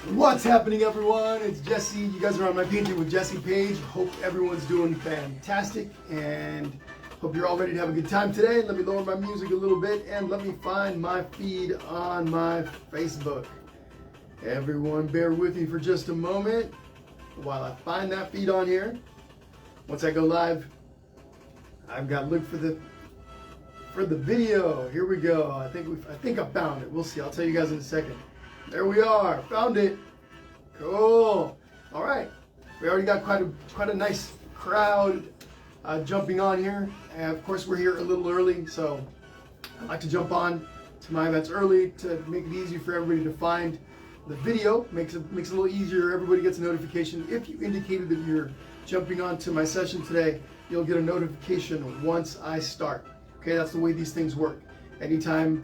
What's happening, everyone? It's Jesse. You guys are on my painting with Jesse page. Hope everyone's doing fantastic and hope you're all ready to have a good time today. Let me lower my music a little bit and let me find my feed on my Facebook. Everyone bear with me for just a moment while I find that feed on here. Once I go live, I've got to look for the video. Here we go. I think I found it. We'll see. I'll tell you guys in a second. There we are. Found it. Cool. All right. We already got quite a nice crowd jumping on here. And of course, we're here a little early, so I like to jump on to my events early to make it easy for everybody to find the video. Makes it a little easier. Everybody gets a notification. If you indicated that you're jumping on to my session today, you'll get a notification once I start. Okay, that's the way these things work. Anytime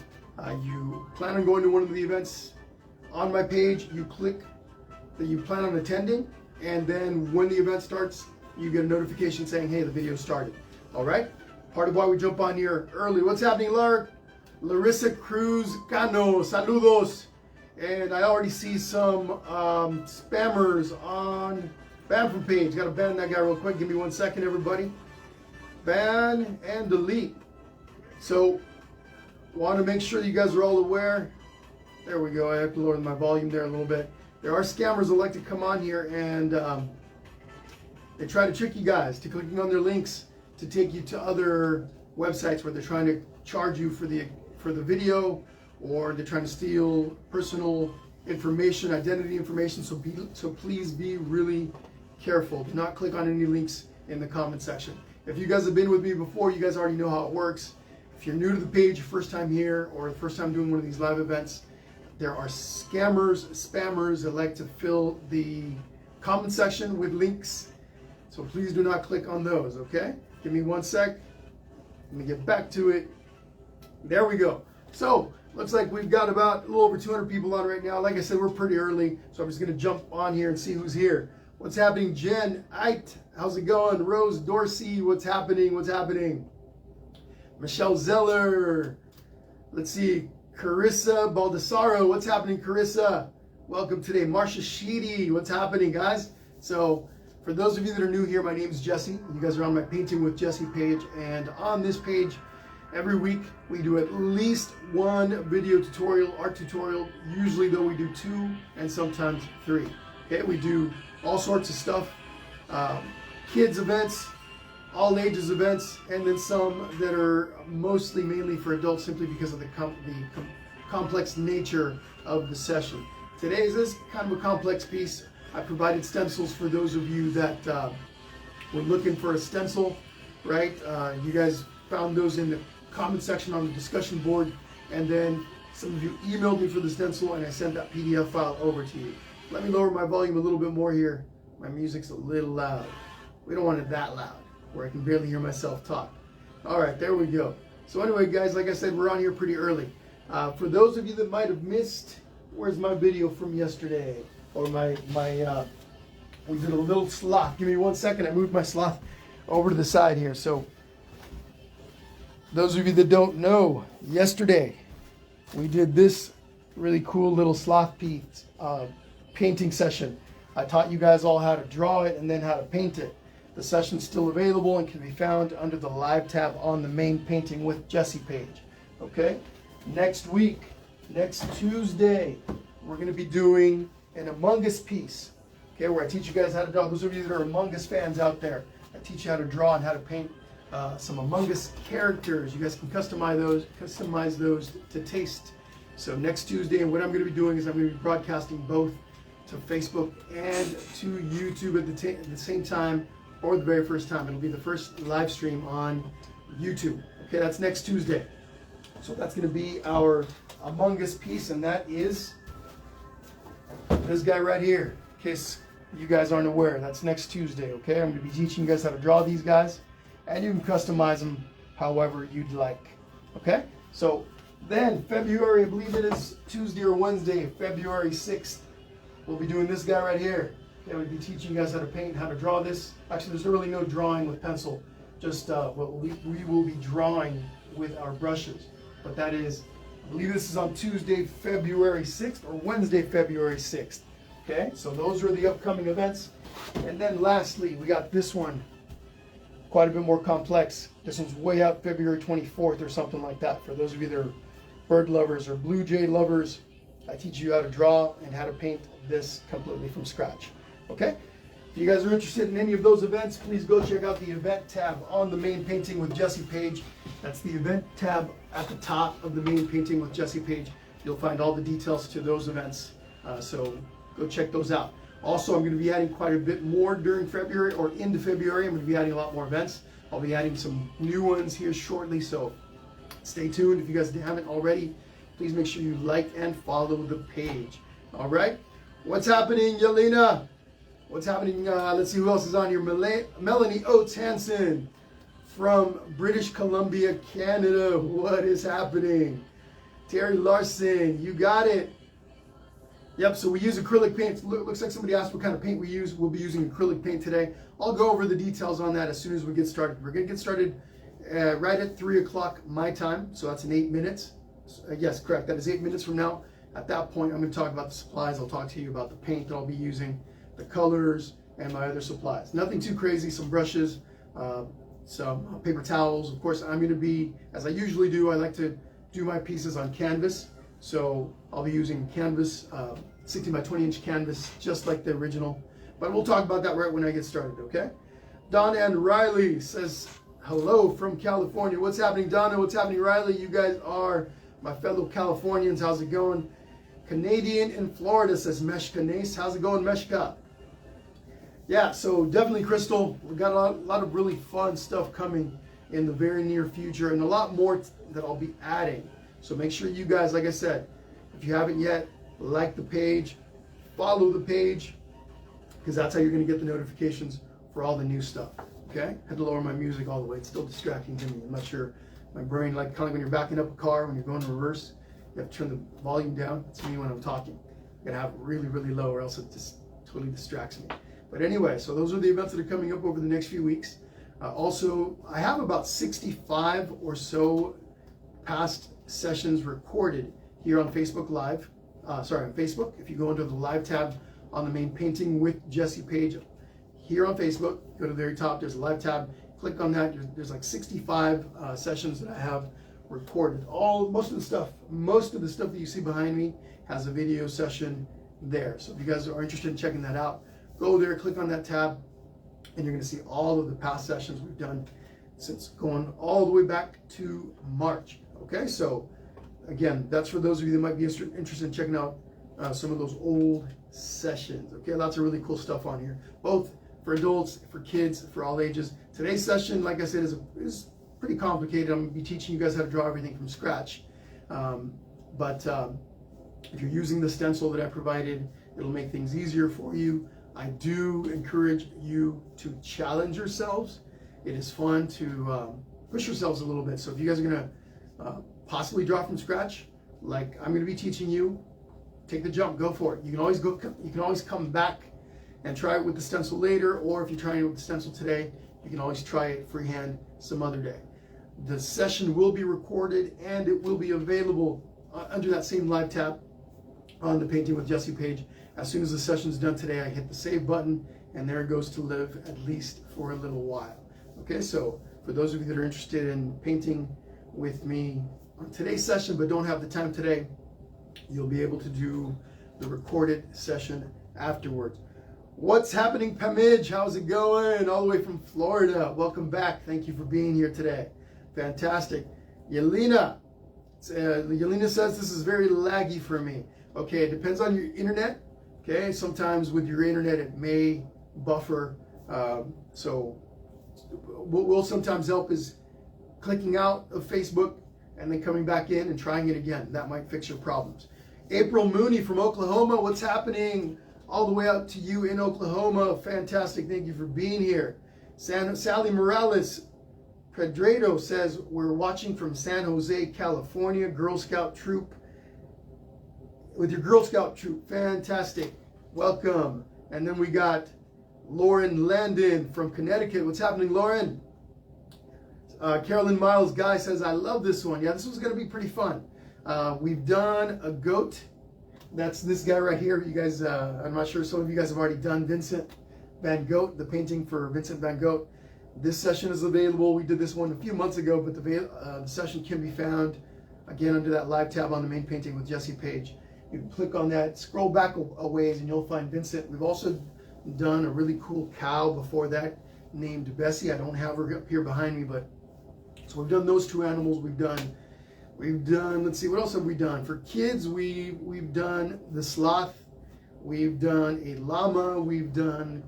you plan on going to one of the events on my page, you click that you plan on attending, and then when the event starts, you get a notification saying, hey, the video started. All right? Part of why we jump on here early. What's happening, Larissa Cruz Cano? Saludos. And I already see some spammers on ban from page. Got to ban that guy real quick. Give me 1 second, everybody. Ban and delete. So, want to make sure that you guys are all aware. There we go. I have to lower my volume there a little bit. There are scammers that like to come on here and they try to trick you guys to clicking on their links to take you to other websites where they're trying to charge you for the video, or they're trying to steal personal information, identity information. So please be really careful. Do not click on any links in the comment section. If you guys have been with me before, you guys already know how it works. If you're new to the page, first time here, or the first time doing one of these live events, there are scammers, spammers that like to fill the comment section with links. So please do not click on those, okay? Give me 1 sec. Let me get back to it. There we go. So, looks like we've got about a little over 200 people on right now. Like I said, we're pretty early, so I'm just going to jump on here and see who's here. What's happening? Jen Eit, how's it going? Rose Dorsey, what's happening? What's happening? Michelle Zeller. Let's see. Carissa Baldassaro, what's happening, Carissa? Welcome today. Marsha Sheedy, what's happening, guys? So, for those of you that are new here, my name is Jesse. You guys are on my Painting with Jesse page, and on this page, every week we do at least one video tutorial, art tutorial. Usually, though, we do 2 and sometimes 3. Okay, we do all sorts of stuff, kids events, all ages events, and then some that are mainly for adults, simply because of the complex nature of the session. Today's is kind of a complex piece. I provided stencils for those of you that were looking for a stencil, right? You guys found those in the comment section on the discussion board, and then some of you emailed me for the stencil, and I sent that PDF file over to you. Let me lower my volume a little bit more here. My music's a little loud. We don't want it that loud, where I can barely hear myself talk. All right, there we go. So anyway, guys, like I said, we're on here pretty early. For those of you that might have missed, where's my video from yesterday? Or we did a little sloth. Give me 1 second. I moved my sloth over to the side here. So those of you that don't know, yesterday we did this really cool little sloth piece painting session. I taught you guys all how to draw it and then how to paint it. The session's still available and can be found under the live tab on the main Painting with Jesse page. Okay? Next week, next Tuesday, we're going to be doing an Among Us piece. Okay, where I teach you guys how to draw. Those of you that are Among Us fans out there, I teach you how to draw and how to paint some Among Us characters. You guys can customize those to taste. So next Tuesday, and what I'm going to be doing is I'm going to be broadcasting both to Facebook and to YouTube at the same time, or the very first time. It'll be the first live stream on YouTube. Okay, that's next Tuesday. So that's going to be our Among Us piece, and that is this guy right here. In case you guys aren't aware, that's next Tuesday. Okay, I'm going to be teaching you guys how to draw these guys, and you can customize them however you'd like. Okay, so then February, I believe it is Tuesday or Wednesday, February 6th, we'll be doing this guy right here. Okay, we'll be teaching you guys how to paint, how to draw this. Actually, there's really no drawing with pencil. Just we will be drawing with our brushes. But that is, I believe this is on Tuesday, February 6th, or Wednesday, February 6th. Okay, so those are the upcoming events. And then lastly, we got this one, quite a bit more complex. This one's way out February 24th or something like that. For those of you that are bird lovers or blue jay lovers, I teach you how to draw and how to paint this completely from scratch. Okay? If you guys are interested in any of those events, please go check out the event tab on the main Painting with Jesse page. That's the event tab at the top of the main Painting with Jesse page. You'll find all the details to those events. So go check those out. Also, I'm going to be adding quite a bit more during February or into February. I'm going to be adding a lot more events. I'll be adding some new ones here shortly, so stay tuned. If you guys haven't already, please make sure you like and follow the page. All right? What's happening, Yelena? What's happening? Let's see who else is on here. Melanie Oates Hansen from British Columbia, Canada. What is happening? Terry Larson, you got it. Yep, so we use acrylic paint. Looks like somebody asked what kind of paint we use. We'll be using acrylic paint today. I'll go over the details on that as soon as we get started. We're going to get started right at 3 o'clock my time, so that's in 8 minutes. Yes, correct. That is 8 minutes from now. At that point, I'm going to talk about the supplies. I'll talk to you about the paint that I'll be using, the colors, and my other supplies. Nothing too crazy, some brushes, some paper towels. Of course, I'm going to be, as I usually do, I like to do my pieces on canvas. So I'll be using canvas, 16 by 20 inch canvas, just like the original. But we'll talk about that right when I get started, okay? Donna and Riley says, hello from California. What's happening, Donna? What's happening, Riley? You guys are my fellow Californians. How's it going? Canadian in Florida says, Meshka Nace. How's it going, Meshka? Yeah, so definitely, Crystal. We've got a lot of really fun stuff coming in the very near future, and a lot more that I'll be adding. So make sure you guys, like I said, if you haven't yet, like the page, follow the page, because that's how you're going to get the notifications for all the new stuff. Okay? I had to lower my music all the way. It's still distracting to me. I'm not sure. My brain, like kind of when you're backing up a car, when you're going in reverse, you have to turn the volume down. That's me when I'm talking. You gotta have it really, really low, or else it just totally distracts me. But anyway, so those are the events that are coming up over the next few weeks. Also, I have about 65 or so past sessions recorded here on Facebook Live. On Facebook. If you go into the live tab on the main Painting with Jesse page here on Facebook, go to the very top, there's a live tab. Click on that. There's like 65 sessions that I have recorded. Most of the stuff that you see behind me has a video session there. So if you guys are interested in checking that out, go there, click on that tab, and you're going to see all of the past sessions we've done since going all the way back to March. Okay, so again, that's for those of you that might be interested in checking out some of those old sessions. Okay, lots of really cool stuff on here, both for adults, for kids, for all ages. Today's session, like I said, is pretty complicated. I'm going to be teaching you guys how to draw everything from scratch. But if you're using the stencil that I provided, it'll make things easier for you. I do encourage you to challenge yourselves. It is fun to push yourselves a little bit. So if you guys are going to possibly draw from scratch, like I'm going to be teaching you, take the jump, go for it. You can always come back and try it with the stencil later, or if you're trying it with the stencil today, you can always try it freehand some other day. The session will be recorded and it will be available under that same live tab on the Painting with Jesse page. As soon as the session's done today, I hit the save button and there it goes to live, at least for a little while. Okay, so for those of you that are interested in painting with me on today's session but don't have the time today, you'll be able to do the recorded session afterwards. What's happening, Pamij? How's it going? All the way from Florida. Welcome back. Thank you for being here today. Fantastic. Yelena. Yelena says this is very laggy for me. Okay, it depends on your internet. Okay, sometimes with your internet it may buffer. So what will sometimes help is clicking out of Facebook and then coming back in and trying it again. That might fix your problems. April Mooney from Oklahoma. What's happening? All the way up to you in Oklahoma. Fantastic. Thank you for being here. Sally Morales Pedredo says, we're watching from San Jose, California. Girl Scout troop. With your Girl Scout troop. Fantastic. Welcome. And then we got Lauren Landon from Connecticut. What's happening, Lauren? Carolyn Miles Guy says, I love this one. Yeah, this one's going to be pretty fun. We've done a goat That's this guy right here. You guys, I'm not sure, some of you guys have already done Vincent van Gogh, the painting for Vincent van Gogh. This session is available. We did this one a few months ago, but the session can be found again under that live tab on the main painting with Jesse page. You can click on that, scroll back a ways, and you'll find Vincent. We've also done a really cool cow before that named Bessie. I don't have her up here behind me, but so we've done those two animals. We've done, let's see, what else have we done? For kids, we've done the sloth, we've done a llama, we've done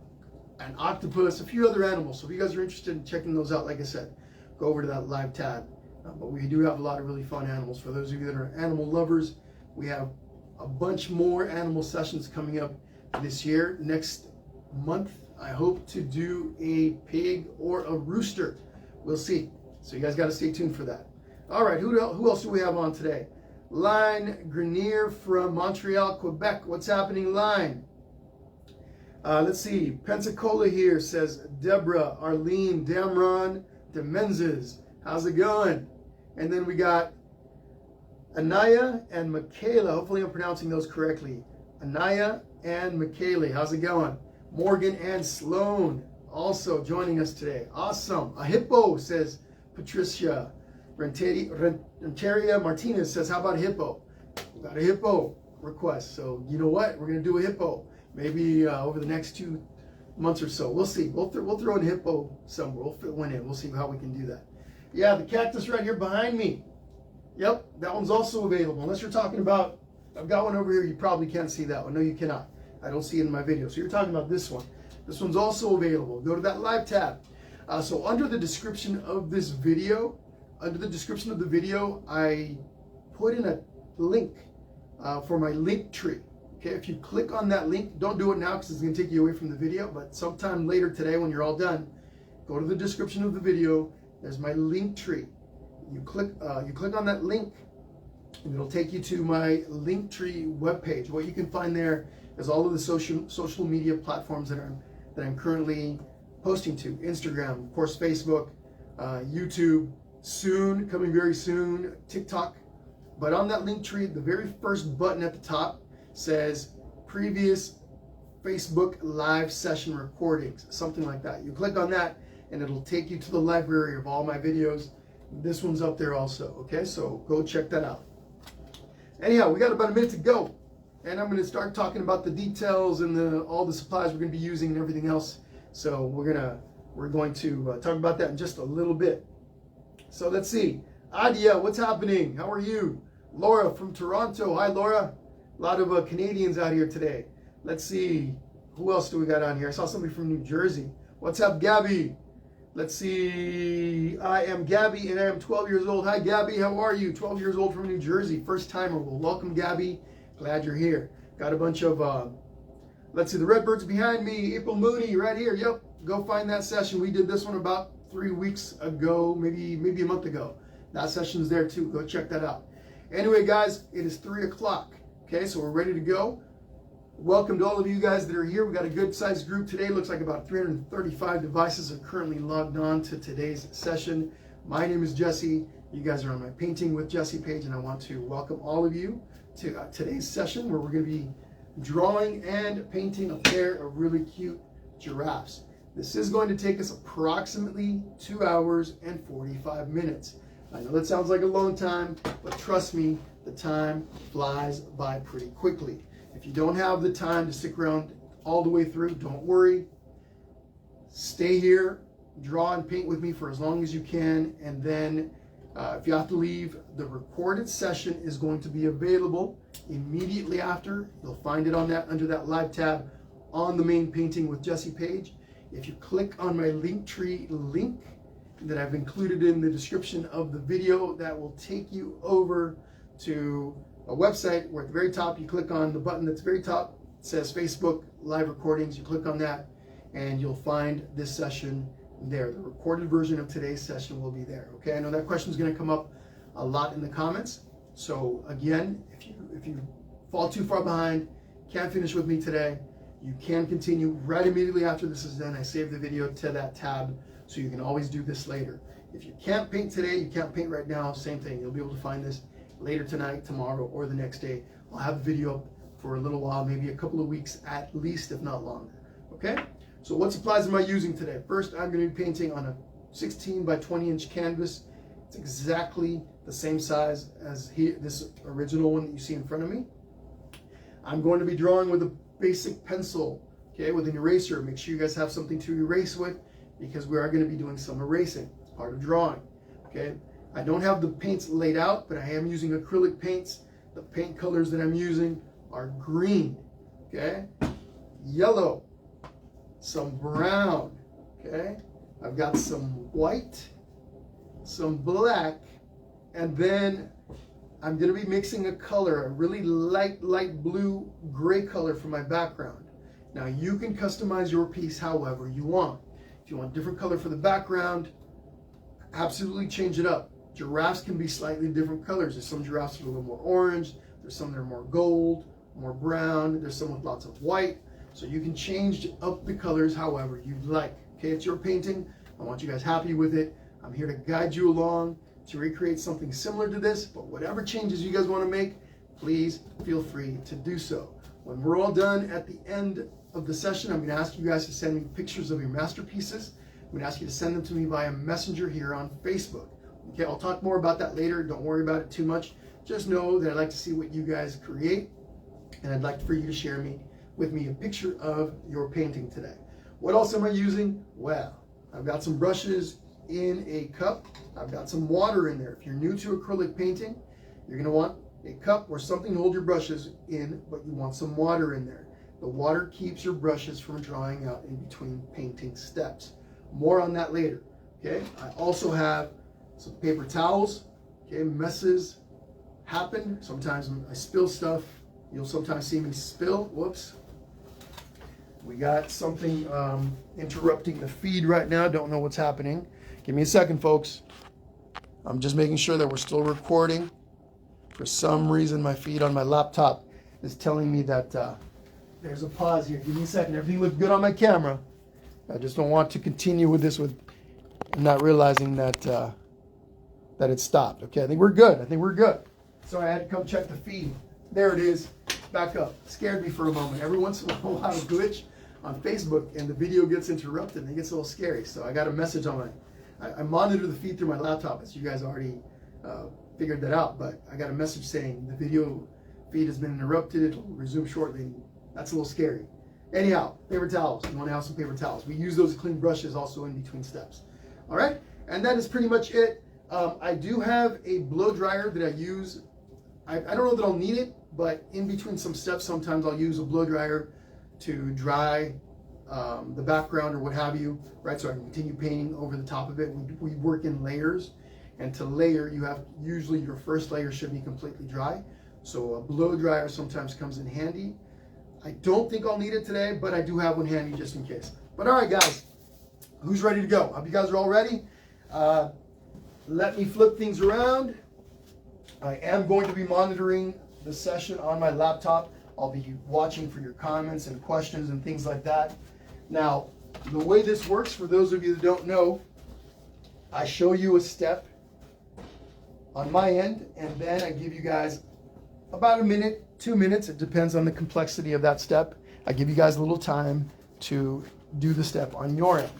an octopus, a few other animals. So if you guys are interested in checking those out, like I said, go over to that live tab. But we do have a lot of really fun animals. For those of you that are animal lovers, we have a bunch more animal sessions coming up this year. Next month, I hope to do a pig or a rooster. We'll see. So you guys got to stay tuned for that. All right, who else do we have on today? Line Grenier from Montreal, Quebec. What's happening, Line? Let's see. Pensacola here says Deborah, Arlene, Damron, Demenzes. How's it going? And then we got Anaya and Michaela. Hopefully I'm pronouncing those correctly. Anaya and Michaela. How's it going? Morgan and Sloan also joining us today. Awesome. A hippo, says Patricia. Renteria Martinez says, how about a hippo? We got a hippo request. So you know what? We're going to do a hippo. Maybe over the next 2 months or so. We'll see. We'll throw in a hippo somewhere. We'll fit one in. We'll see how we can do that. Yeah, the cactus right here behind me. Yep, that one's also available. Unless you're talking about, I've got one over here. You probably can't see that one. No, you cannot. I don't see it in my video. So you're talking about this one. This one's also available. Go to that live tab. So under the description of this video, I put in a link for my link tree. Okay, if you click on that link, don't do it now because it's going to take you away from the video, but sometime later today when you're all done, go to the description of the video. There's my link tree. You click on that link, and it'll take you to my Linktree webpage. What you can find there is all of the social media platforms that I'm currently posting to. Instagram, of course, Facebook, YouTube, soon, coming very soon, TikTok. But on that Linktree, the very first button at the top says previous Facebook live session recordings, something like that. You click on that and it'll take you to the library of all my videos. This one's up there also, okay? So go check that out. Anyhow, we got about a minute to go, and I'm going to start talking about the details and all the supplies we're going to be using and everything else. So we're going to talk about that in just a little bit. So let's see. Adia, what's happening? How are you? Laura from Toronto. Hi, Laura. A lot of Canadians out here today. Let's see. Who else do we got on here? I saw somebody from New Jersey. What's up, Gabby? Let's see. I am Gabby and I am 12 years old. Hi, Gabby. How are you? 12 years old from New Jersey. First timer. Well, welcome, Gabby. Glad you're here. Got a bunch of, let's see, the Redbirds behind me. April Mooney right here. Yep. Go find that session. We did this one about 3 weeks ago, maybe a month ago. That session's there too. Go check that out. Anyway, guys, it is 3 o'clock. Okay, so we're ready to go. Welcome to all of you guys that are here. We got a good sized group today. Looks like about 335 devices are currently logged on to today's session. My name is Jesse. You guys are on my Painting with Jesse page, and I want to welcome all of you to today's session where we're going to be drawing and painting a pair of really cute giraffes. This is going to take us approximately 2 hours and 45 minutes. I know that sounds like a long time, but trust me, the time flies by pretty quickly. If you don't have the time to stick around all the way through, don't worry. Stay here, draw and paint with me for as long as you can, and then if you have to leave, the recorded session is going to be available immediately after. You'll find it on under that live tab on the main Painting with Jesse page. If you click on my Linktree link that I've included in the description of the video, that will take you over to a website where at the very top you click on the button that's very top. It says Facebook live recordings. You click on that and you'll find this session there. The recorded version of today's session will be there. Okay, I know that question is going to come up a lot in the comments. So again, if you fall too far behind, can't finish with me today, you can continue right immediately after this is done. I save the video to that tab so you can always do this later. If you can't paint today, you can't paint right now, same thing. You'll be able to find this later tonight, tomorrow, or the next day. I'll have a video for a little while, maybe a couple of weeks at least, if not longer. Okay? So what supplies am I using today? First, I'm going to be painting on a 16 by 20 inch canvas. It's exactly the same size as this original one that you see in front of me. I'm going to be drawing with a basic pencil, okay, with an eraser. Make sure you guys have something to erase with, because we are going to be doing some erasing. It's part of drawing, okay? I don't have the paints laid out, but I am using acrylic paints. The paint colors that I'm using are green, okay, yellow, some brown, okay, I've got some white, some black, and then I'm going to be mixing a color, a really light blue gray color for my background. Now you can customize your piece however you want. If you want a different color for the background, absolutely change it up. Giraffes can be slightly different colors. There's some giraffes that are a little more orange, there's some that are more gold, more brown, there's some with lots of white. So you can change up the colors however you'd like. Okay, it's your painting. I want you guys happy with it. I'm here to guide you along to recreate something similar to this, but whatever changes you guys want to make, please feel free to do so. When we're all done at the end of the session, I'm going to ask you guys to send me pictures of your masterpieces. I'm going to ask you to send them to me via Messenger here on Facebook. Okay, I'll talk more about that later. Don't worry about it too much. Just know that I'd like to see what you guys create, and I'd like for you to share with me a picture of your painting today. What else am I using? Well, I've got some brushes in a cup. I've got some water in there. If you're new to acrylic painting, you're going to want a cup or something to hold your brushes in, but you want some water in there. The water keeps your brushes from drying out in between painting steps. More on that later. Okay, I also have some paper towels. Okay, messes happen. Sometimes I spill stuff. You'll sometimes see me spill. Whoops. We got something interrupting the feed right now. Don't know what's happening. Give me a second, folks. I'm just making sure that we're still recording. For some reason, my feed on my laptop is telling me that there's a pause here. Give me a second. Everything looked good on my camera. I just don't want to continue with this with not realizing that that it stopped. Okay, I think we're good. I think we're good. So I had to come check the feed. There it is. Back up. Scared me for a moment. Every once in a while, I have a glitch on Facebook and the video gets interrupted and it gets a little scary. So I got a message on I monitor the feed through my laptop, as you guys already figured that out, but I got a message saying the video feed has been interrupted. It'll resume shortly. That's a little scary. Anyhow, paper towels. You want to have some paper towels. We use those to clean brushes also in between steps. All right, and that is pretty much it. I do have a blow dryer that I use. I don't know that I'll need it, but in between some steps, sometimes I'll use a blow dryer to dry the background or what have you, right? So I can continue painting over the top of it. We work in layers, and to layer, you have usually your first layer should be completely dry. So a blow dryer sometimes comes in handy. I don't think I'll need it today, but I do have one handy just in case. But all right, guys, who's ready to go? I hope you guys are all ready. Let me flip things around. I am going to be monitoring the session on my laptop. I'll be watching for your comments and questions and things like that. Now, the way this works, for those of you that don't know, I show you a step on my end, and then I give you guys about a minute, 2 minutes. It depends on the complexity of that step. I give you guys a little time to do the step on your end.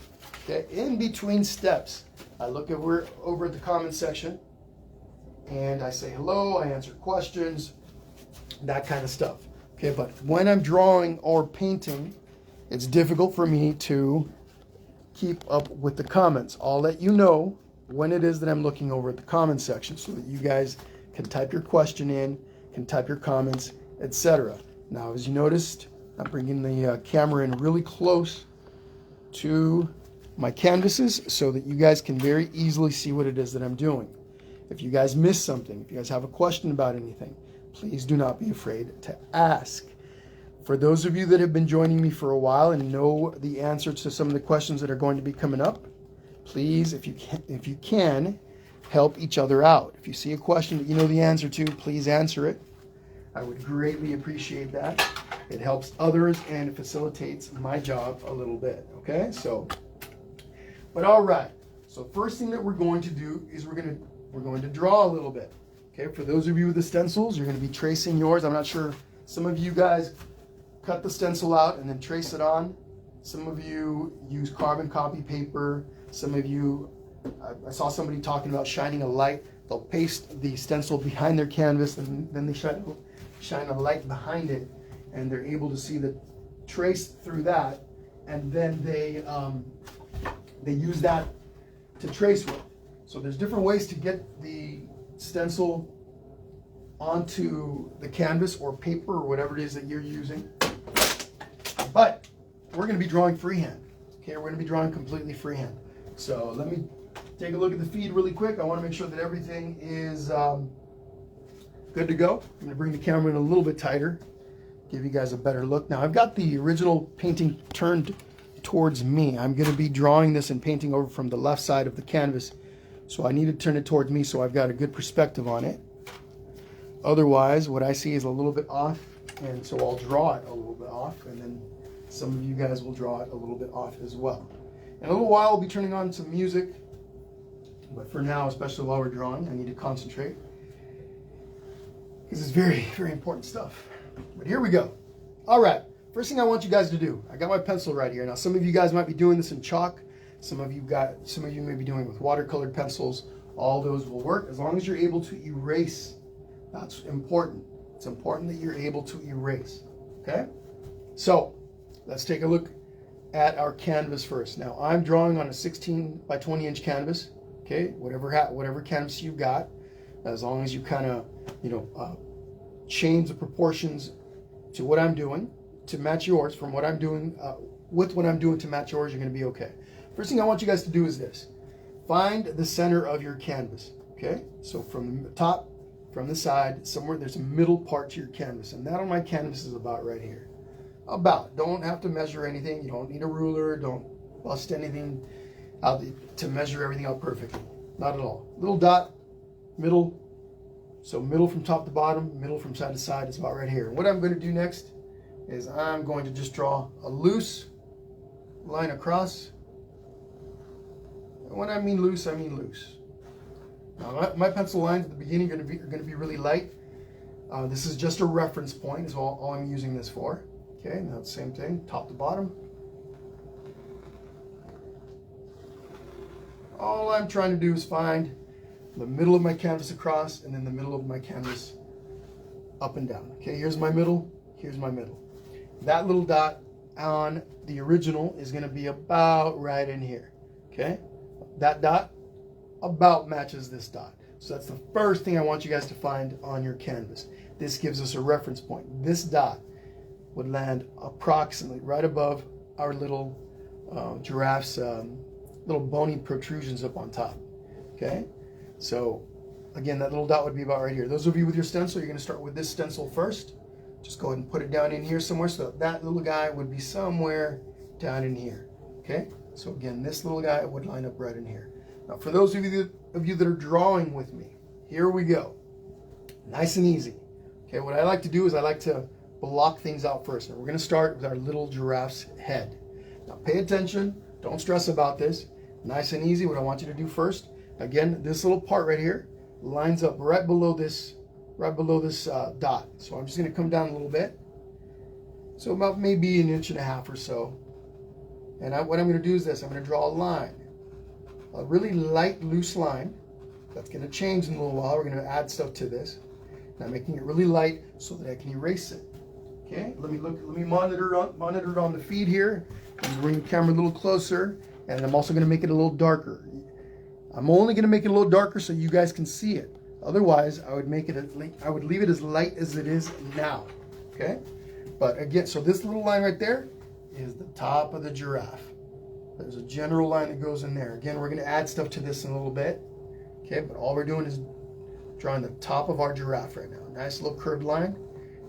Okay, in between steps, I look over at the comment section, and I say hello, I answer questions, that kind of stuff. Okay, but when I'm drawing or painting, it's difficult for me to keep up with the comments. I'll let you know when it is that I'm looking over at the comment section so that you guys can type your question in, can type your comments, etc. Now, as you noticed, I'm bringing the camera in really close to my canvases so that you guys can very easily see what it is that I'm doing. If you guys miss something, if you guys have a question about anything, please do not be afraid to ask. For those of you that have been joining me for a while and know the answer to some of the questions that are going to be coming up, please, if you can, help each other out. If you see a question that you know the answer to, please answer it. I would greatly appreciate that. It helps others and it facilitates my job a little bit. Okay, but all right. So first thing that we're going to do is we're going to draw a little bit. Okay, for those of you with the stencils, you're going to be tracing yours. I'm not sure Some of you guys cut the stencil out and then trace it on. Some of you use carbon copy paper. Some of you, I saw somebody talking about shining a light. They'll paste the stencil behind their canvas and then they shine a light behind it, and they're able to see the trace through that, and then they use that to trace with. So there's different ways to get the stencil onto the canvas or paper or whatever it is that you're using. But we're going to be drawing freehand. Okay, we're going to be drawing completely freehand. So let me take a look at the feed really quick. I want to make sure that everything is good to go. I'm going to bring the camera in a little bit tighter, give you guys a better look. Now I've got the original painting turned towards me. I'm going to be drawing this and painting over from the left side of the canvas. So I need to turn it towards me so I've got a good perspective on it. Otherwise, what I see is a little bit off, and so I'll draw it a little bit off, and then some of you guys will draw it a little bit off as well. In a little while, I'll be turning on some music, but for now, especially while we're drawing, I need to concentrate because it's very, very important stuff. But here we go. All right, first thing I want you guys to do, I got my pencil right here. Now, some of you guys might be doing this in chalk. Some of you may be doing it with watercolored pencils. All those will work as long as you're able to erase. That's important. It's important that you're able to erase. Okay? So let's take a look at our canvas first. Now I'm drawing on a 16 by 20 inch canvas. Okay, whatever canvas you've got, as long as you kind of change the proportions to what I'm doing to match yours from what I'm doing with what I'm doing to match yours, you're going to be okay. First thing I want you guys to do is this: find the center of your canvas. Okay, so from the top, from the side, somewhere there's a middle part to your canvas, and that on my canvas is about right here. About. Don't have to measure anything. You don't need a ruler. Don't bust anything out to measure everything out perfectly. Not at all. Little dot, middle. So middle from top to bottom, middle from side to side is about right here. And what I'm going to do next is I'm going to just draw a loose line across. And when I mean loose, I mean loose. Now, my pencil lines at the beginning are going to be really light. This is just a reference point is all I'm using this for. Okay, now the same thing, top to bottom. All I'm trying to do is find the middle of my canvas across, and then the middle of my canvas up and down. Okay, here's my middle, here's my middle. That little dot on the original is going to be about right in here. Okay, that dot about matches this dot. So that's the first thing I want you guys to find on your canvas. This gives us a reference point. This dot would land approximately right above our little giraffes, little bony protrusions up on top. Okay, so again, that little dot would be about right here. Those of you with your stencil, you're going to start with this stencil first. Just go ahead and put it down in here somewhere, so that little guy would be somewhere down in here. Okay, so again, this little guy would line up right in here. Now, for those of you that are drawing with me, here we go. Nice and easy. Okay, what I like to do is I like to block things out first. Now, we're going to start with our little giraffe's head. Now, pay attention. Don't stress about this. Nice and easy. What I want you to do first, again, this little part right here lines up right below this dot. So I'm just going to come down a little bit. So about maybe 1.5 inches or so. And what I'm going to do is this. I'm going to draw a line. A really light, loose line. That's going to change in a little while. We're going to add stuff to this. Now, making it really light so that I can erase it. Okay, let me monitor it on the feed here. I'm bring the camera a little closer, and I'm also going to make it a little darker. I'm only going to make it a little darker so you guys can see it. Otherwise, I would leave it as light as it is now. Okay, but again, so this little line right there is the top of the giraffe. There's a general line that goes in there. Again, we're going to add stuff to this in a little bit. Okay, but all we're doing is drawing the top of our giraffe right now. Nice little curved line.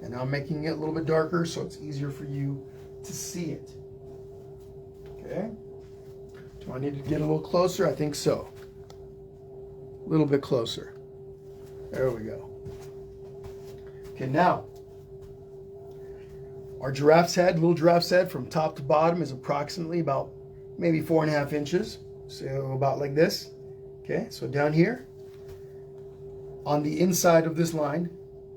And now I'm making it a little bit darker so it's easier for you to see it. Okay. Do I need to get a little closer? I think so. A little bit closer. There we go. Okay, now our giraffe's head, little giraffe's head from top to bottom is approximately about maybe 4.5 inches. So about like this. Okay, so down here on the inside of this line,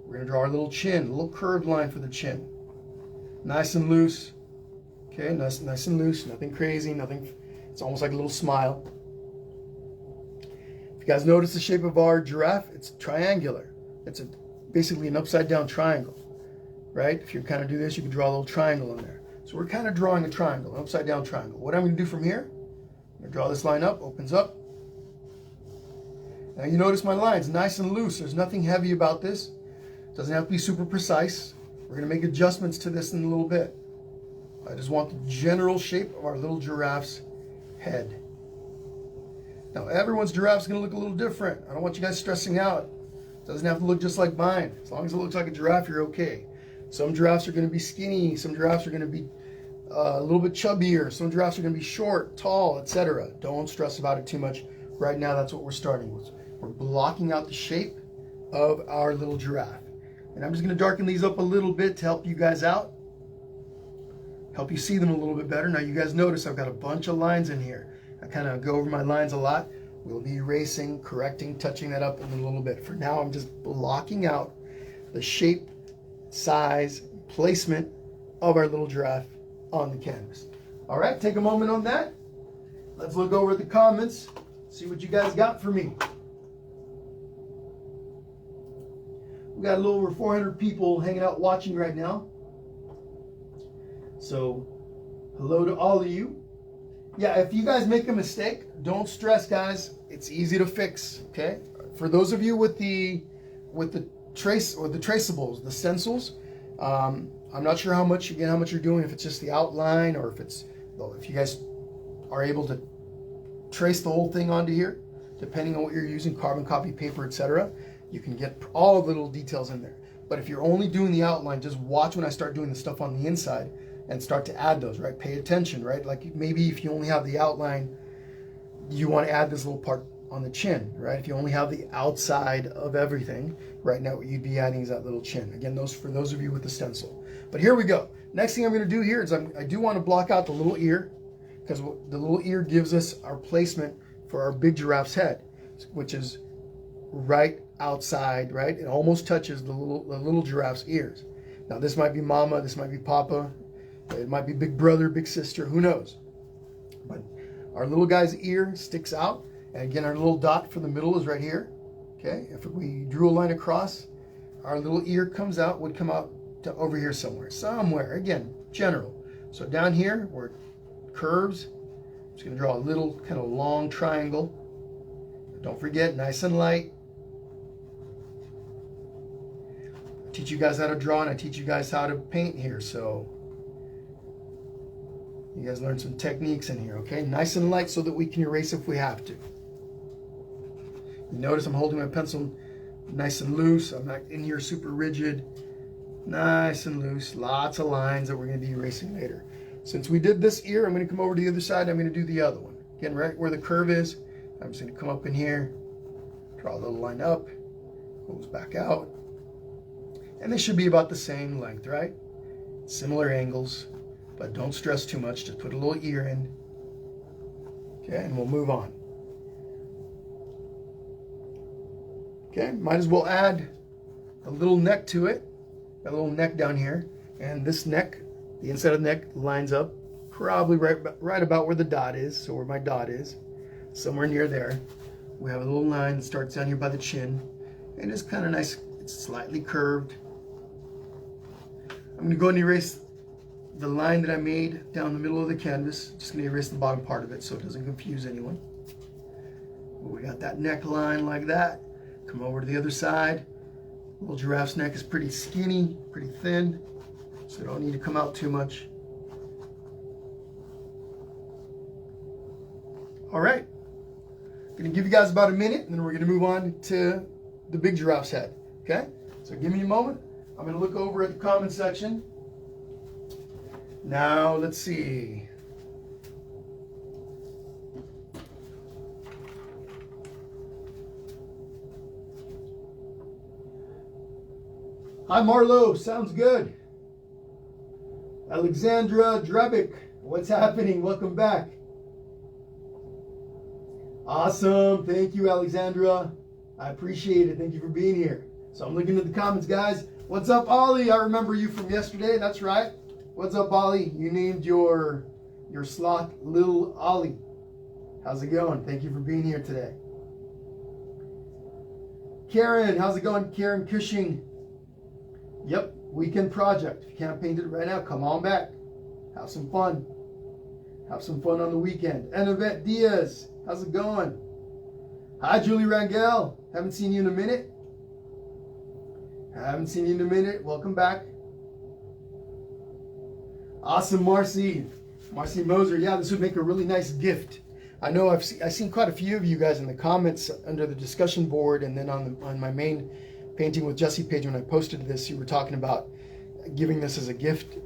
We're going to draw our little chin, a little curved line for the chin. Nice and loose. Okay, nice and loose, nothing crazy, nothing. It's almost like a little smile. If you guys notice the shape of our giraffe, it's triangular. It's basically an upside down triangle, right? If you kind of do this, you can draw a little triangle in there. So we're kind of drawing a triangle, an upside down triangle. What I'm going to do from here, I'm going to draw this line up, opens up. Now you notice my line's nice and loose. There's nothing heavy about this. It doesn't have to be super precise. We're going to make adjustments to this in a little bit. I just want the general shape of our little giraffe's head. Now everyone's giraffe is going to look a little different. I don't want you guys stressing out. It doesn't have to look just like mine. As long as it looks like a giraffe, you're okay. Some giraffes are going to be skinny. Some giraffes are going to be a little bit chubbier. Some giraffes are going to be short, tall, etc. Don't stress about it too much. Right now, that's what we're starting with. We're blocking out the shape of our little giraffe. And I'm just going to darken these up a little bit to help you guys out. Help you see them a little bit better. Now you guys notice I've got a bunch of lines in here. I kind of go over my lines a lot. We'll be erasing, correcting, touching that up in a little bit. For now, I'm just blocking out the shape, size, placement of our little giraffe on the canvas. All right, take a moment on that. Let's look over at the comments, see what you guys got for me. We got a little over 400 people hanging out watching right now. So, hello to all of you. Yeah, if you guys make a mistake, don't stress, guys. It's easy to fix, okay? For those of you with the traceables, the stencils, I'm not sure how much you're doing, if it's just the outline or if you guys are able to trace the whole thing onto here, depending on what you're using, carbon copy paper, etc. You can get all of the little details in there. But if you're only doing the outline, just watch when I start doing the stuff on the inside and start to add those, right? Pay attention, right? Like maybe if you only have the outline, you want to add this little part on the chin, right? If you only have the outside of everything, right now what you'd be adding is that little chin. Again, those for those of you with the stencil. But here we go. Next thing I'm going to do here is I do want to block out the little ear, because the little ear gives us our placement for our big giraffe's head, which is right outside, right? It almost touches the little giraffe's ears. Now this might be mama, this might be papa, it might be big brother, big sister, who knows? But our little guy's ear sticks out, and again our little dot for the middle is right here. Okay, if we drew a line across, our little ear would come out to over here somewhere. Again, general. So down here where it curves, I'm just going to draw a little kind of long triangle. Don't forget, nice and light. I teach you guys how to draw and I teach you guys how to paint here, so you guys learn some techniques in here, okay? Nice and light so that we can erase if we have to. You notice I'm holding my pencil nice and loose. I'm not in here super rigid. Nice and loose. Lots of lines that we're going to be erasing later. Since we did this ear, I'm going to come over to the other side. I'm going to do the other one. Again, right where the curve is, I'm just going to come up in here, draw a little line up, goes back out. And they should be about the same length, right? Similar angles, but don't stress too much. Just put a little ear in. Okay, and we'll move on. Okay, might as well add a little neck to it. A little neck down here. And this neck, the inside of the neck lines up probably right about where the dot is, so where my dot is. Somewhere near there. We have a little line that starts down here by the chin. And it's kind of nice. It's slightly curved. I'm going to go and erase the line that I made down the middle of the canvas. Just going to erase the bottom part of it so it doesn't confuse anyone. We got that neckline like that. Come over to the other side. Little giraffe's neck is pretty skinny, pretty thin, so it don't need to come out too much. All right. Going to give you guys about a minute, and then we're going to move on to the big giraffe's head. Okay? So give me a moment. I'm going to look over at the comment section. Now, let's see. Hi, Marlo. Sounds good. Alexandra Drebick. What's happening? Welcome back. Awesome. Thank you, Alexandra. I appreciate it. Thank you for being here. So I'm looking at the comments, guys. What's up, Ollie? I remember you from yesterday. That's right. What's up, Ollie? You named your sloth Little Ollie. How's it going? Thank you for being here today. Karen, how's it going? Karen Cushing. Yep, weekend project. If you can't paint it right now, come on back. Have some fun. Have some fun on the weekend. And Yvette Diaz, how's it going? Hi, Julie Rangel. Haven't seen you in a minute. Welcome back. Awesome, Marcy. Marcy Moser. Yeah, this would make a really nice gift. I know I've seen quite a few of you guys in the comments under the discussion board, and then on my main Painting with Jesse page when I posted this, you were talking about giving this as a gift,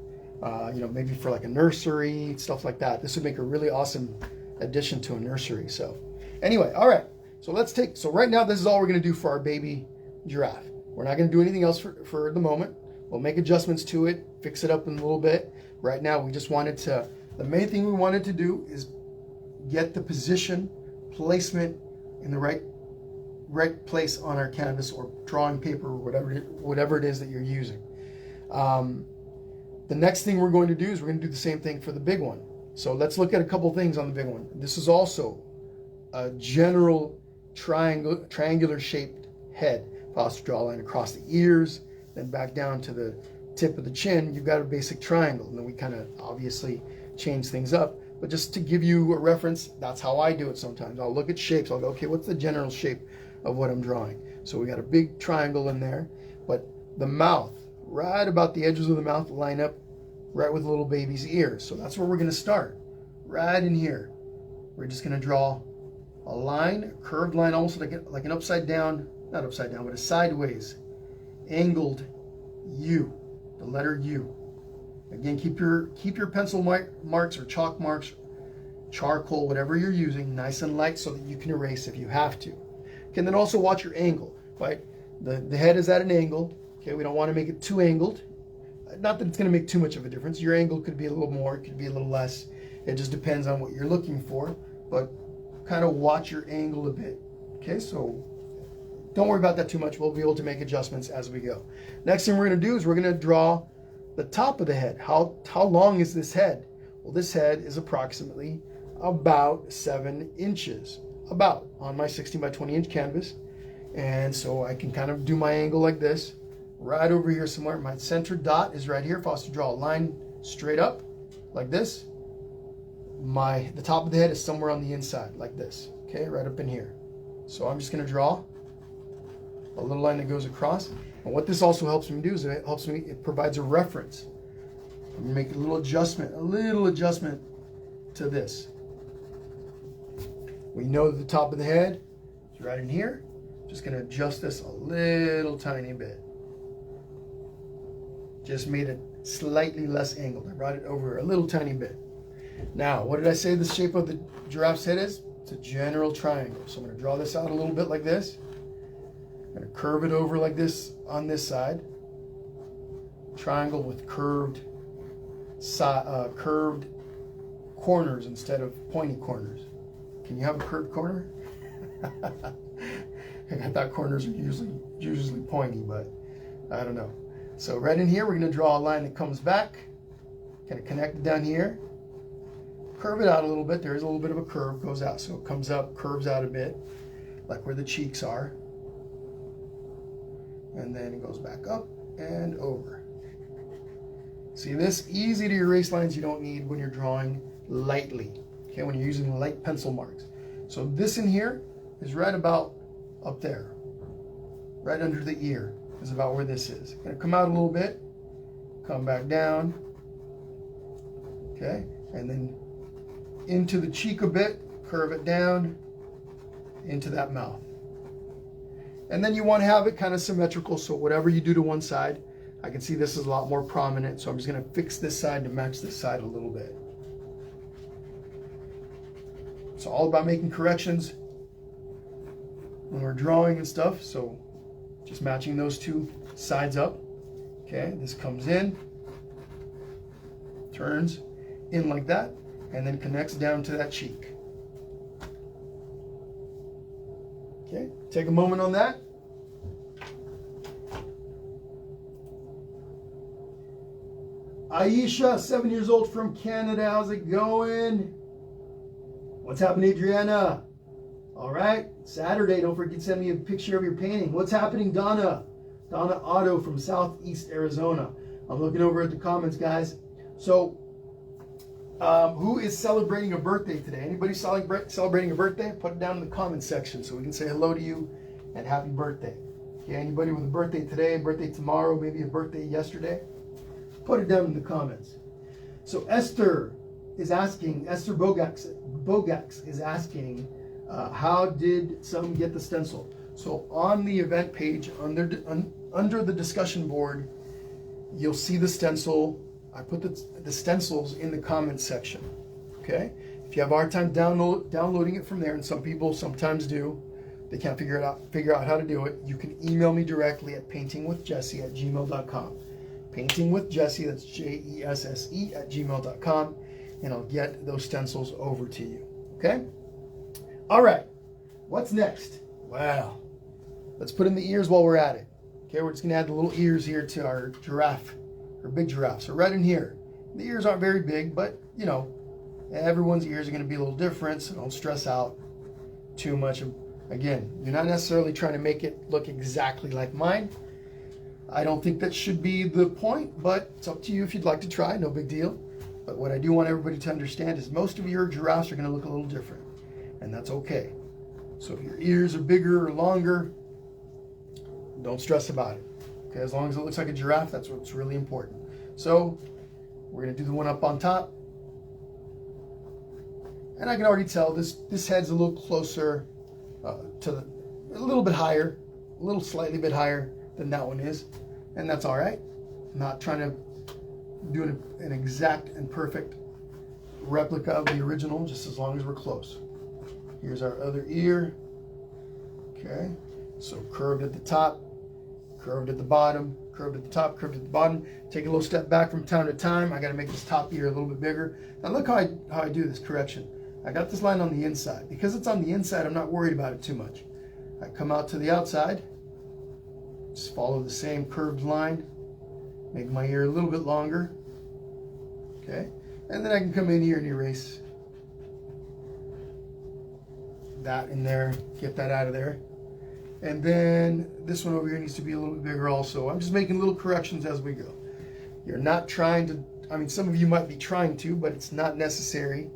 maybe for like a nursery, stuff like that. This would make a really awesome addition to a nursery. So anyway, all right. So right now, this is all we're going to do for our baby giraffe. We're not going to do anything else for the moment. We'll make adjustments to it, fix it up in a little bit. Right now, the main thing we wanted to do is get the position, placement in the right place on our canvas or drawing paper or whatever it is that you're using. The next thing we're going to do is we're going to do the same thing for the big one. So let's look at a couple things on the big one. This is also a general triangular shaped head. If I was to draw a line across the ears, then back down to the tip of the chin, you've got a basic triangle. And then we kind of obviously change things up. But just to give you a reference, that's how I do it sometimes. I'll look at shapes. I'll go, okay, what's the general shape of what I'm drawing? So we got a big triangle in there. But the mouth, right about the edges of the mouth, line up right with little baby's ears. So that's where we're going to start, right in here. We're just going to draw a line, a curved line, almost like an upside down, not upside down, but a sideways angled U, the letter U. Again, keep your pencil marks or chalk marks, charcoal, whatever you're using, nice and light so that you can erase if you have to. Okay, and then also watch your angle, right? The head is at an angle. Okay, we don't want to make it too angled. Not that it's going to make too much of a difference. Your angle could be a little more, it could be a little less. It just depends on what you're looking for, but kind of watch your angle a bit. Okay, so don't worry about that too much. We'll be able to make adjustments as we go. Next thing we're going to do is we're going to draw the top of the head. How long is this head? Well, this head is approximately about 7 inches, about, on my 16 by 20 inch canvas. And so I can kind of do my angle like this, right over here somewhere. My center dot is right here. If I was to draw a line straight up like this, the top of the head is somewhere on the inside like this, okay, right up in here. So I'm just going to draw a little line that goes across. And what this also helps me do is it provides a reference. I'm going to make a little adjustment to this. We know that the top of the head is right in here. Just going to adjust this a little tiny bit. Just made it slightly less angled. I brought it over a little tiny bit. Now, what did I say the shape of the giraffe's head is? It's a general triangle. So I'm going to draw this out a little bit like this. I'm going to curve it over like this on this side. Triangle with curved corners instead of pointy corners. Can you have a curved corner? I thought corners are usually pointy, but I don't know. So right in here, we're going to draw a line that comes back, kind of connect it down here, curve it out a little bit. There is a little bit of a curve, goes out. So it comes up, curves out a bit, like where the cheeks are. And then it goes back up and over. See this? Easy to erase lines you don't need when you're drawing lightly. Okay, when you're using light pencil marks. So this in here is right about up there. Right under the ear is about where this is. Gonna come out a little bit, come back down. Okay, and then into the cheek a bit, curve it down into that mouth. And then you want to have it kind of symmetrical, so whatever you do to one side, I can see this is a lot more prominent, so I'm just going to fix this side to match this side a little bit. It's all about making corrections when we're drawing and stuff, so just matching those two sides up. Okay, this comes in, turns in like that, and then connects down to that cheek. Okay, take a moment on that. Aisha, 7 years old from Canada. How's it going? What's happening, Adriana? All right. Saturday, don't forget to send me a picture of your painting. What's happening, Donna? Donna Otto from Southeast Arizona. I'm looking over at the comments, guys. So, who is celebrating a birthday today? Anybody celebrating a birthday? Put it down in the comments section so we can say hello to you and happy birthday. Okay, anybody with a birthday today, birthday tomorrow, maybe a birthday yesterday? Put it down in the comments. So Esther is asking, Esther Bogax is asking, how did some get the stencil? So on the event page, under the discussion board, you'll see the stencil. I put the stencils in the comments section. Okay? If you have a hard time downloading it from there, and some people sometimes do, they can't figure out how to do it, you can email me directly at paintingwithjesse@gmail.com. Paintingwithjesse, that's JESSE @gmail.com, and I'll get those stencils over to you. Okay? All right. What's next? Well, let's put in the ears while we're at it. Okay, we're just going to add the little ears here to our giraffe, or big giraffe. So right in here. The ears aren't very big, but, you know, everyone's ears are going to be a little different, so don't stress out too much. Again, you're not necessarily trying to make it look exactly like mine. I don't think that should be the point, but it's up to you if you'd like to try. No big deal. But what I do want everybody to understand is most of your giraffes are going to look a little different, and that's okay. So if your ears are bigger or longer, don't stress about it. Okay, as long as it looks like a giraffe, that's what's really important. So we're going to do the one up on top. And I can already tell this head's a little closer a little bit higher, a little slightly bit higher than that one is. And that's all right. I'm not trying to do an exact and perfect replica of the original, just as long as we're close. Here's our other ear. Okay, so curved at the top, curved at the bottom, curved at the top, curved at the bottom. Take a little step back from time to time. I got to make this top ear a little bit bigger. Now look how I do this correction. I got this line on the inside. Because it's on the inside, I'm not worried about it too much. I come out to the outside, just follow the same curved line, make my ear a little bit longer. Okay, and then I can come in here and erase that in there, get that out of there. And then this one over here needs to be a little bit bigger also. I'm just making little corrections as we go. You're not trying to, I mean, some of you might be trying to, but it's not necessary.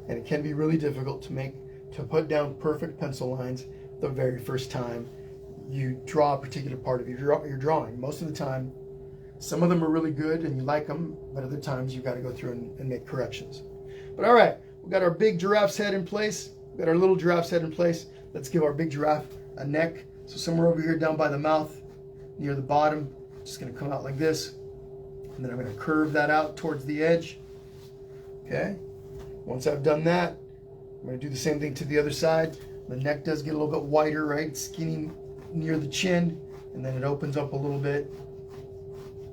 And it can be really difficult to put down perfect pencil lines the very first time you draw a particular part of your drawing. Most of the time, some of them are really good and you like them, but other times you've got to go through and make corrections. But all right, we've got our big giraffe's head in place. We've got our little giraffe's head in place. Let's give our big giraffe a neck. So somewhere over here down by the mouth, near the bottom, just going to come out like this. And then I'm going to curve that out towards the edge. Okay. Once I've done that, I'm going to do the same thing to the other side. The neck does get a little bit wider, right? Skinny near the chin. And then it opens up a little bit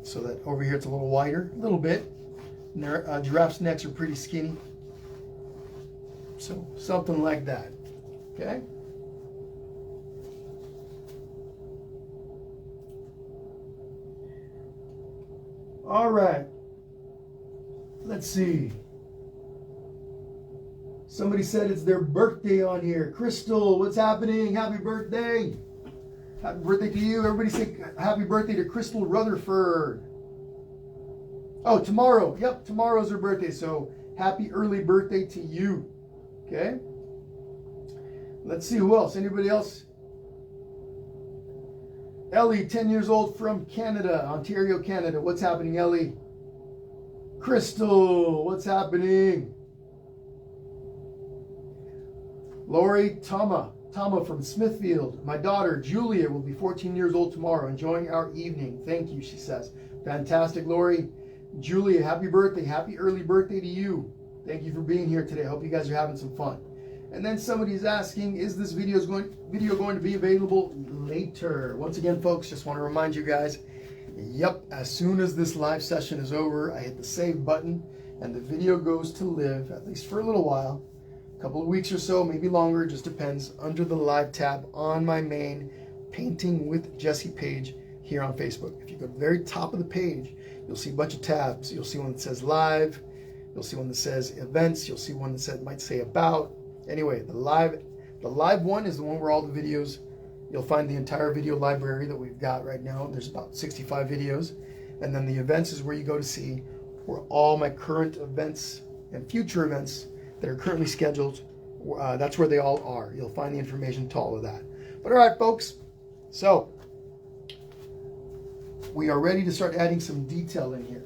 so that over here it's a little wider, a little bit. And giraffes' necks are pretty skinny. So something like that. Okay? All right. Let's see. Somebody said it's their birthday on here. Crystal, what's happening? Happy birthday. Happy birthday to you. Everybody say happy birthday to Crystal Rutherford. Oh, tomorrow. Yep, tomorrow's her birthday. So happy early birthday to you. Okay. Let's see who else. Anybody else? Ellie, 10 years old from Canada, Ontario, Canada. What's happening, Ellie? Crystal, what's happening? Lori Tama from Smithfield. My daughter, Julia, will be 14 years old tomorrow, enjoying our evening. Thank you, she says. Fantastic, Lori. Julia, happy birthday. Happy early birthday to you. Thank you for being here today. I hope you guys are having some fun. And then somebody's asking, is this video going to be available later? Once again, folks, just want to remind you guys, yep, as soon as this live session is over, I hit the save button and the video goes to live, at least for a little while, a couple of weeks or so, maybe longer, just depends, under the live tab on my main Painting with Jesse page here on Facebook. If you go to the very top of the page, you'll see a bunch of tabs. You'll see one that says live. You'll see one that says events. You'll see one that might say about. Anyway, the live one is the one where all the videos, you'll find the entire video library that we've got right now. There's about 65 videos. And then the events is where you go to see where all my current events and future events that are currently scheduled, that's where they all are. You'll find the information to all of that. But all right, folks, so we are ready to start adding some detail in here.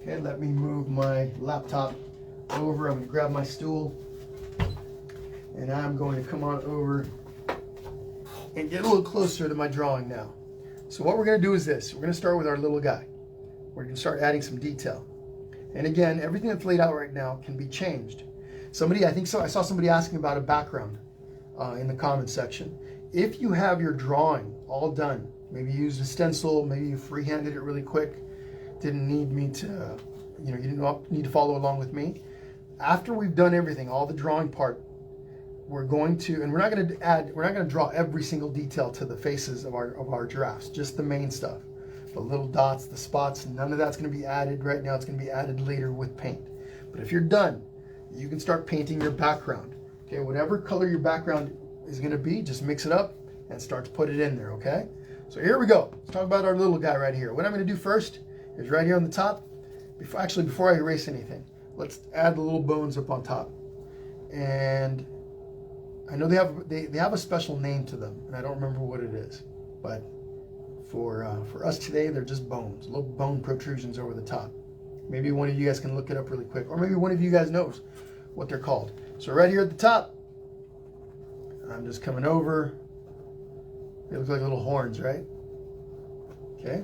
Okay, let me move my laptop over. I'm going to grab my stool, and I'm going to come on over and get a little closer to my drawing now. So what we're going to do is this. We're going to start with our little guy. We're going to start adding some detail. And again, everything that's laid out right now can be changed. I think so. I saw somebody asking about a background in the comment section. If you have your drawing all done, maybe you used a stencil, maybe you freehanded it really quick, didn't need me to, you didn't need to follow along with me. After we've done everything, all the drawing part, we're not going to draw every single detail to the faces of our giraffes, just the main stuff. The little dots, the spots, none of that's going to be added right now. It's going to be added later with paint. But if you're done, you can start painting your background. Okay, whatever color your background is going to be, just mix it up and start to put it in there, okay? So here we go. Let's talk about our little guy right here. What I'm going to do first is right here on the top, before I erase anything, let's add the little bones up on top. And I know they have a special name to them, and I don't remember what it is, but for us today, they're just bones, little bone protrusions over the top. Maybe one of you guys can look it up really quick, or maybe one of you guys knows what they're called. So right here at the top, I'm just coming over. They look like little horns, right? Okay.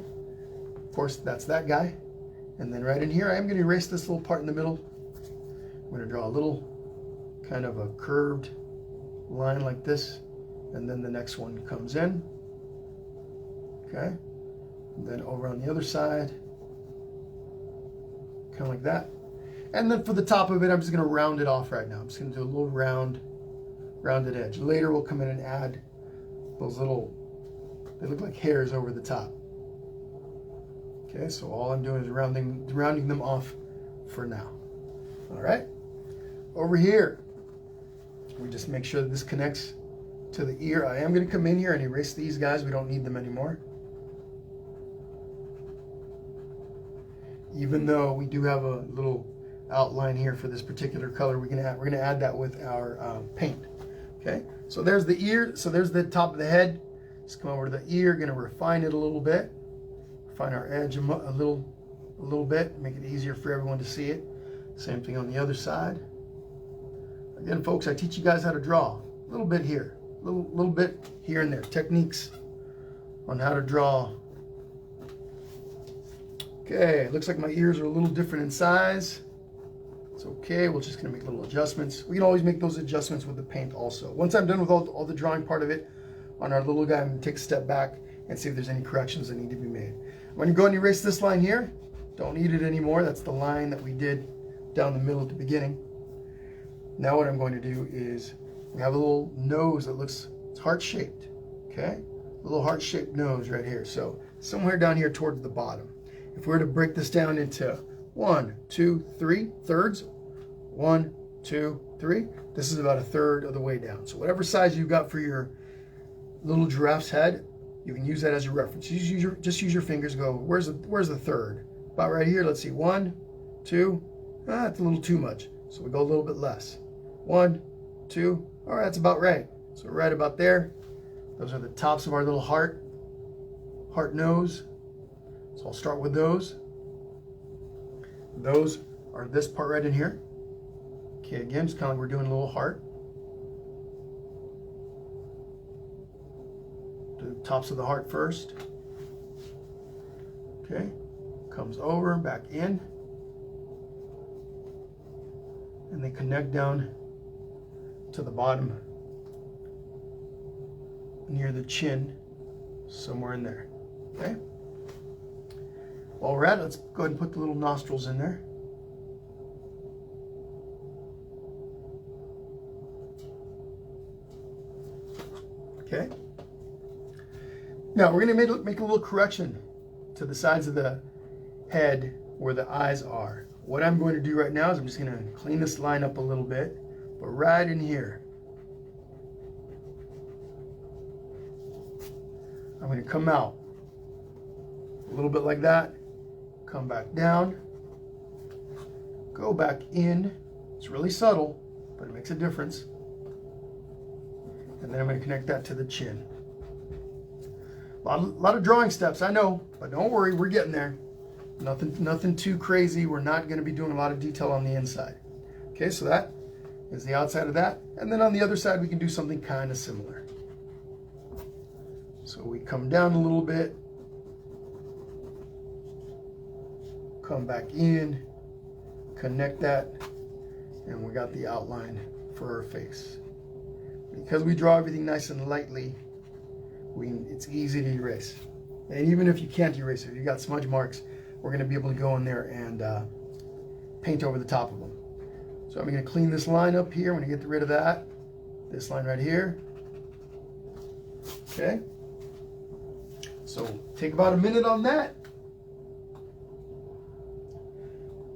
Of course, that's that guy. And then right in here, I am going to erase this little part in the middle. I'm going to draw a little kind of a curved line like this, and then the next one comes in. Okay, and then over on the other side, kind of like that. And then for the top of it, I'm just going to round it off right now. I'm just going to do a little rounded edge. Later, we'll come in and add those little, they look like hairs over the top. Okay, so all I'm doing is rounding them off for now. All right, over here, we just make sure that this connects to the ear. I am going to come in here and erase these guys. We don't need them anymore. Even though we do have a little outline here for this particular color, we're gonna add that with our paint. Okay, so there's the ear. So there's the top of the head. Just come over to the ear. Gonna refine it a little bit. Refine our edge a little bit. Make it easier for everyone to see it. Same thing on the other side. Again, folks, I teach you guys how to draw. A little bit here, a little bit here and there. Techniques on how to draw. Okay, looks like my ears are a little different in size. It's okay, we're just gonna make little adjustments. We can always make those adjustments with the paint also. Once I'm done with all the drawing part of it on our little guy, I'm gonna take a step back and see if there's any corrections that need to be made. When you go and erase this line here, don't need it anymore. That's the line that we did down the middle at the beginning. Now what I'm going to do is, we have a little nose that looks, it's heart-shaped, okay? A little heart-shaped nose right here. So somewhere down here towards the bottom. If we were to break this down into 1, 2, 3 thirds, 1, 2, 3, this is about a third of the way down. So whatever size you've got for your little giraffe's head, you can use that as a reference. Just use your fingers. Go, where's the third? About right here. Let's see. 1, 2. That's a little too much. So we go a little bit less. 1, 2. All right, that's about right. So right about there. Those are the tops of our little heart nose. So I'll start with those. Those are this part right in here. Okay, again, it's kind of like we're doing a little heart. Do the tops of the heart first. Okay, comes over, back in. And they connect down to the bottom near the chin, somewhere in there. Okay. While we're at it, let's go ahead and put the little nostrils in there. Okay. Now we're going to make a little correction to the sides of the head where the eyes are. What I'm going to do right now is I'm just going to clean this line up a little bit, but right in here, I'm going to come out a little bit like that, come back down, go back in. It's really subtle, but it makes a difference. And then I'm going to connect that to the chin. A lot of drawing steps, I know, but don't worry, we're getting there. Nothing too crazy. We're not going to be doing a lot of detail on the inside. Okay, so that is the outside of that. And then on the other side, we can do something kind of similar. So we come down a little bit, come back in, connect that, and we got the outline for our face. Because we draw everything nice and lightly, it's easy to erase. And even if you can't erase it, if you got smudge marks, we're going to be able to go in there and paint over the top of them. So I'm going to clean this line up here. I'm going to get rid of that. This line right here. Okay. So take about a minute on that.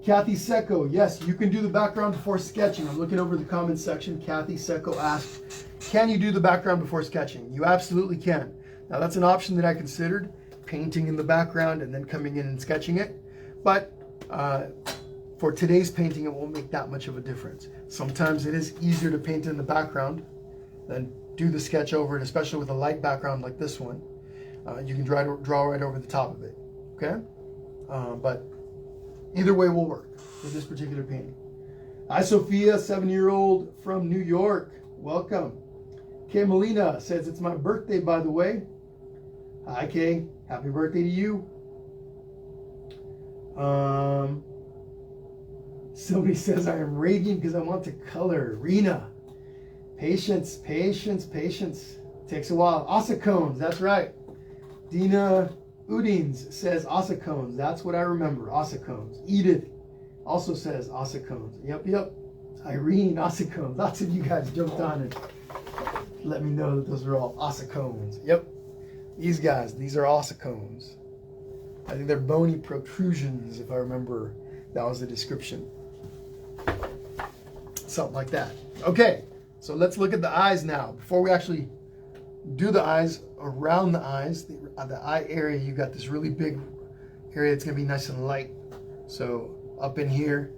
Kathy Secco, yes, you can do the background before sketching. I'm looking over the comments section. Kathy Secco asked, can you do the background before sketching? You absolutely can. Now that's an option that I considered, painting in the background and then coming in and sketching it. But for today's painting, it won't make that much of a difference. Sometimes it is easier to paint in the background than do the sketch over it, especially with a light background like this one. You can draw right over the top of it, okay? But either way will work for this particular painting. Hi, Sophia, 7-year-old from New York. Welcome. Kay Molina says, it's my birthday, by the way. Hi, Kay. Happy birthday to you. Somebody says, I am radiant because I want to color. Rena, patience, patience, patience. Takes a while. Ossicones, that's right. Dina Udines says ossicones. That's what I remember, ossicones. Edith also says ossicones. Yep. Irene, ossicones. Lots of you guys jumped on and let me know that those are all ossicones. Yep. These guys, these are ossicones. I think they're bony protrusions, if I remember that was the description. Something like that. Okay, so let's look at the eyes now. Before we actually do the eyes, around the eyes, the eye area, you got this really big area that's going to be nice and light. So up in here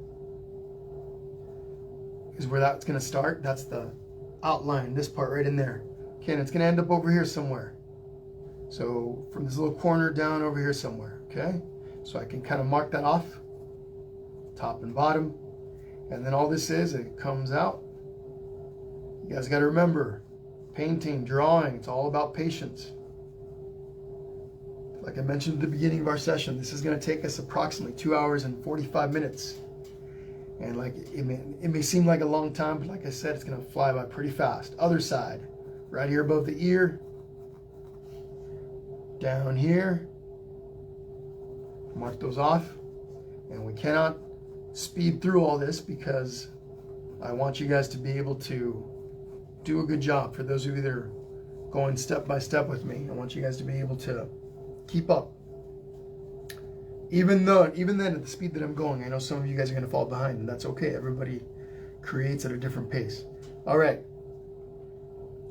is where that's going to start. That's the outline, this part right in there. Okay, and it's going to end up over here somewhere. So from this little corner down over here somewhere, okay? So I can kind of mark that off, top and bottom. And then all this is, it comes out. You guys got to remember, painting, drawing, it's all about patience. Like I mentioned at the beginning of our session, this is going to take us approximately 2 hours and 45 minutes. And like it may seem like a long time, but like I said, it's going to fly by pretty fast. Other side, right here above the ear, down here, mark those off. And we cannot speed through all this because I want you guys to be able to do a good job. For those of you that are going step by step with me, I want you guys to be able to keep up. Even then at the speed that I'm going, I know some of you guys are going to fall behind, and that's okay. Everybody creates at a different pace. All right.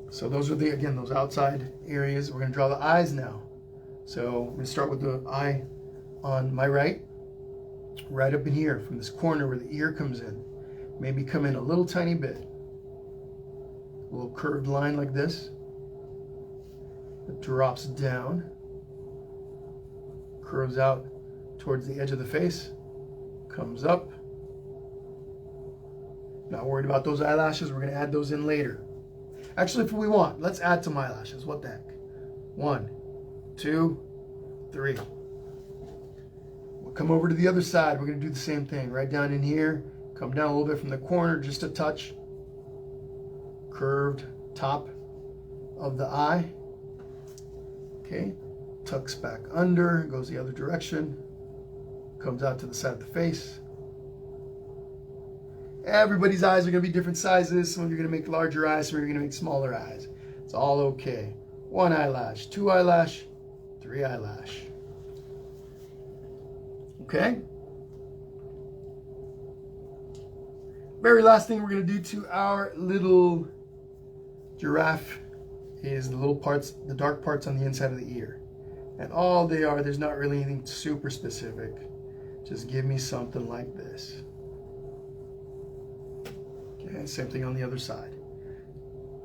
So those are those outside areas. We're going to draw the eyes now. So I'm going to start with the eye on my right up in here, from this corner where the ear comes in. Maybe come in a little tiny bit. A little curved line like this. It drops down, curves out towards the edge of the face, comes up. Not worried about those eyelashes. We're going to add those in later. Actually, if we want, let's add some eyelashes. What the heck? 1, 2, 3. We'll come over to the other side. We're going to do the same thing. Right down in here. Come down a little bit from the corner, just a touch. Curved top of the eye. Okay. Tucks back under, goes the other direction. Comes out to the side of the face. Everybody's eyes are going to be different sizes. Some of you are going to make larger eyes, some of you are going to make smaller eyes. It's all okay. 1 eyelash, 2 eyelash, 3 eyelash. Okay. Very last thing we're going to do to our little giraffe is the little parts, the dark parts on the inside of the ear. And all they are, there's not really anything super specific. Just give me something like this. Okay, same thing on the other side.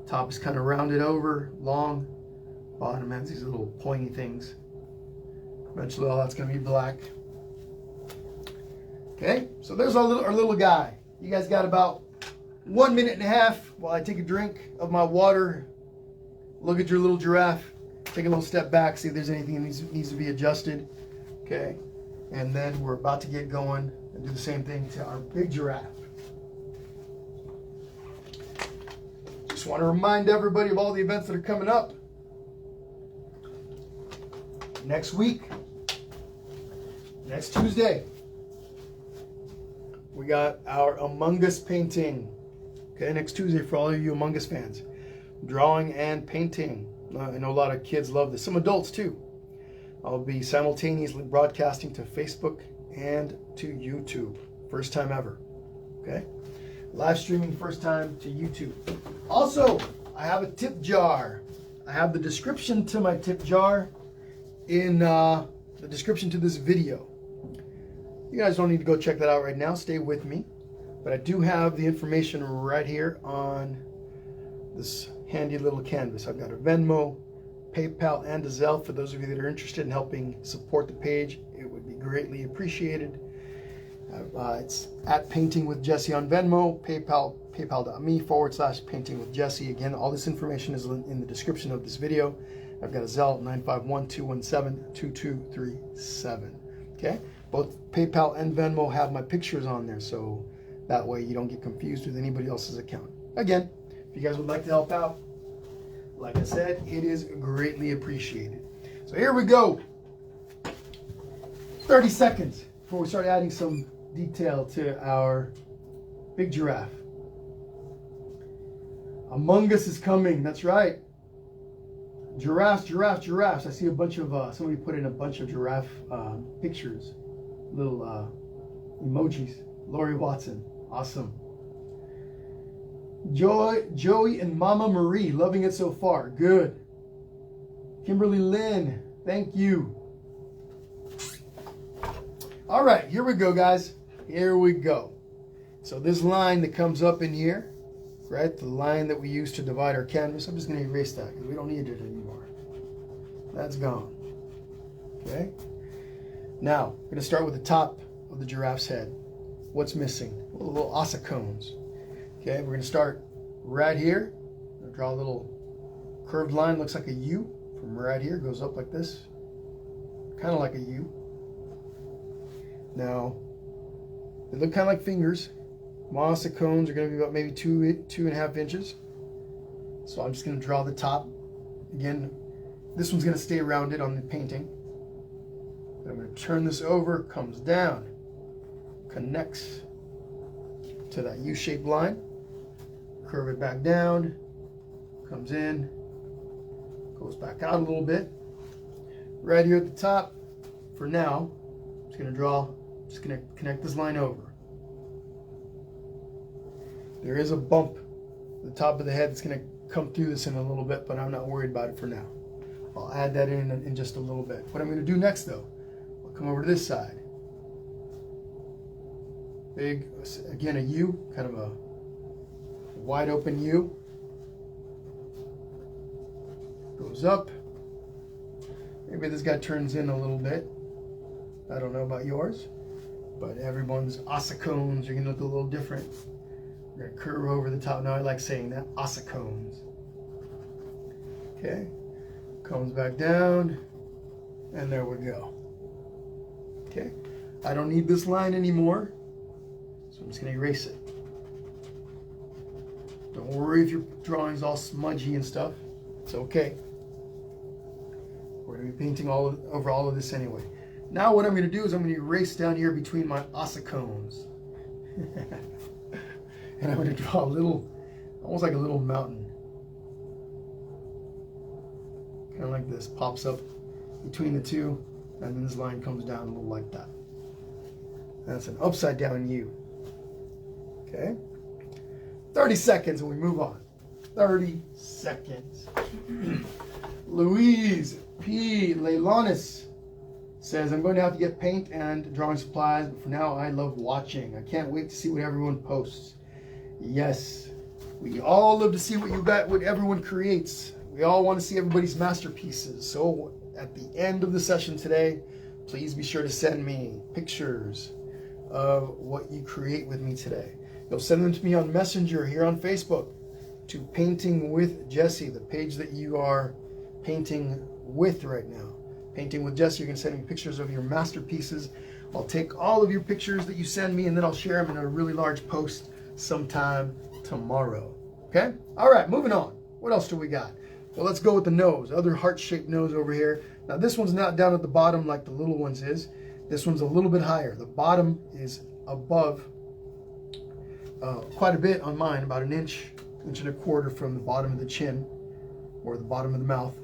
Top is kind of rounded over, long. Bottom has these little pointy things. Eventually all that's going to be black. Okay, so there's our little guy. You guys got about 1.5 minutes while I take a drink of my water. Look at your little giraffe. Take a little step back, see if there's anything that needs to be adjusted. Okay, and then we're about to get going and do the same thing to our big giraffe. Just want to remind everybody of all the events that are coming up. Next week, next Tuesday, we got our Among Us painting. Okay, next Tuesday for all of you Among Us fans. Drawing and painting. I know a lot of kids love this. Some adults too. I'll be simultaneously broadcasting to Facebook and to YouTube. First time ever. Okay? Live streaming first time to YouTube. Also, I have a tip jar. I have the description to my tip jar in the description to this video. You guys don't need to go check that out right now. Stay with me. But I do have the information right here on this handy little canvas. I've got a Venmo, PayPal, and a Zelle for those of you that are interested in helping support the page. It would be greatly appreciated. It's at Painting with Jesse on Venmo, PayPal, paypal.me/Painting with Jesse. Again, all this information is in the description of this video. I've got a Zelle at 951-217-2237. Okay? Both PayPal and Venmo have my pictures on there, so that way you don't get confused with anybody else's account. Again, if you guys would like to help out, like I said, it is greatly appreciated. So here we go. 30 seconds before we start adding some detail to our big giraffe. Among Us is coming. That's right. Giraffes, giraffes, giraffes. I see a bunch of, somebody put in a bunch of giraffe pictures, little emojis. Lori Watson. Awesome. Joey and Mama Marie, loving it so far. Good. Kimberly Lynn, thank you. All right, here we go, guys. Here we go. So this line that comes up in here, right, the line that we use to divide our canvas, I'm just going to erase that because we don't need it anymore. That's gone. Okay. Now, we're going to start with the top of the giraffe's head. What's missing? Little ossicones. Okay, we're going to start right here. I'm going to draw a little curved line, looks like a U. From right here, goes up like this. Kind of like a U. Now, they look kind of like fingers. My ossicones are going to be about maybe 2.5 inches. So I'm just going to draw the top. Again, this one's going to stay rounded on the painting. I'm going to turn this over, comes down, connects to that U-shaped line. Curve it back down, comes in, goes back out a little bit. Right here at the top, for now, I'm just going to draw, just going to connect this line over. There is a bump at the top of the head that's going to come through this in a little bit, but I'm not worried about it for now. I'll add that in just a little bit. What I'm going to do next, though, I'll come over to this side. Big, again, a U, kind of a wide open U. Goes up. Maybe this guy turns in a little bit. I don't know about yours, but everyone's ossicones are going to look a little different. We're going to curve over the top. Now I like saying that, ossicones. Okay, comes back down, and there we go. Okay, I don't need this line anymore, so I'm just going to erase it. Don't worry if your drawing's all smudgy and stuff. It's okay. We're going to be painting over all of this anyway. Now what I'm going to do is I'm going to erase down here between my ossicones. And I'm going to draw a little, almost like a little mountain. Kind of like this. Pops up between the two, and then this line comes down a little like that. That's an upside down U. Okay. 30 seconds and we move on. 30 seconds. Louise P. Leilonis says, I'm going to have to get paint and drawing supplies, but for now I love watching. I can't wait to see what everyone posts. Yes, we all love to see what everyone creates. We all want to see everybody's masterpieces. So at the end of the session today, please be sure to send me pictures of what you create with me today. You'll send them to me on Messenger here on Facebook, to Painting with Jesse, the page that you are painting with right now. Painting with Jesse, you're going to send me pictures of your masterpieces. I'll take all of your pictures that you send me and then I'll share them in a really large post sometime tomorrow. Okay? All right, moving on. What else do we got? Well, let's go with the nose. Other heart-shaped nose over here. Now, this one's not down at the bottom like the little one's is. This one's a little bit higher. The bottom is above quite a bit on mine, about an inch and a quarter from the bottom of the chin or the bottom of the mouth.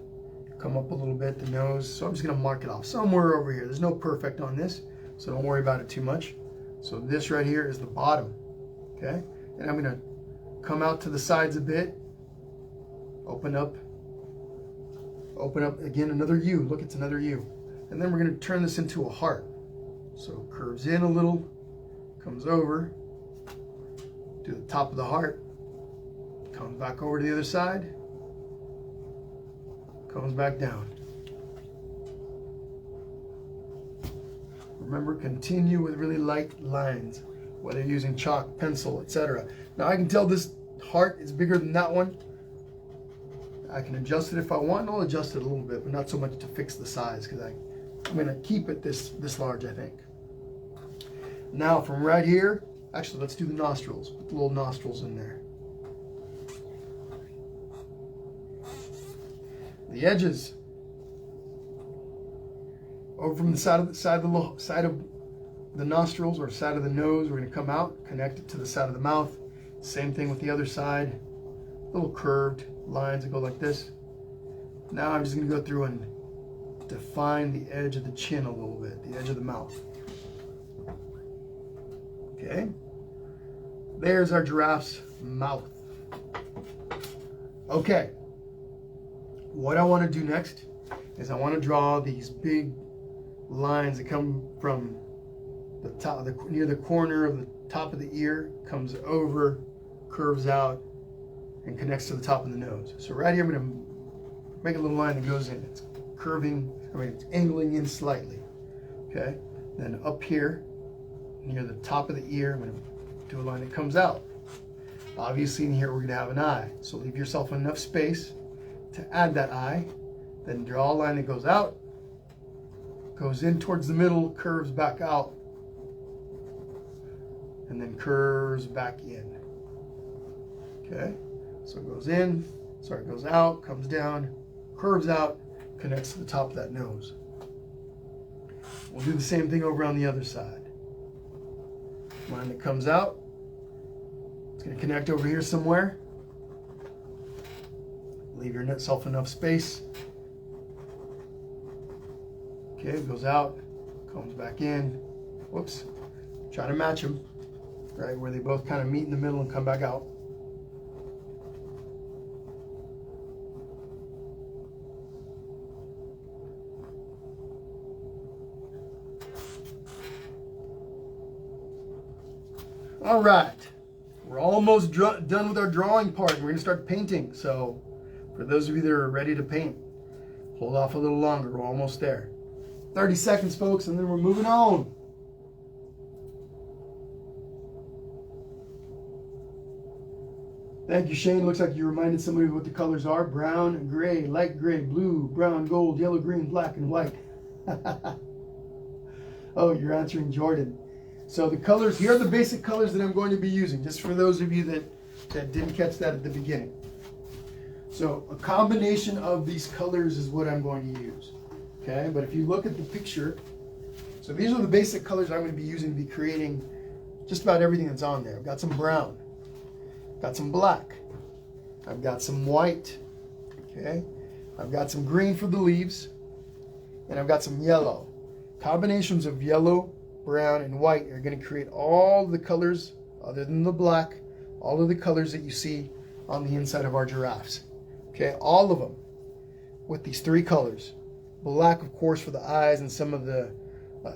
Come up a little bit, the nose. So I'm just going to mark it off somewhere over here. There's no perfect on this, so don't worry about it too much. So this right here is the bottom. Okay? And I'm going to come out to the sides a bit. Open up again, another U. Look, it's another U. And then we're going to turn this into a heart. So curves in a little, comes over to the top of the heart, comes back over to the other side, comes back down. Remember, continue with really light lines, whether you're using chalk, pencil, etc. Now I can tell this heart is bigger than that one. I can adjust it if I want. I'll adjust it a little bit, but not so much to fix the size, because I'm going to keep it this large, I think. Now from right here, actually let's do the nostrils. Put the little nostrils in there. The edges over from the side of the nostrils or side of the nose, we're going to come out, connect it to the side of the mouth. Same thing with the other side. Little curved lines that go like this. Now I'm just going to go through and define the edge of the chin a little bit, the edge of the mouth. Okay, there's our giraffe's mouth. Okay, what I want to do next is I want to draw these big lines that come from the top, near the corner of the top of the ear, comes over, curves out, and connects to the top of the nose. So right here I'm going to make a little line that goes in. It's curving, it's angling in slightly. Okay, then up here near the top of the ear, I'm going to do a line that comes out. Obviously in here we're going to have an eye, so leave yourself enough space to add that eye. Then draw a line that goes out, goes in towards the middle, curves back out, and then curves back in. Okay, so it goes in, goes out, comes down, curves out, connects to the top of that nose. We'll do the same thing over on the other side. Line that comes out, it's going to connect over here somewhere. Leave yourself enough space. Okay, it goes out, comes back in. Whoops. Try to match them, right, where they both kind of meet in the middle and come back out. All right, we're almost done with our drawing part. We're going to start painting. So for those of you that are ready to paint, hold off a little longer. We're almost there. 30 seconds, folks, and then we're moving on. Thank you, Shane. Looks like you reminded somebody of what the colors are. Brown, gray, light gray, blue, brown, gold, yellow, green, black, and white. Oh, you're answering Jordan. So the colors, here are the basic colors that I'm going to be using, just for those of you that didn't catch that at the beginning. So a combination of these colors is what I'm going to use. Okay, but if you look at the picture, so these are the basic colors I'm going to be using to be creating just about everything that's on there. I've got some brown, got some black, I've got some white, okay, I've got some green for the leaves, and I've got some yellow. Combinations of yellow, brown, and white are going to create all the colors, other than the black, all of the colors that you see on the inside of our giraffes. Okay, all of them with these three colors. Black, of course, for the eyes and some of the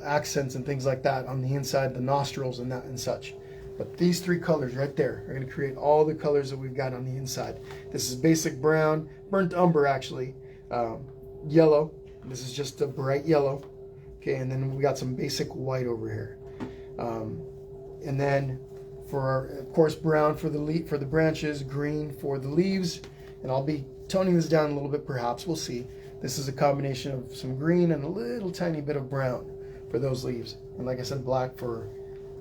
accents and things like that on the inside, the nostrils and that and such. But these three colors right there are going to create all the colors that we've got on the inside. This is basic brown, burnt umber actually, yellow. This is just a bright yellow. Okay, and then we got some basic white over here. And then for, of course, brown for the branches, green for the leaves. And I'll be toning this down a little bit, perhaps. We'll see. This is a combination of some green and a little tiny bit of brown for those leaves. And like I said, black for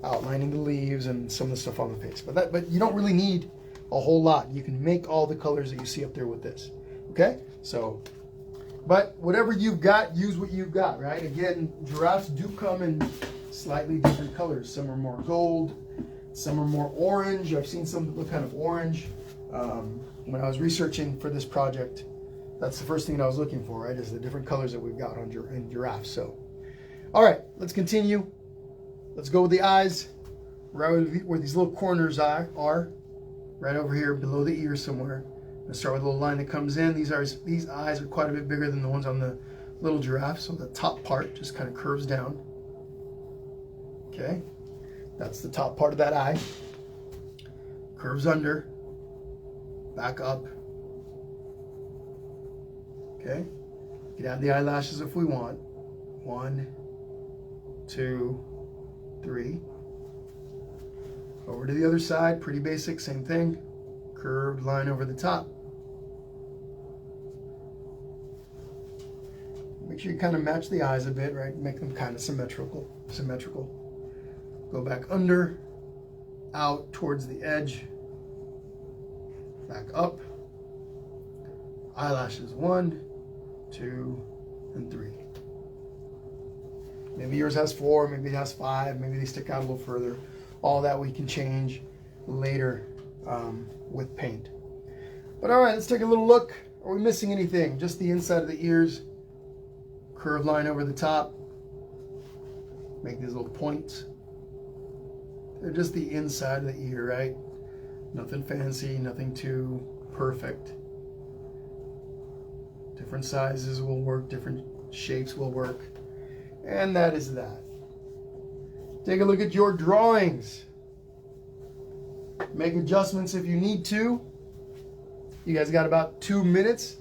outlining the leaves and some of the stuff on the face. But you don't really need a whole lot. You can make all the colors that you see up there with this. Okay? So, but whatever you've got, use what you've got, right? Again, giraffes do come in slightly different colors. Some are more gold, some are more orange. I've seen some that look kind of orange. When I was researching for this project, that's the first thing that I was looking for, right? Is the different colors that we've got in giraffes. So, all right, let's continue. Let's go with the eyes, right where these little corners are, right over here below the ear somewhere. Let's start with a little line that comes in. These eyes are quite a bit bigger than the ones on the little giraffe, so the top part just kind of curves down. Okay, that's the top part of that eye. Curves under, back up. Okay, we can add the eyelashes if we want. 1, 2, 3. Over to the other side, pretty basic, same thing. Curved line over the top. Make sure you kind of match the eyes a bit, right? Make them kind of symmetrical. Go back under, out towards the edge, back up. Eyelashes 1, 2, and 3. Maybe yours has 4, maybe it has 5, maybe they stick out a little further. All that we can change later with paint. But all right, let's take a little look. Are we missing anything? Just the inside of the ears. Curved line over the top. Make these little points. They're just the inside of the ear, right? Nothing fancy, nothing too perfect. Different sizes will work, different shapes will work. And that is that. Take a look at your drawings. Make adjustments if you need to. You guys got about 2 minutes.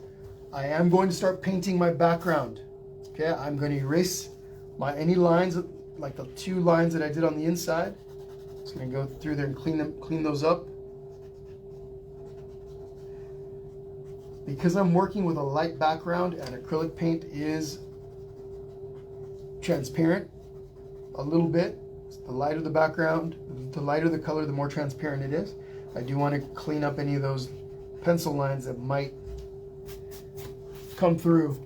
I am going to start painting my background. Okay, I'm going to erase any lines, like the 2 lines that I did on the inside. Just going to go through there and clean those up. Because I'm working with a light background and acrylic paint is transparent a little bit. The lighter the background, the lighter the color, the more transparent it is. I do want to clean up any of those pencil lines that might come through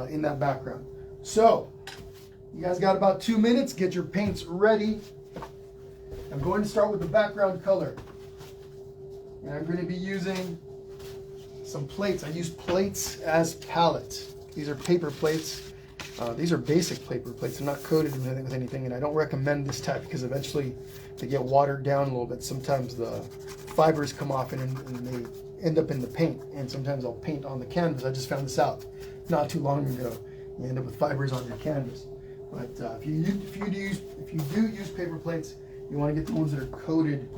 in that background. So, you guys got about 2 minutes. Get your paints ready. I'm going to start with the background color. And I'm going to be using some plates. I use plates as palettes. These are paper plates. These are basic paper plates. They're not coated with anything, and I don't recommend this type because eventually they get watered down a little bit. Sometimes the fibers come off and they end up in the paint, and sometimes I'll paint on the canvas. I just found this out not too long ago. You end up with fibers on your canvas. But if you do use paper plates, you want to get the ones that are coated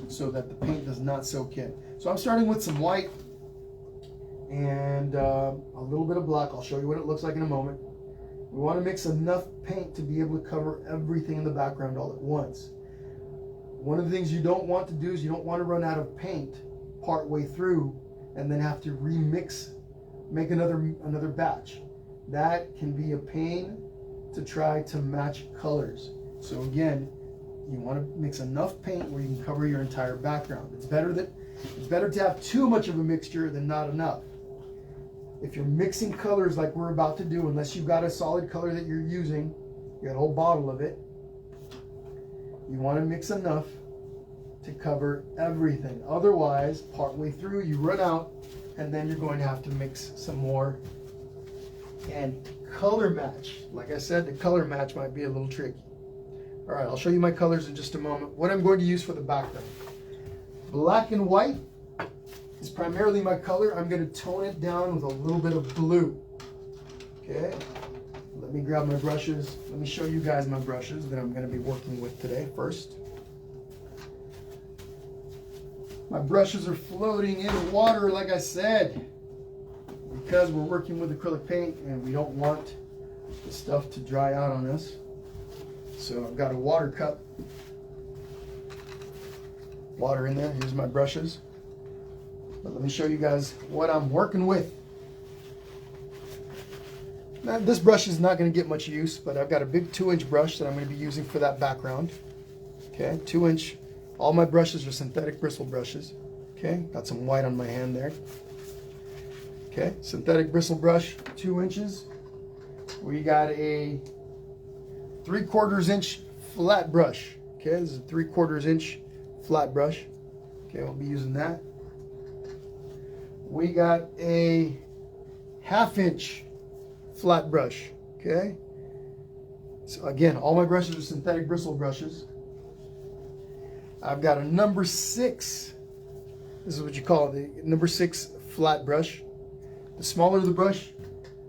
so that the paint does not soak in. So I'm starting with some white and a little bit of black. I'll show you what it looks like in a moment. We want to mix enough paint to be able to cover everything in the background all at once. One of the things you don't want to do is you don't want to run out of paint part way through and then have to remix, make another batch. That can be a pain to try to match colors. So again, you want to mix enough paint where you can cover your entire background. It's better to have too much of a mixture than not enough. If you're mixing colors like we're about to do, unless you've got a solid color that you're using, you got a whole bottle of it, you want to mix enough to cover everything. Otherwise, partway through, you run out, and then you're going to have to mix some more. And color match, like I said, the color match might be a little tricky. All right, I'll show you my colors in just a moment. What I'm going to use for the background. Black and white is primarily my color. I'm going to tone it down with a little bit of blue. Okay, let me grab my brushes. Let me show you guys my brushes that I'm going to be working with today first. My brushes are floating in water, like I said, because we're working with acrylic paint and we don't want the stuff to dry out on us. So I've got a water cup, water in there. Here's my brushes. But let me show you guys what I'm working with. Now, this brush is not going to get much use, but I've got a big 2-inch brush that I'm going to be using for that background. Okay, 2-inch. All my brushes are synthetic bristle brushes. Okay, got some white on my hand there. Okay, synthetic bristle brush, 2 inches. We got a 3/4 inch flat brush. Okay, this is a 3/4 inch flat brush. Okay, we'll be using that. We got a 1/2 inch flat brush. Okay, so again, all my brushes are synthetic bristle brushes. I've got a number 6. This is what you call it, the number 6 flat brush. The smaller the brush,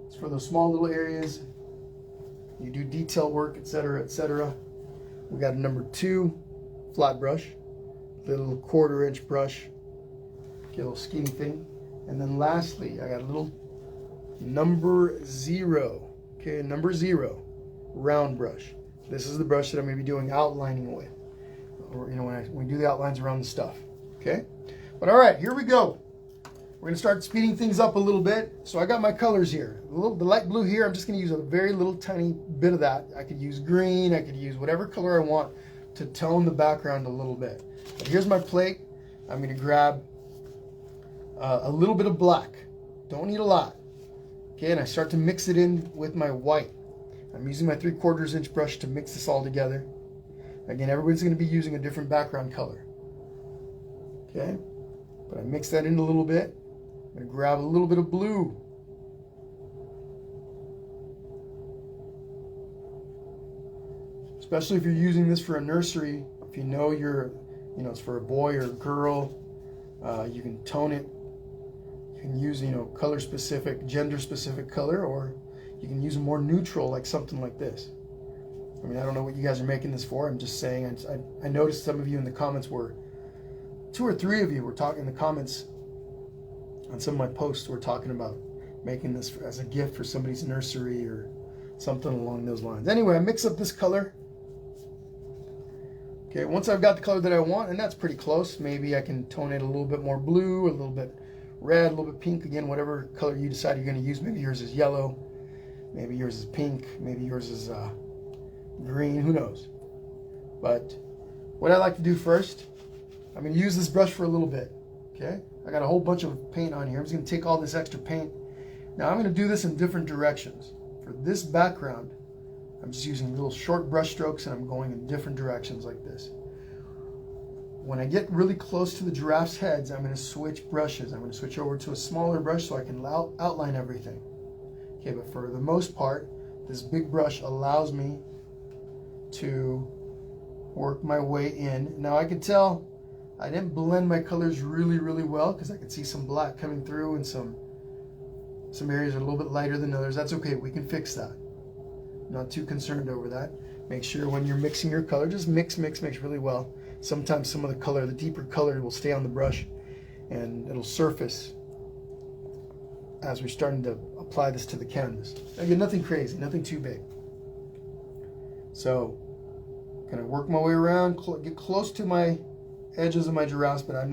it's for those small little areas. You do detail work, etc., etc. We got a number 2 flat brush, little 1/4 inch brush, okay, a little skinny thing. And then lastly, I got a little number 0, okay, number 0 round brush. This is the brush that I'm going to be doing outlining with, or when we do the outlines around the stuff. Okay, but all right, here we go. We're going to start speeding things up a little bit. So I got my colors here. The light blue here, I'm just going to use a very little tiny bit of that. I could use green, I could use whatever color I want to tone the background a little bit. But here's my plate. I'm going to grab a little bit of black. Don't need a lot. Okay, and I start to mix it in with my white. I'm using my 3/4 inch brush to mix this all together. Again, everybody's going to be using a different background color. Okay, but I mix that in a little bit. I'm going to grab a little bit of blue. Especially if you're using this for a nursery, if you know it's for a boy or a girl, you can tone it. You can use, color specific, gender specific color, or you can use a more neutral, like something like this. I mean, I don't know what you guys are making this for. I'm just saying, I noticed some of you in the comments were, 2 or 3 of you were talking in the comments on some of my posts were talking about making this as a gift for somebody's nursery or something along those lines. Anyway, I mix up this color. Okay, once I've got the color that I want, and that's pretty close, maybe I can tone it a little bit more blue, a little bit red, a little bit pink, again, whatever color you decide you're going to use. Maybe yours is yellow, maybe yours is pink, maybe yours is green, who knows. But what I like to do first, I'm going to use this brush for a little bit. Okay, I got a whole bunch of paint on here. I'm just going to take all this extra paint. Now I'm going to do this in different directions. For this background, I'm just using little short brush strokes and I'm going in different directions like this. When I get really close to the giraffes' heads, I'm going to switch brushes. I'm going to switch over to a smaller brush so I can outline everything. Okay, but for the most part, this big brush allows me to work my way in. Now I can tell I didn't blend my colors really, really well because I could see some black coming through and some areas are a little bit lighter than others. That's okay, we can fix that. Not too concerned over that. Make sure when you're mixing your color, just mix really well. Sometimes some of the color, the deeper color, will stay on the brush and it'll surface as we're starting to apply this to the canvas. Again, nothing crazy, nothing too big. So, gonna work my way around, get close to my edges of my giraffes, but I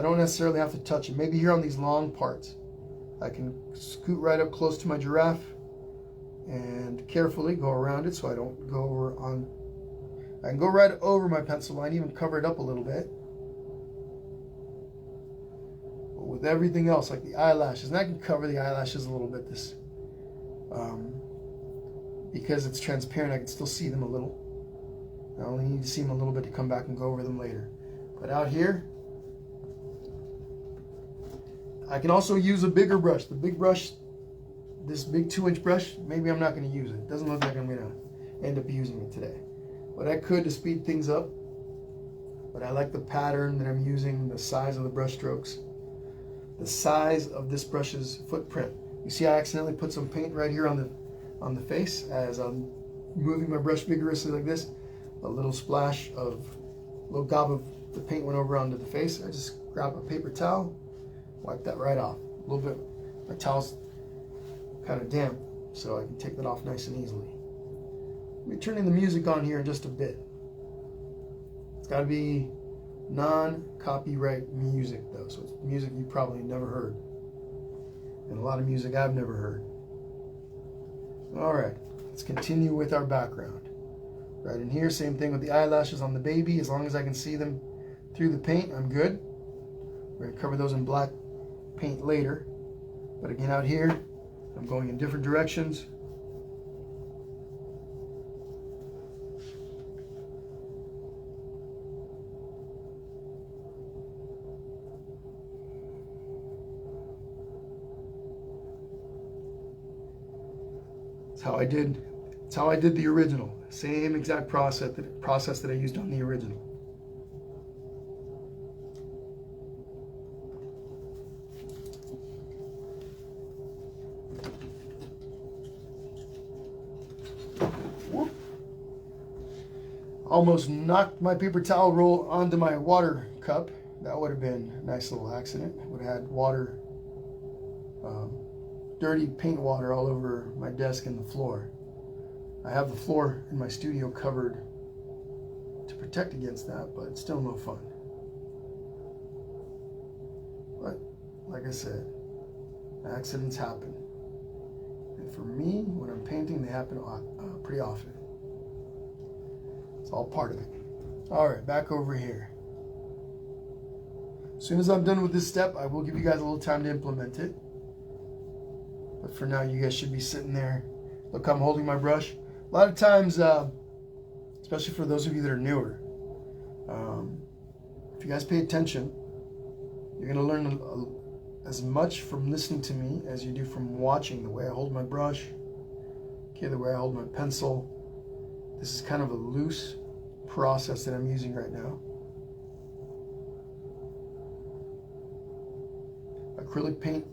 don't necessarily have to touch it. Maybe here on these long parts, I can scoot right up close to my giraffe and carefully go around it so I don't go over on, I can go right over my pencil line, even cover it up a little bit. But with everything else, like the eyelashes, and I can cover the eyelashes a little bit, because it's transparent, I can still see them a little. I only need to see them a little bit to come back and go over them later. But out here, I can also use a bigger brush. The big brush, this big 2-inch brush, maybe I'm not going to use it. It doesn't look like I'm going to end up using it today. but I could to speed things up. But I like the pattern that I'm using, the size of the brush strokes, the size of this brush's footprint. You see I accidentally put some paint right here on the face as I'm moving my brush vigorously like this. A little splash of, a little gob of the paint went over onto the face. I just grab a paper towel, wipe that right off. A little bit, my towel's kind of damp, so I can take that off nice and easily. Let me turn the music on here in just a bit. It's got to be non-copyright music though, so it's music you probably never heard, and a lot of music I've never heard. All right, let's continue with our background. Right in here, same thing with the eyelashes on the baby. As long as I can see them through the paint, I'm good. We're going to cover those in black paint later. But again, out here, I'm going in different directions. That's how I did the original. Same exact process that I used on the original. Whoop. Almost knocked my paper towel roll onto my water cup. That would have been a nice little accident. Would have had water, dirty paint water all over my desk and the floor. I have the floor in my studio covered to protect against that, but it's still no fun. But like I said, accidents happen. And for me, when I'm painting, they happen pretty often. It's all part of it. All right, back over here. As soon as I'm done with this step, I will give you guys a little time to implement it. But for now, you guys should be sitting there. Look, I'm holding my brush. A lot of times, especially for those of you that are newer, if you guys pay attention, you're going to learn as much from listening to me as you do from watching the way I hold my brush, okay, the way I hold my pencil. This is kind of a loose process that I'm using right now. Acrylic paint,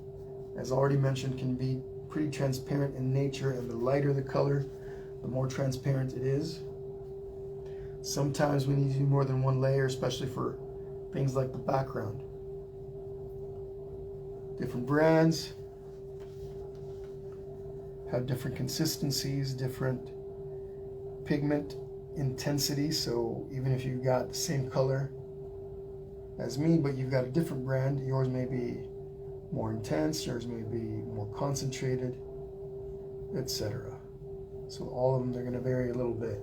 as already mentioned, can be pretty transparent in nature, and the lighter the color, the more transparent it is. Sometimes we need to do more than one layer, especially for things like the background. Different brands have different consistencies, different pigment intensity. So even if you've got the same color as me, but you've got a different brand, yours may be more intense, yours may be more concentrated, etc. So all of them, they're going to vary a little bit.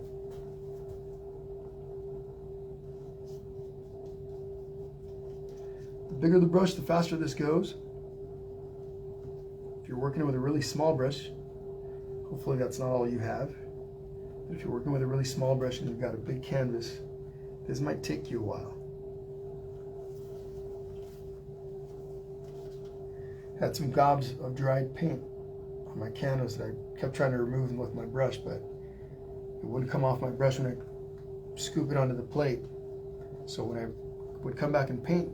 The bigger the brush, the faster this goes. If you're working with a really small brush, hopefully that's not all you have. But if you're working with a really small brush and you've got a big canvas, this might take you a while. Had some gobs of dried paint on my canvas that I kept trying to remove them with my brush, but it wouldn't come off my brush when I scoop it onto the plate. So when I would come back and paint,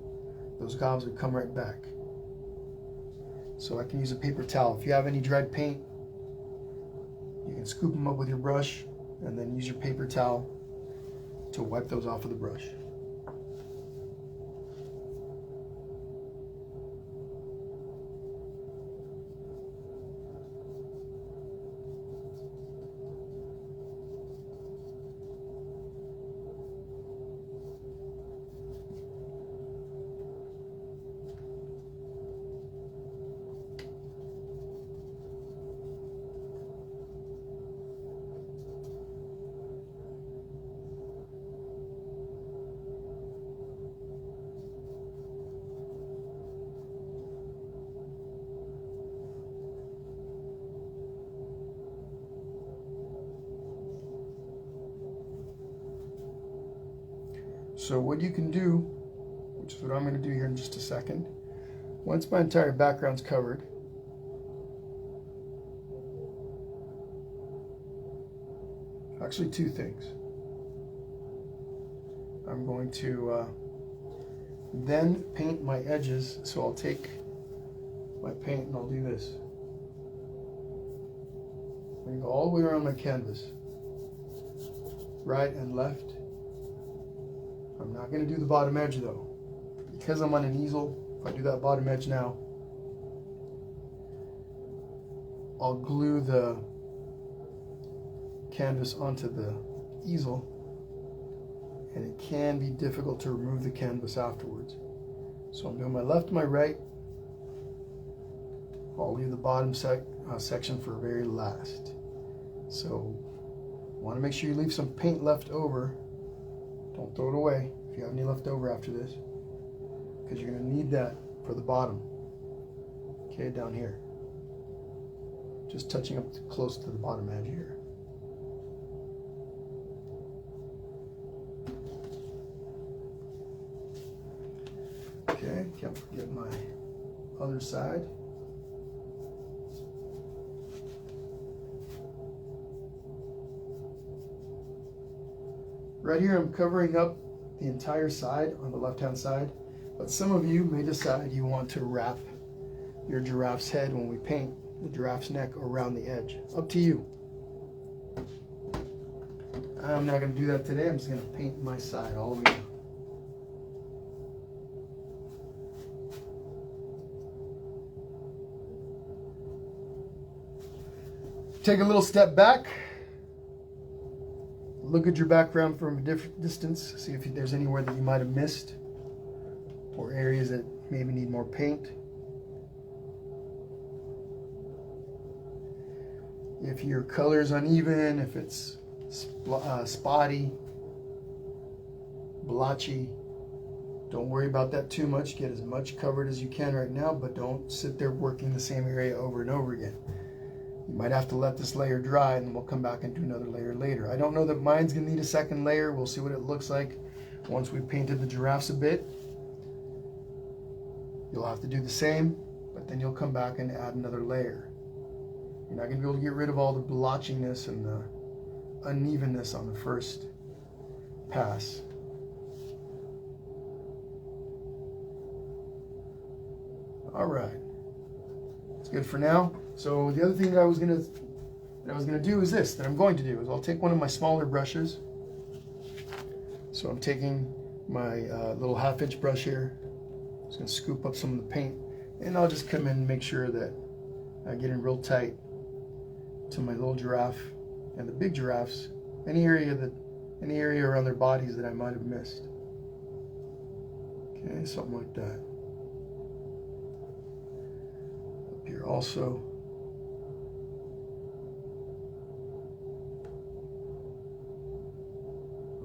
those gobs would come right back. So I can use a paper towel. If you have any dried paint, you can scoop them up with your brush and then use your paper towel to wipe those off of the brush. So what you can do, which is what I'm going to do here in just a second, once my entire background's covered, actually two things. I'm going to then paint my edges. So I'll take my paint and I'll do this. I'm going to go all the way around my canvas, right and left. I'm not going to do the bottom edge though, because I'm on an easel. If I do that bottom edge now, I'll glue the canvas onto the easel, and it can be difficult to remove the canvas afterwards. So I'm doing my left and my right. I'll leave the bottom section for very last. So want to make sure you leave some paint left over. Don't throw it away if you have any left over after this, because you're going to need that for the bottom. Okay, down here. Just touching up close to the bottom edge here. Okay, can't forget my other side. Right here I'm covering up the entire side on the left-hand side, but some of you may decide you want to wrap your giraffe's head when we paint the giraffe's neck around the edge. Up to you. I'm not going to do that today. I'm just going to paint my side all the way down. Take a little step back. Look at your background from a different distance. See if there's anywhere that you might have missed, or areas that maybe need more paint. If your color's uneven, if it's spotty, blotchy, don't worry about that too much. Get as much covered as you can right now, but don't sit there working the same area over and over again. You might have to let this layer dry, and then we'll come back and do another layer later. I don't know that mine's gonna need a second layer. We'll see what it looks like once we've painted the giraffes a bit. You'll have to do the same, but then you'll come back and add another layer. You're not gonna be able to get rid of all the blotchiness and the unevenness on the first pass. All right, it's good for now. So the other thing that I was gonna do is this. That I'm going to do is I'll take one of my smaller brushes. So I'm taking my little 1/2-inch brush here. I'm just gonna scoop up some of the paint, and I'll just come in and make sure that I get in real tight to my little giraffe and the big giraffes. Any area around their bodies that I might have missed. Okay, something like that. Up here also.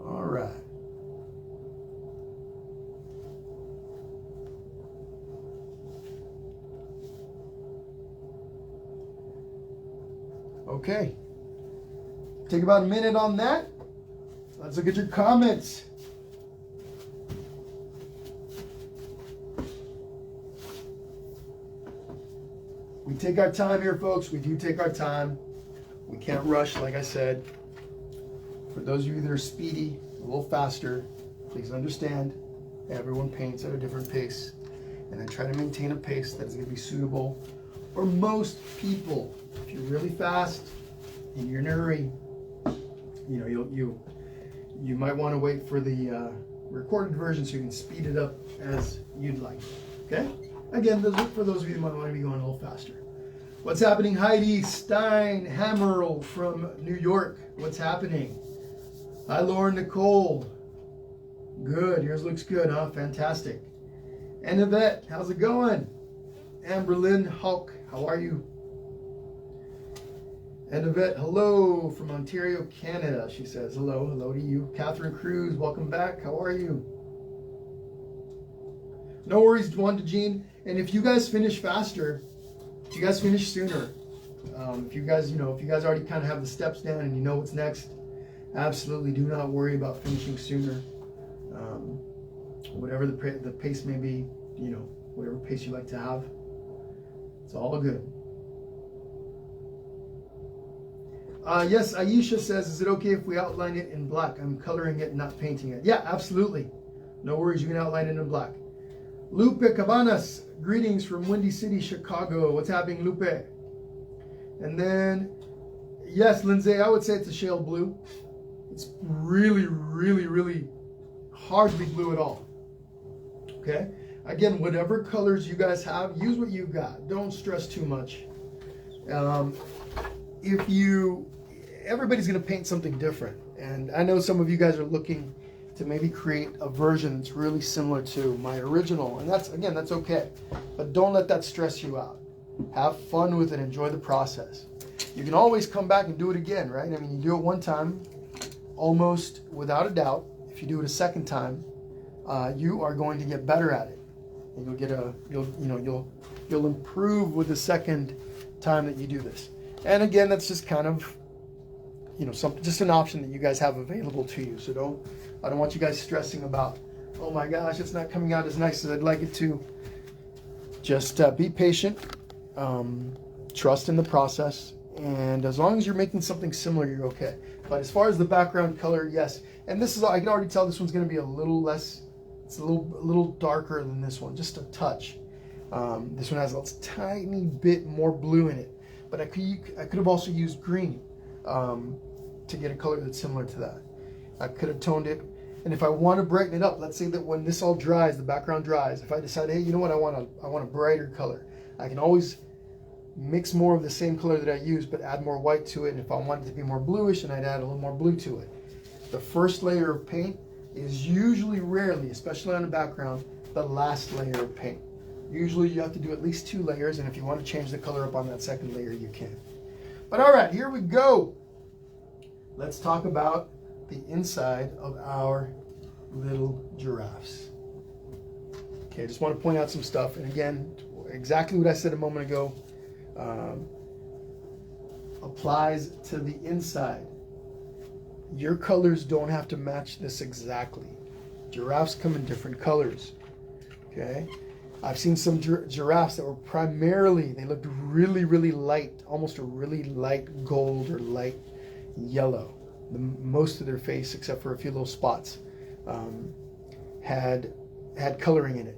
All right. Okay. Take about a minute on that. Let's look at your comments. We take our time here, folks. We do take our time. We can't rush, like I said. For those of you that are speedy, a little faster, please understand everyone paints at a different pace, and I try to maintain a pace that is going to be suitable for most people. If you're really fast and you're in a hurry, you know, you might want to wait for the recorded version so you can speed it up as you'd like. Okay? Again, for those of you who might want to be going a little faster. What's happening? Heidi Stein Hammerl from New York. What's happening? Hi, Lauren Nicole. Good. Yours looks good, huh? Fantastic. And Yvette, how's it going? Amberlynn Hulk, how are you? And Yvette, hello from Ontario, Canada. She says hello. Hello to you. Catherine Cruz, welcome back. How are you? No worries, Juan DeJean. And if you guys finish faster, if you guys finish sooner, if you guys already kind of have the steps down and you know what's next, absolutely do not worry about finishing sooner. Whatever the pace may be, whatever pace you like to have, it's all good. Yes, Aisha says, is it okay if we outline it in black? I'm coloring it, not painting it. Yeah, absolutely. No worries, you can outline it in black. Lupe Cabanas, greetings from Windy City, Chicago. What's happening, Lupe? And then, yes, Lindsay, I would say it's a shale blue. It's really, really, really hardly blue at all. Okay? Again, whatever colors you guys have, use what you got. Don't stress too much. Everybody's going to paint something different. And I know some of you guys are looking to maybe create a version that's really similar to my original. And that's okay. But don't let that stress you out. Have fun with it. Enjoy the process. You can always come back and do it again, right? I mean, you do it one time, almost without a doubt. If you do it a second time, you are going to get better at it. And you'll improve with the second time that you do this. And again, that's just kind of, just an option that you guys have available to you. So I don't want you guys stressing about, oh my gosh, it's not coming out as nice as I'd like it to. Just be patient, trust in the process, and as long as you're making something similar, you're okay. But as far as the background color, yes. And this is, I can already tell this one's going to be a little less, it's a little darker than this one, just a touch. This one has a tiny bit more blue in it. But I could have also used green to get a color that's similar to that. I could have toned it. And if I want to brighten it up, let's say that when this all dries, the background dries, if I decide, hey, you know what, I want a brighter color, I can always mix more of the same color that I used, but add more white to it. And if I want it to be more bluish, and I'd add a little more blue to it. The first layer of paint is usually, rarely, especially on the background, the last layer of paint. Usually you have to do at least 2 layers, and if you want to change the color up on that second layer, you can. But all right, here we go. Let's talk about the inside of our little giraffes. Okay, I just want to point out some stuff. And again, exactly what I said a moment ago applies to the inside. Your colors don't have to match this exactly. Giraffes come in different colors. Okay? I've seen some giraffes that were primarily, they looked really, really light, almost a really light gold or light yellow. Most of their face, except for a few little spots, had coloring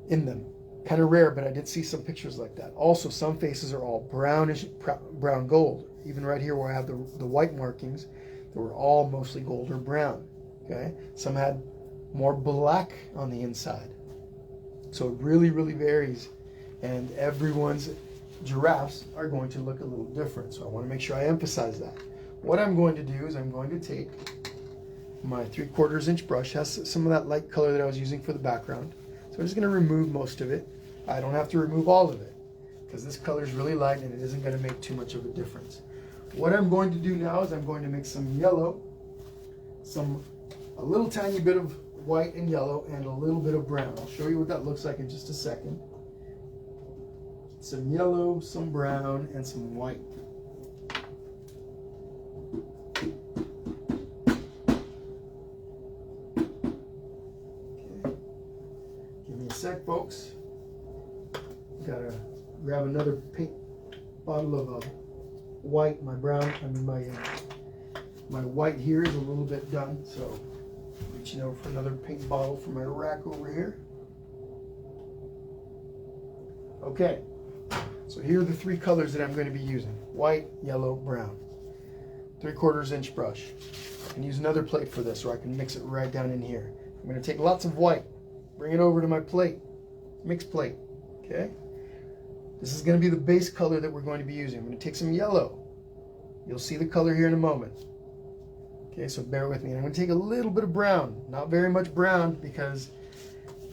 in them. Kind of rare, but I did see some pictures like that. Also, some faces are all brownish, brown gold. Even right here where I have the white markings, they were all mostly gold or brown. Okay, some had more black on the inside. So it really, really varies, and everyone's giraffes are going to look a little different. So I want to make sure I emphasize that. What I'm going to do is I'm going to take my 3/4 inch brush, has some of that light color that I was using for the background. So I'm just going to remove most of it. I don't have to remove all of it because this color is really light and it isn't going to make too much of a difference. What I'm going to do now is I'm going to mix some yellow, a little tiny bit of white and yellow, and a little bit of brown. I'll show you what that looks like in just a second. Some yellow, some brown, and some white. Okay. Give me a sec, folks. Gotta grab another paint bottle of white. My white here is a little bit done, so reaching over for another paint bottle from my rack over here. Okay, so here are the 3 colors that I'm going to be using: white, yellow, brown. 3/4 inch brush. I can use another plate for this, or I can mix it right down in here. I'm going to take lots of white, bring it over to my plate, mixed plate. Okay, this is going to be the base color that we're going to be using. I'm going to take some yellow. You'll see the color here in a moment. Okay, so bear with me. And I'm going to take a little bit of brown. Not very much brown because,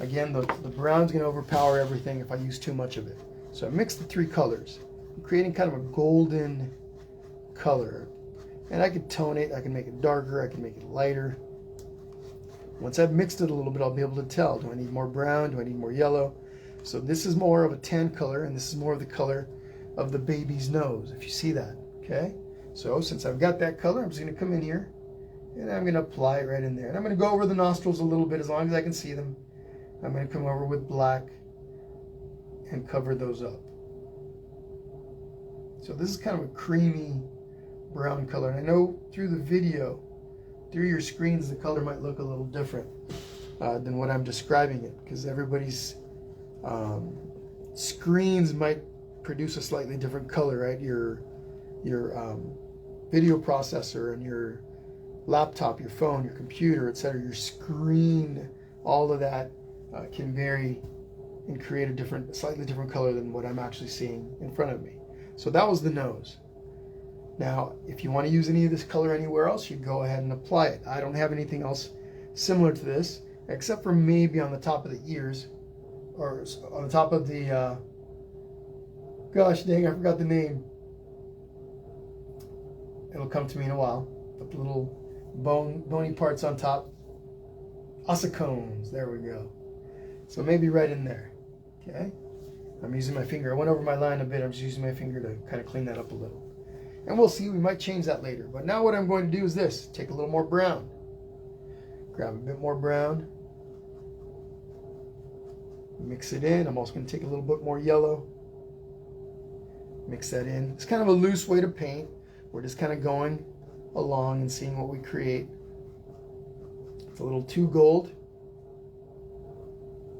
again, the brown's going to overpower everything if I use too much of it. So I mixed the 3 colors. I'm creating kind of a golden color. And I can tone it. I can make it darker. I can make it lighter. Once I've mixed it a little bit, I'll be able to tell. Do I need more brown? Do I need more yellow? So this is more of a tan color, and this is more of the color of the baby's nose, if you see that. Okay? So since I've got that color, I'm just going to come in here. And I'm going to apply it right in there. And I'm going to go over the nostrils a little bit as long as I can see them. I'm going to come over with black and cover those up. So this is kind of a creamy brown color. And I know through the video, through your screens, the color might look a little different than what I'm describing it, because everybody's screens might produce a slightly different color, right? Your video processor and your laptop, your phone, your computer, etc., your screen, all of that can vary and create a slightly different color than what I'm actually seeing in front of me. So that was the nose. Now, if you want to use any of this color anywhere else, you go ahead and apply it. I don't have anything else similar to this, except for maybe on the top of the ears, or on the top of the, gosh dang, I forgot the name. It'll come to me in a while. But the little bony parts on top. Ossicones, there we go. So maybe right in there, okay? I'm using my finger. I went over my line a bit. I'm just using my finger to kind of clean that up a little. And we'll see, we might change that later. But now what I'm going to do is this. Take a little more brown. Grab a bit more brown. Mix it in. I'm also going to take a little bit more yellow. Mix that in. It's kind of a loose way to paint. We're just kind of going along and seeing what we create. It's a little too gold,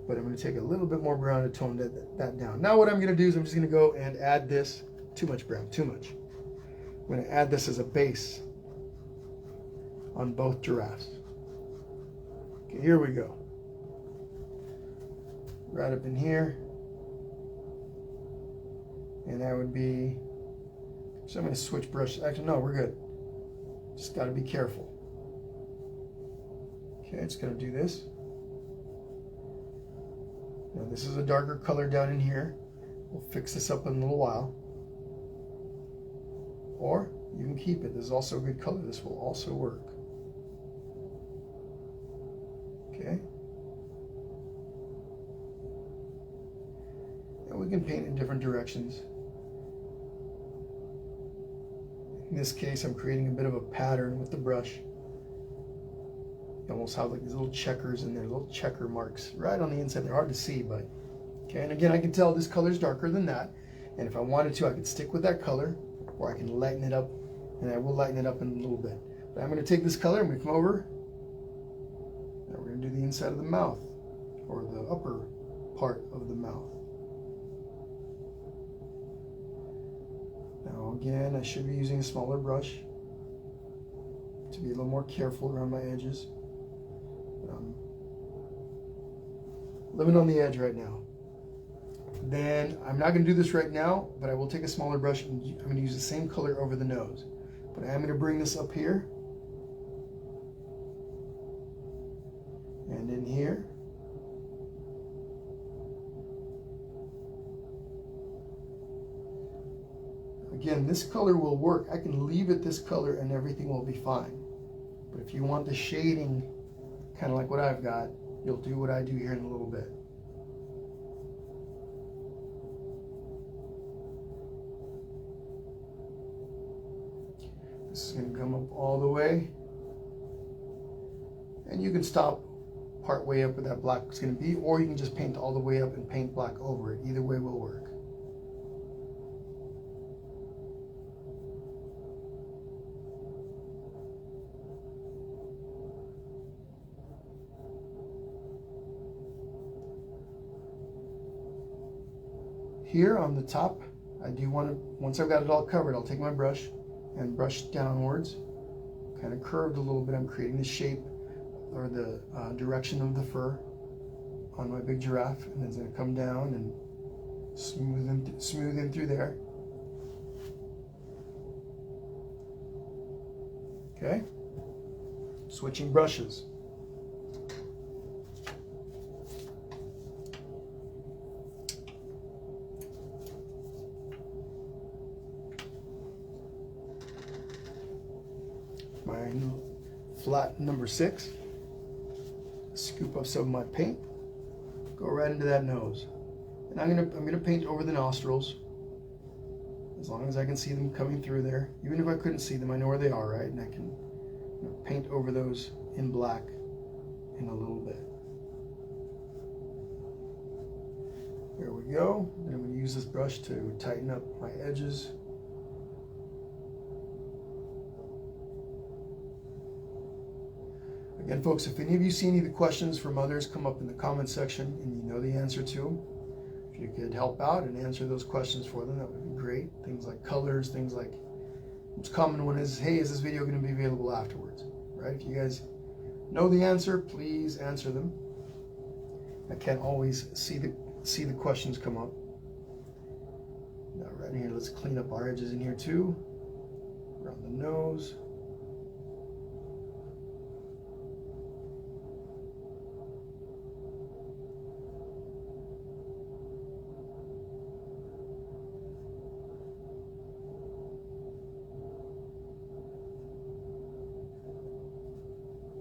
but I'm going to take a little bit more brown to tone that down. Now what I'm going to do is I'm just going to go and add this. Too much brown, too much. I'm going to add this as a base on both giraffes. Okay, here we go. Right up in here. And that would be, so I'm going to switch brush. Actually, no, we're good. Just got to be careful. Okay, it's going to do this. Now this is a darker color down in here. We'll fix this up in a little while. Or you can keep it. This is also a good color. This will also work. Okay. And we can paint in different directions. In this case, I'm creating a bit of a pattern with the brush. You almost have like these little checkers in there, little checker marks right on the inside. They're hard to see, but okay. And again, I can tell this color is darker than that. And if I wanted to, I could stick with that color, or I can lighten it up, and I will lighten it up in a little bit. But I'm going to take this color and we come over. Now we're going to do the inside of the mouth, or the upper part of the mouth. Now again, I should be using a smaller brush to be a little more careful around my edges. I'm living on the edge right now. Then I'm not going to do this right now, but I will take a smaller brush and I'm going to use the same color over the nose. But I am going to bring this up here and in here. Again, this color will work. I can leave it this color and everything will be fine. But if you want the shading, kind of like what I've got, you'll do what I do here in a little bit. This is going to come up all the way. And you can stop part way up where that black is going to be, or you can just paint all the way up and paint black over it. Either way will work. Here on the top, I do want to, once I've got it all covered, I'll take my brush and brush downwards, kind of curved a little bit. I'm creating the shape or the direction of the fur on my big giraffe, and then it's going to come down and smooth in through there. Okay, switching brushes. My flat number 6. Scoop up some of my paint. Go right into that nose, and I'm gonna paint over the nostrils. As long as I can see them coming through there, even if I couldn't see them, I know where they are, right? And I can paint over those in black in a little bit. There we go. And I'm going to use this brush to tighten up my edges. Again, folks, if any of you see any of the questions from others come up in the comment section and you know the answer to them, if you could help out and answer those questions for them, that would be great. Things like colors, things like, most common one is, hey, is this video going to be available afterwards? Right? If you guys know the answer, please answer them. I can't always see the questions come up. Now right here, let's clean up our edges in here too. Around the nose.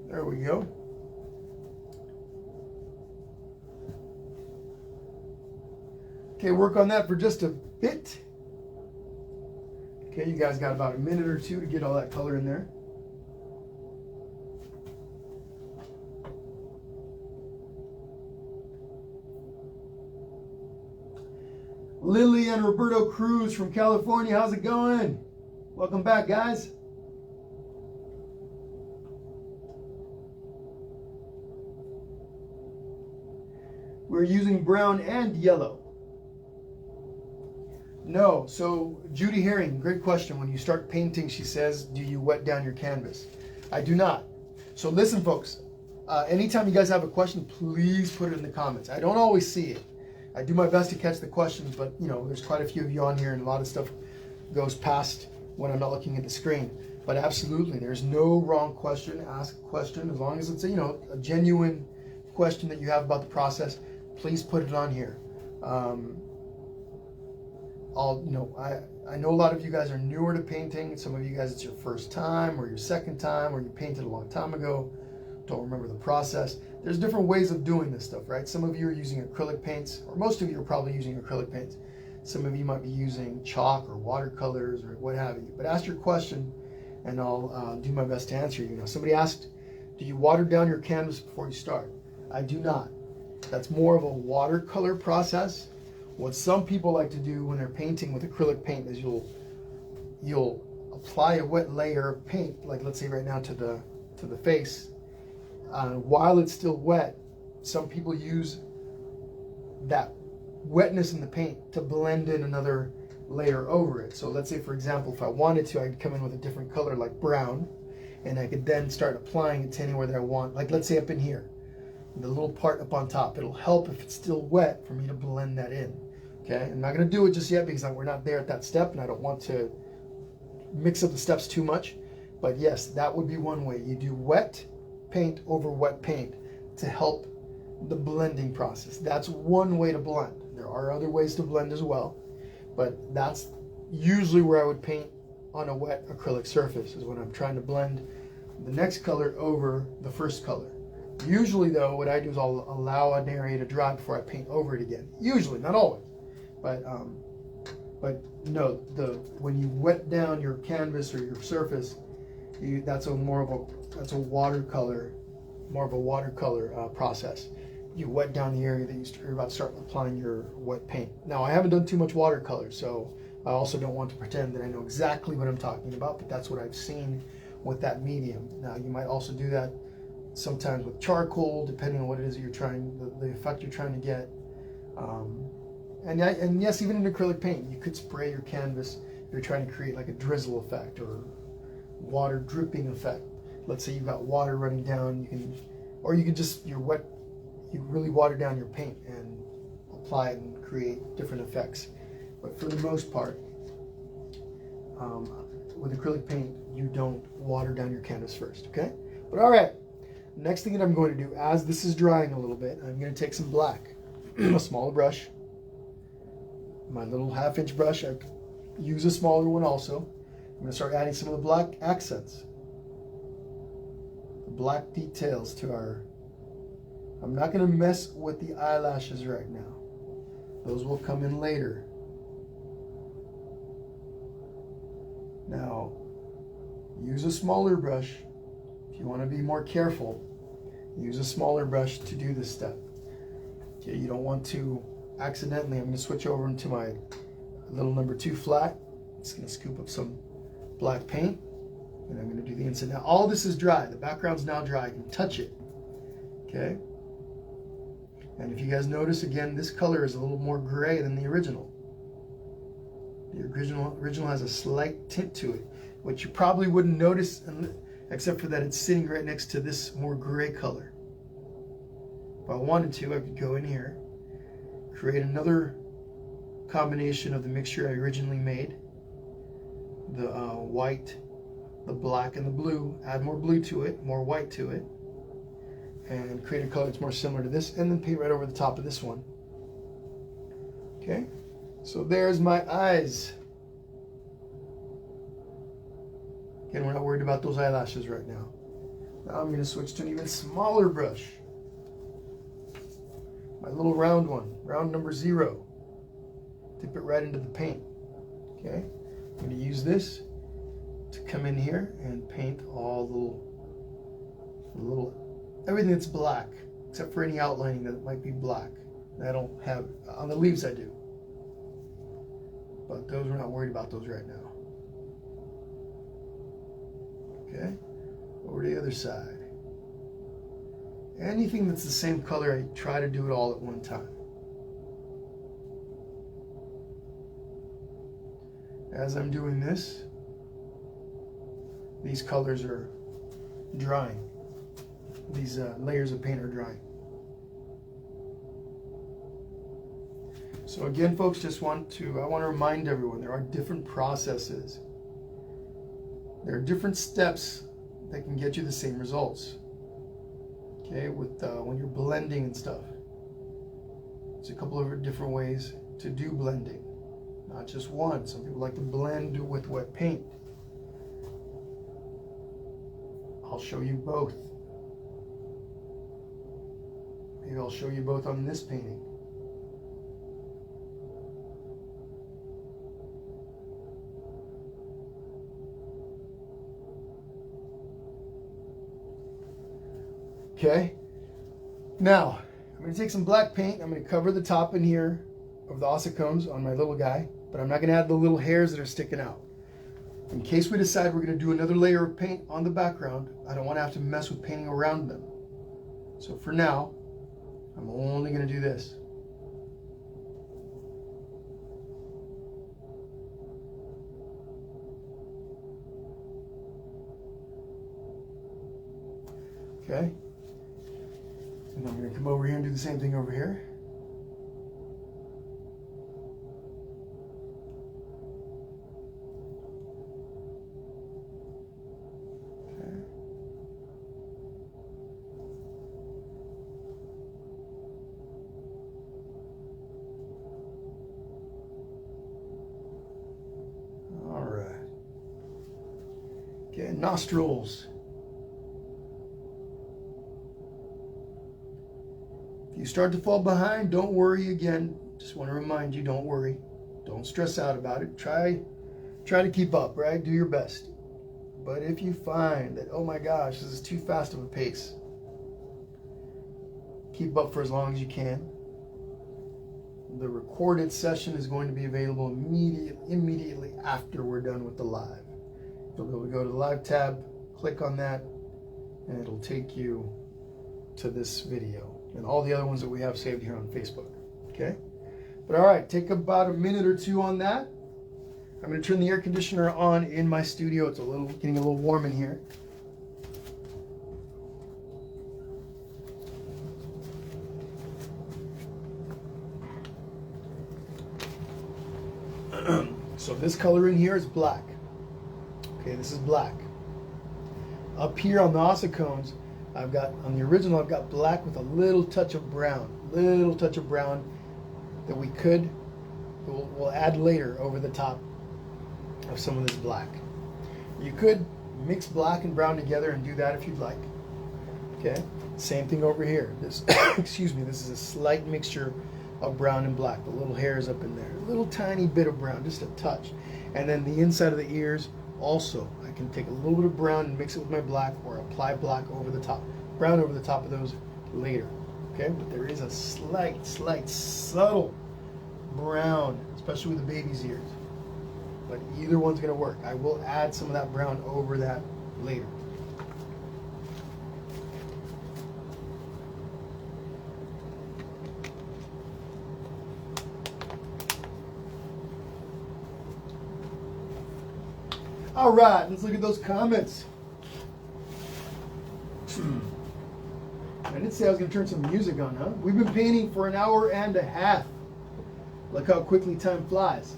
There we go. Okay, work on that for just a bit. Okay, you guys got about a minute or two to get all that color in there. Lily and Roberto Cruz from California, how's it going? Welcome back, guys. We're using brown and yellow. No, so Judy Herring, great question. When you start painting, she says, do you wet down your canvas? I do not. So listen, folks, anytime you guys have a question, please put it in the comments. I don't always see it. I do my best to catch the questions, but you know, there's quite a few of you on here and a lot of stuff goes past when I'm not looking at the screen. But absolutely, there's no wrong question. Ask a question as long as it's a genuine question that you have about the process. Please put it on here. I know a lot of you guys are newer to painting. Some of you guys, it's your first time or your second time, or you painted a long time ago, don't remember the process. There's different ways of doing this stuff, right? Some of you are using acrylic paints, or most of you are probably using acrylic paints. Some of you might be using chalk or watercolors or what have you. But ask your question and I'll do my best to answer you. Now, somebody asked, do you water down your canvas before you start? I do not. That's more of a watercolor process. What some people like to do when they're painting with acrylic paint is you'll apply a wet layer of paint, like let's say right now to the face. While it's still wet, some people use that wetness in the paint to blend in another layer over it. So let's say, for example, if I wanted to, I could come in with a different color like brown, and I could then start applying it to anywhere that I want. Like let's say up in here, the little part up on top. It'll help if it's still wet for me to blend that in. Okay, I'm not going to do it just yet because we're not there at that step and I don't want to mix up the steps too much. But yes, that would be one way. You do wet paint over wet paint to help the blending process. That's one way to blend. There are other ways to blend as well, but that's usually where I would paint on a wet acrylic surface, is when I'm trying to blend the next color over the first color. Usually though, what I do is I'll allow an area to dry before I paint over it again. Usually, not always. But no, when you wet down your canvas or your surface, that's a watercolor process. You wet down the area that you're about to start applying your wet paint. Now, I haven't done too much watercolor, so I also don't want to pretend that I know exactly what I'm talking about, but that's what I've seen with that medium. Now, you might also do that sometimes with charcoal, depending on what it is that you're trying, the effect you're trying to get. And yes, even in acrylic paint, you could spray your canvas if you're trying to create like a drizzle effect or water dripping effect. Let's say you've got water running down, you really water down your paint and apply it and create different effects. But for the most part, with acrylic paint, you don't water down your canvas first, okay? But all right, next thing that I'm going to do, as this is drying a little bit, I'm going to take some black, a smaller brush, my little 1/2-inch brush. I use a smaller one also. I'm going to start adding some of the black accents, the black details to our. I'm not going to mess with the eyelashes right now. Those will come in later. Now, use a smaller brush. If you want to be more careful, use a smaller brush to do this step. Okay, you don't want to accidentally. I'm going to switch over into my little number 2 flat. It's going to scoop up some black paint. And I'm going to do the inside. Now all this is dry. The background's now dry. I can touch it. Okay? And if you guys notice, again, this color is a little more gray than the original. The original has a slight tint to it, which you probably wouldn't notice except for that it's sitting right next to this more gray color. If I wanted to, I could go in here, create another combination of the mixture I originally made. The white, the black, and the blue. Add more blue to it, more white to it, and create a color that's more similar to this, and then paint right over the top of this one. Okay, so there's my eyes. Again, we're not worried about those eyelashes right now. Now I'm going to switch to an even smaller brush. My little round one, round number 0. Dip it right into the paint. Okay, I'm going to use this to come in here and paint all the little everything that's black, except for any outlining that might be black. I don't have, on the leaves I do. But those, we're not worried about those right now. Okay, over to the other side. Anything that's the same color, I try to do it all at one time. As I'm doing this, these colors are drying. These layers of paint are drying. So again, folks, I want to remind everyone there are different processes. There are different steps that can get you the same results. Okay, with when you're blending and stuff. There's a couple of different ways to do blending, not just one. Some people like to blend with wet paint. I'll show you both. Maybe I'll show you both on this painting. Okay, now I'm going to take some black paint. I'm going to cover the top in here of the ossicones on my little guy, but I'm not going to add the little hairs that are sticking out. In case we decide we're going to do another layer of paint on the background, I don't want to have to mess with painting around them. So for now, I'm only going to do this. Okay. And I'm going to come over here and do the same thing over here. Okay. All right. Okay, nostrils. If you start to fall behind, don't worry again. Just want to remind you, don't worry. Don't stress out about it. Try to keep up, right? Do your best. But if you find that, oh my gosh, this is too fast of a pace, keep up for as long as you can. The recorded session is going to be available immediately after we're done with the live. You'll be able to go to the live tab, click on that, and it'll take you to this video and all the other ones that we have saved here on Facebook. Okay? But all right, take about a minute or two on that. I'm going to turn the air conditioner on in my studio. It's getting a little warm in here. So this color in here is black. Okay, this is black. Up here on the ossicones, on the original, I've got black with a little touch of brown. Little touch of brown that we'll add later over the top of some of this black. You could mix black and brown together and do that if you'd like. Okay, same thing over here. This, excuse me, this is a slight mixture of brown and black. The little hairs up in there, a little tiny bit of brown, just a touch. And then the inside of the ears also, I can take a little bit of brown and mix it with my black, or apply black over the top, brown over the top of those later. Okay, but there is a slight, subtle brown, especially with the baby's ears. But either one's going to work. I will add some of that brown over that later. All right, let's look at those comments. I didn't say I was going to turn some music on, huh? We've been painting for an hour and a half. Look how quickly time flies.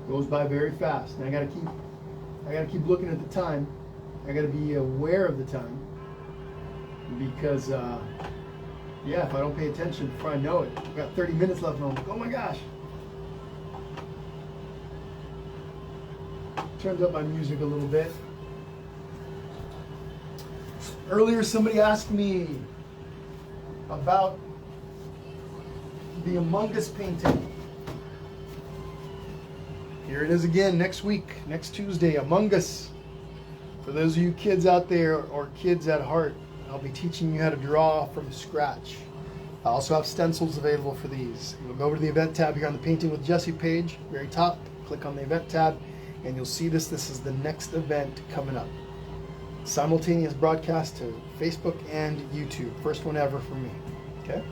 Goes by very fast. And I gotta keep looking at the time. I gotta be aware of the time, because yeah, if I don't pay attention before I know it, I've got 30 minutes left and I'm like, oh my gosh. Turned up my music a little bit. Earlier somebody asked me about the Among Us painting. Here it is again next week, next Tuesday, Among Us. For those of you kids out there, or kids at heart, I'll be teaching you how to draw from scratch. I also have stencils available for these. You'll go over to the event tab here on the Painting with Jesse page, very top, click on the event tab, and you'll see this. This is the next event coming up. Simultaneous broadcast to Facebook and YouTube. First one ever for me. Okay?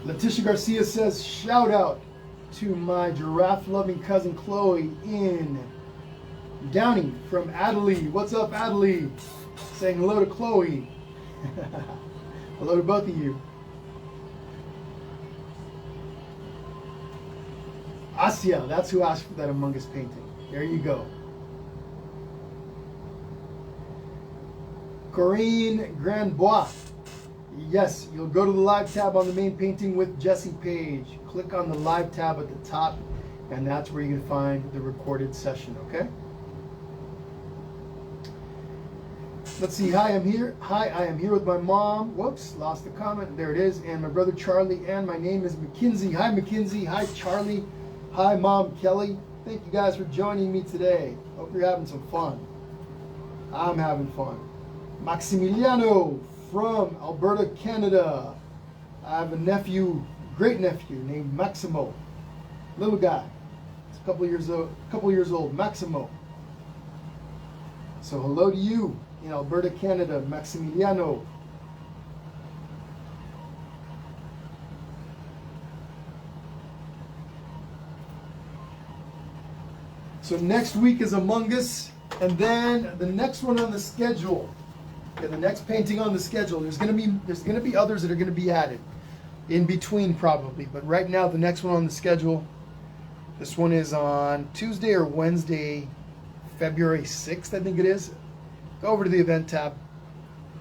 Letitia Garcia says, shout out to my giraffe-loving cousin Chloe in Downey from Adelaide. What's up, Adelaide? Saying hello to Chloe. Hello to both of you. Asia, that's who asked for that Among Us painting. There you go. Corinne Grandbois. Yes, you'll go to the live tab on the main Painting with Jesse page. Click on the live tab at the top, and that's where you can find the recorded session, okay? Let's see. Hi, I'm here. Hi, I am here with my mom. Whoops, lost the comment. There it is. And my brother Charlie, and my name is Mackenzie. Hi, Mackenzie. Hi, Charlie. Hi, Mom Kelly. Thank you guys for joining me today. Hope you're having some fun. I'm having fun. Maximiliano from Alberta, Canada. I have a nephew, great nephew named Maximo. Little guy. He's a couple years old. Maximo. So hello to you in Alberta, Canada, Maximiliano. So next week is Among Us, and then the next one on the schedule. Okay, the next painting on the schedule. There's gonna be others that are gonna be added in between probably, but right now the next one on the schedule. This one is on Tuesday or Wednesday, February 6th, I think it is. Go over to the event tab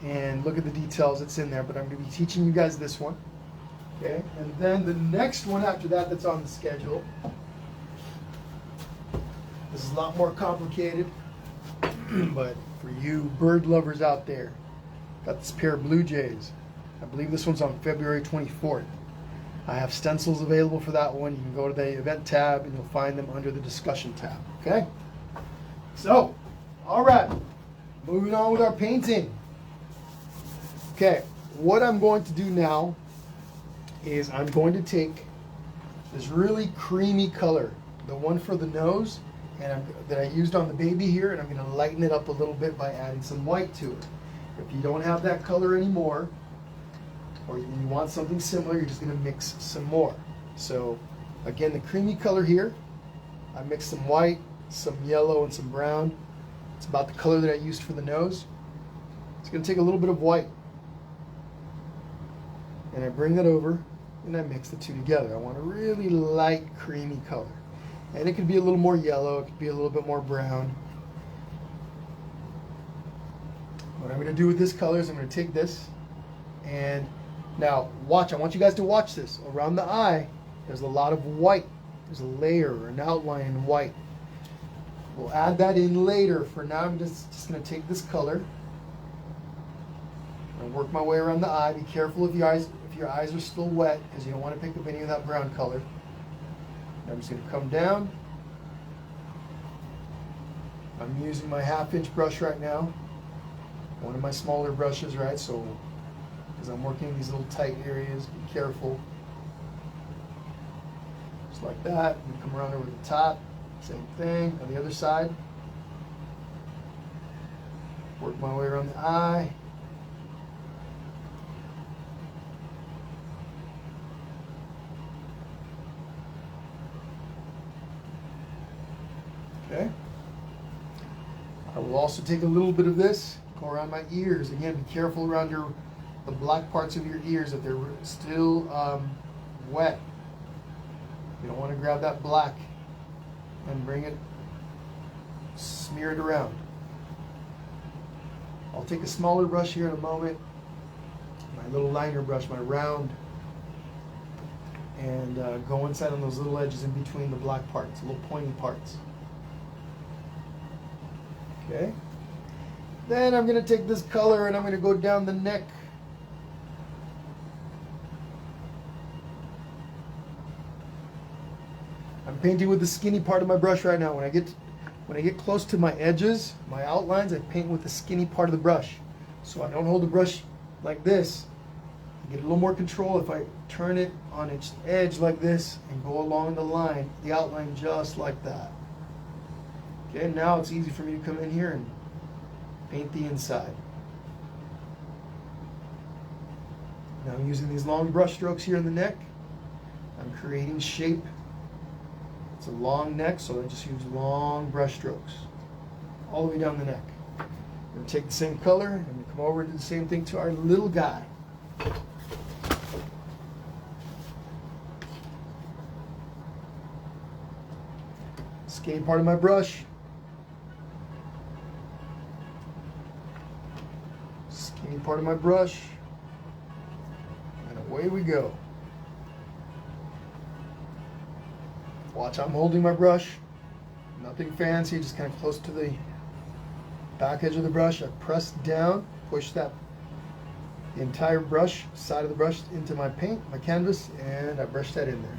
and look at the details. It's in there, but I'm going to be teaching you guys this one. Okay, and then the next one after that that's on the schedule. This is a lot more complicated, but for you bird lovers out there, got this pair of blue jays. I believe this one's on February 24th. I have stencils available for that one. You can go to the event tab and you'll find them under the discussion tab. Okay? So, all right. Moving on with our painting. Okay, what I'm going to do now is I'm going to take this really creamy color, the one for the nose, and that I used on the baby here, and I'm going to lighten it up a little bit by adding some white to it. If you don't have that color anymore, or you want something similar, you're just going to mix some more. So again, the creamy color here, I mixed some white, some yellow, and some brown. It's about the color that I used for the nose. It's going to take a little bit of white, and I bring that over and I mix the two together. I want a really light creamy color, and it could be a little more yellow, it could be a little bit more brown. What I'm going to do with this color is I'm going to take this, and now watch, I want you guys to watch this. Around the eye there's a lot of white. There's a layer or an outline in white. We'll add that in later. For now, I'm just going to take this color and work my way around the eye. Be careful if your eyes are still wet, because you don't want to pick up any of that brown color. I'm just going to come down I'm using my 1/2-inch brush right now. One of my smaller brushes, right? So, because I'm working in these little tight areas, be careful. Just like that. And come around over the top. Same thing on the other side. Work my way around the eye. Okay. I will also take a little bit of this, go around my ears. Again, be careful around the black parts of your ears if they're still wet. You don't want to grab that black and bring it, smear it around. I'll take a smaller brush here in a moment, my little liner brush, my round, and go inside on those little edges in between the black parts, little pointy parts. Okay. Then I'm going to take this color and I'm going to go down the neck. I'm painting with the skinny part of my brush right now. When I get close to my edges, my outlines, I paint with the skinny part of the brush. So I don't hold the brush like this. I get a little more control if I turn it on its edge like this and go along the line, the outline just like that. Okay, now it's easy for me to come in here and paint the inside. Now I'm using these long brush strokes here in the neck. I'm creating shape. It's a long neck, so I just use long brush strokes all the way down the neck. I'm going to take the same color and come over and do the same thing to our little guy. Skinny part of my brush. Skinny part of my brush. And away we go. Watch, I'm holding my brush. Nothing fancy, just kind of close to the back edge of the brush. I press down, push the entire brush, side of the brush into my paint, my canvas, and I brush that in there.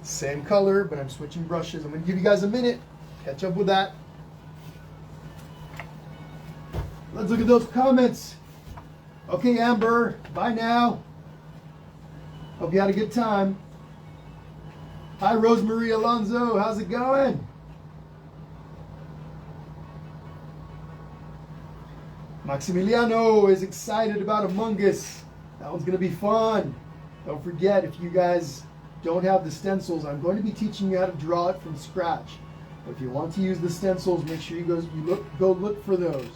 Same color, but I'm switching brushes. I'm going to give you guys a minute. Catch up with that. Let's look at those comments. Okay, Amber, bye now. Hope you had a good time. Hi, Rosemary Alonzo. How's it going? Maximiliano is excited about Among Us. That one's going to be fun. Don't forget, if you guys don't have the stencils, I'm going to be teaching you how to draw it from scratch. If you want to use the stencils, make sure you go look for those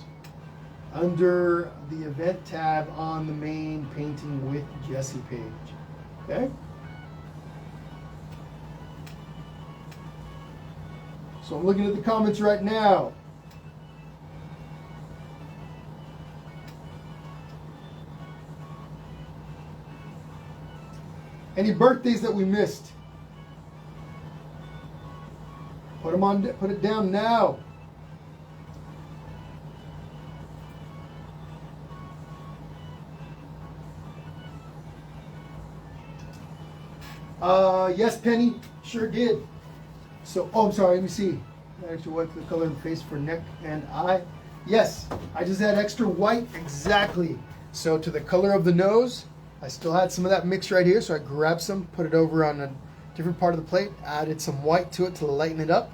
under the event tab on the main Painting with Jesse page. Okay? So I'm looking at the comments right now. Any birthdays that we missed? Put it down now. Yes, Penny, sure did. So, oh, I'm sorry, let me see. I actually wiped the color of the face for neck and eye. Yes, I just had extra white, exactly. So to the color of the nose, I still had some of that mix right here, so I grabbed some, put it over on a different part of the plate, added some white to it to lighten it up,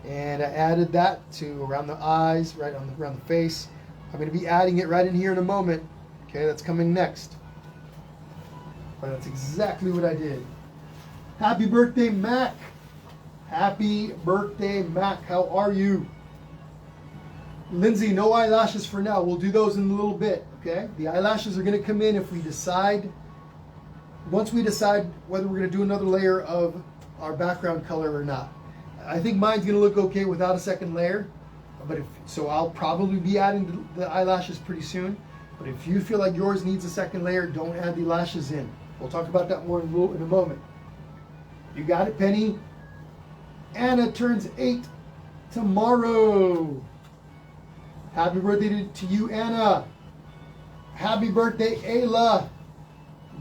and I added that to around the eyes, right on around the face. I'm going to be adding it right in here in a moment. Okay, that's coming next. But that's exactly what I did. Happy birthday, Mac. Happy birthday, Mac. How are you? Lindsay, no eyelashes for now. We'll do those in a little bit, okay? The eyelashes are going to come in if we decide, once we decide whether we're going to do another layer of our background color or not. I think mine's going to look okay without a second layer, but so I'll probably be adding the eyelashes pretty soon. But if you feel like yours needs a second layer, don't add the lashes in. We'll talk about that more in a moment. You got it, Penny? Anna turns 8 tomorrow. Happy birthday to you, Anna. Happy birthday, Ayla.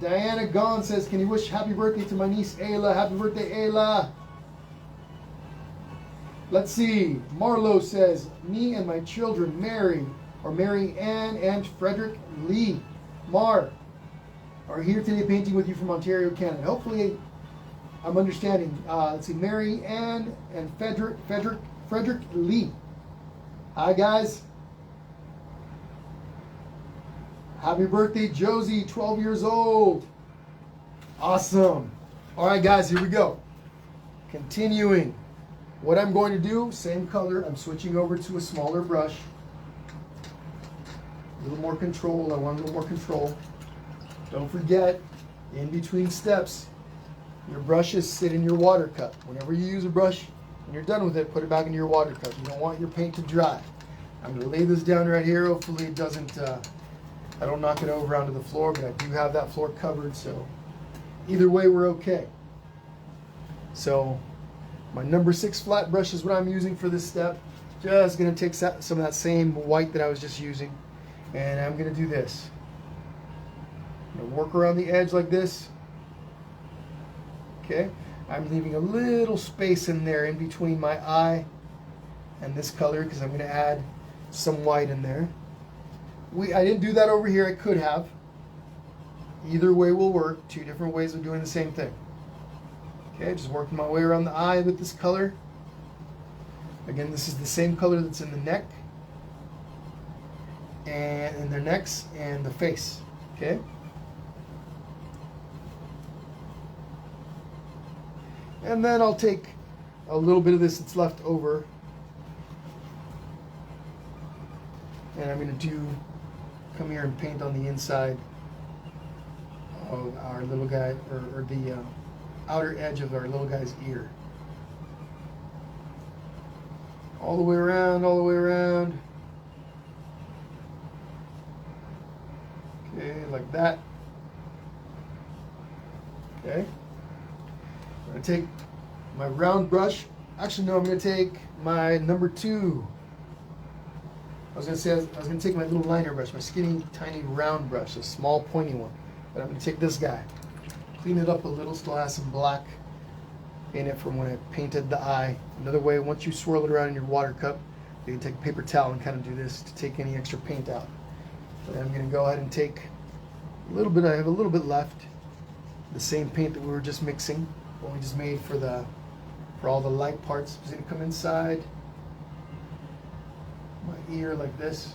Diana Gone says, can you wish happy birthday to my niece, Ayla? Happy birthday, Ayla. Let's see. Marlo says, me and my children, Mary Ann and Frederick Lee, Mar, are here today painting with you from Ontario, Canada. Hopefully I'm understanding. Let's see, Mary Ann and Frederick Lee. Hi, guys. Happy birthday, Josie, 12 years old. Awesome. All right, guys, here we go. Continuing. What I'm going to do, same color. I'm switching over to a smaller brush. A little more control. I want a little more control. Don't forget, in between steps, your brushes sit in your water cup. Whenever you use a brush, when you're done with it, put it back into your water cup. You don't want your paint to dry. I'm going to lay this down right here. Hopefully it doesn't, I don't knock it over onto the floor, but I do have that floor covered, so either way we're okay. So my number 6 flat brush is what I'm using for this step. Just going to take some of that same white that I was just using, and I'm going to do this. I'm going to work around the edge like this. Okay, I'm leaving a little space in there in between my eye and this color because I'm going to add some white in there. I didn't do that over here. I could have. Either way will work. 2 different ways of doing the same thing. Okay, just working my way around the eye with this color. Again, this is the same color that's in the neck and in their necks and the face. Okay. And then I'll take a little bit of this that's left over, and I'm going to come here and paint on the inside of our little guy, or the outer edge of our little guy's ear. All the way around, all the way around. Okay, like that. Okay. I'm going to take my round brush. Actually, no, I'm going to take my number 2. I was going to take my little liner brush, my skinny, tiny round brush, a small pointy one. But I'm going to take this guy, clean it up a little, still has some black in it from when I painted the eye. Another way, once you swirl it around in your water cup, you can take a paper towel and kind of do this to take any extra paint out. But I'm going to go ahead and take a little bit, I have a little bit left, the same paint that we were just mixing, what we just made for all the light parts. It's going to come inside my ear like this.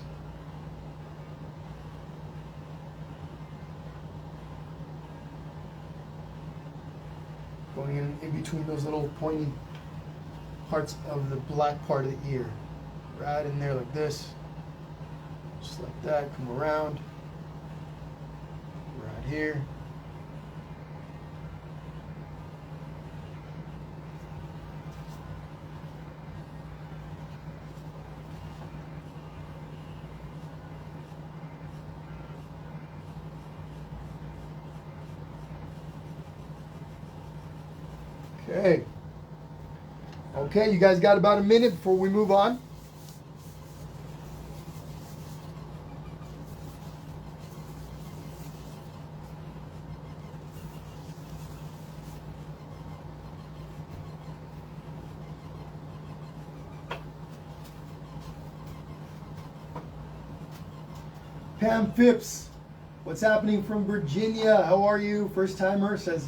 Going in between those little pointy parts of the black part of the ear. Right in there like this. Just like that. Come around. Right here. Okay. Okay, you guys got about a minute before we move on. Pam Phipps, what's happening from Virginia? How are you? First timer, says,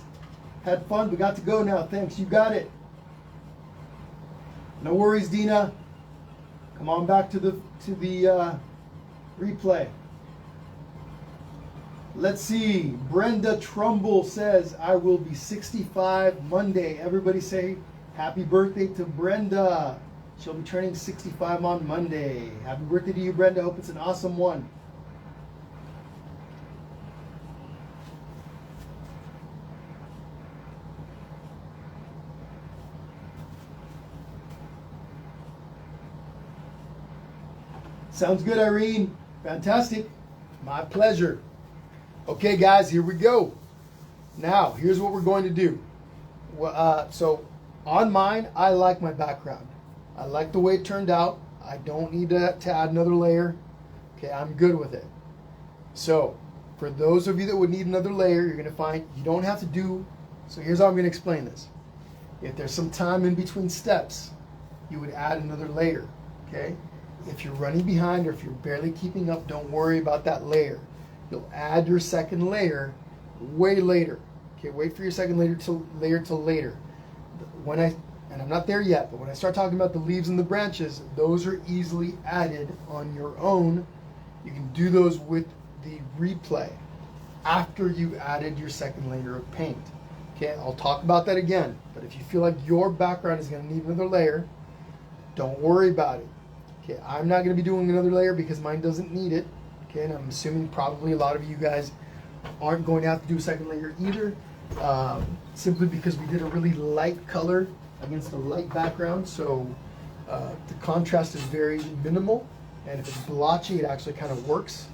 had fun, we got to go now. Thanks, you got it. No worries, Dina. Come on back to the replay. Let's see. Brenda Trumbull says, I will be 65 Monday. Everybody say happy birthday to Brenda. She'll be turning 65 on Monday. Happy birthday to you, Brenda. Hope it's an awesome one. Sounds good, Irene. Fantastic. My pleasure. Okay, guys, here we go. Now, here's what we're going to do. So, on mine, I like my background. I like the way it turned out. I don't need to add another layer. Okay, I'm good with it. So, for those of you that would need another layer, you're going to find you don't have to do. So, here's how I'm going to explain this. If there's some time in between steps, you would add another layer, okay? If you're running behind or if you're barely keeping up, don't worry about that layer. You'll add your second layer way later. Okay, wait for your second layer till later. And I'm not there yet, but when I start talking about the leaves and the branches, those are easily added on your own. You can do those with the replay after you've added your second layer of paint. Okay, I'll talk about that again, but if you feel like your background is going to need another layer, don't worry about it. Okay, I'm not going to be doing another layer because mine doesn't need it. Okay, and I'm assuming probably a lot of you guys aren't going to have to do a second layer either, simply because we did a really light color against a light background, so the contrast is very minimal, and if it's blotchy, it actually kind of works.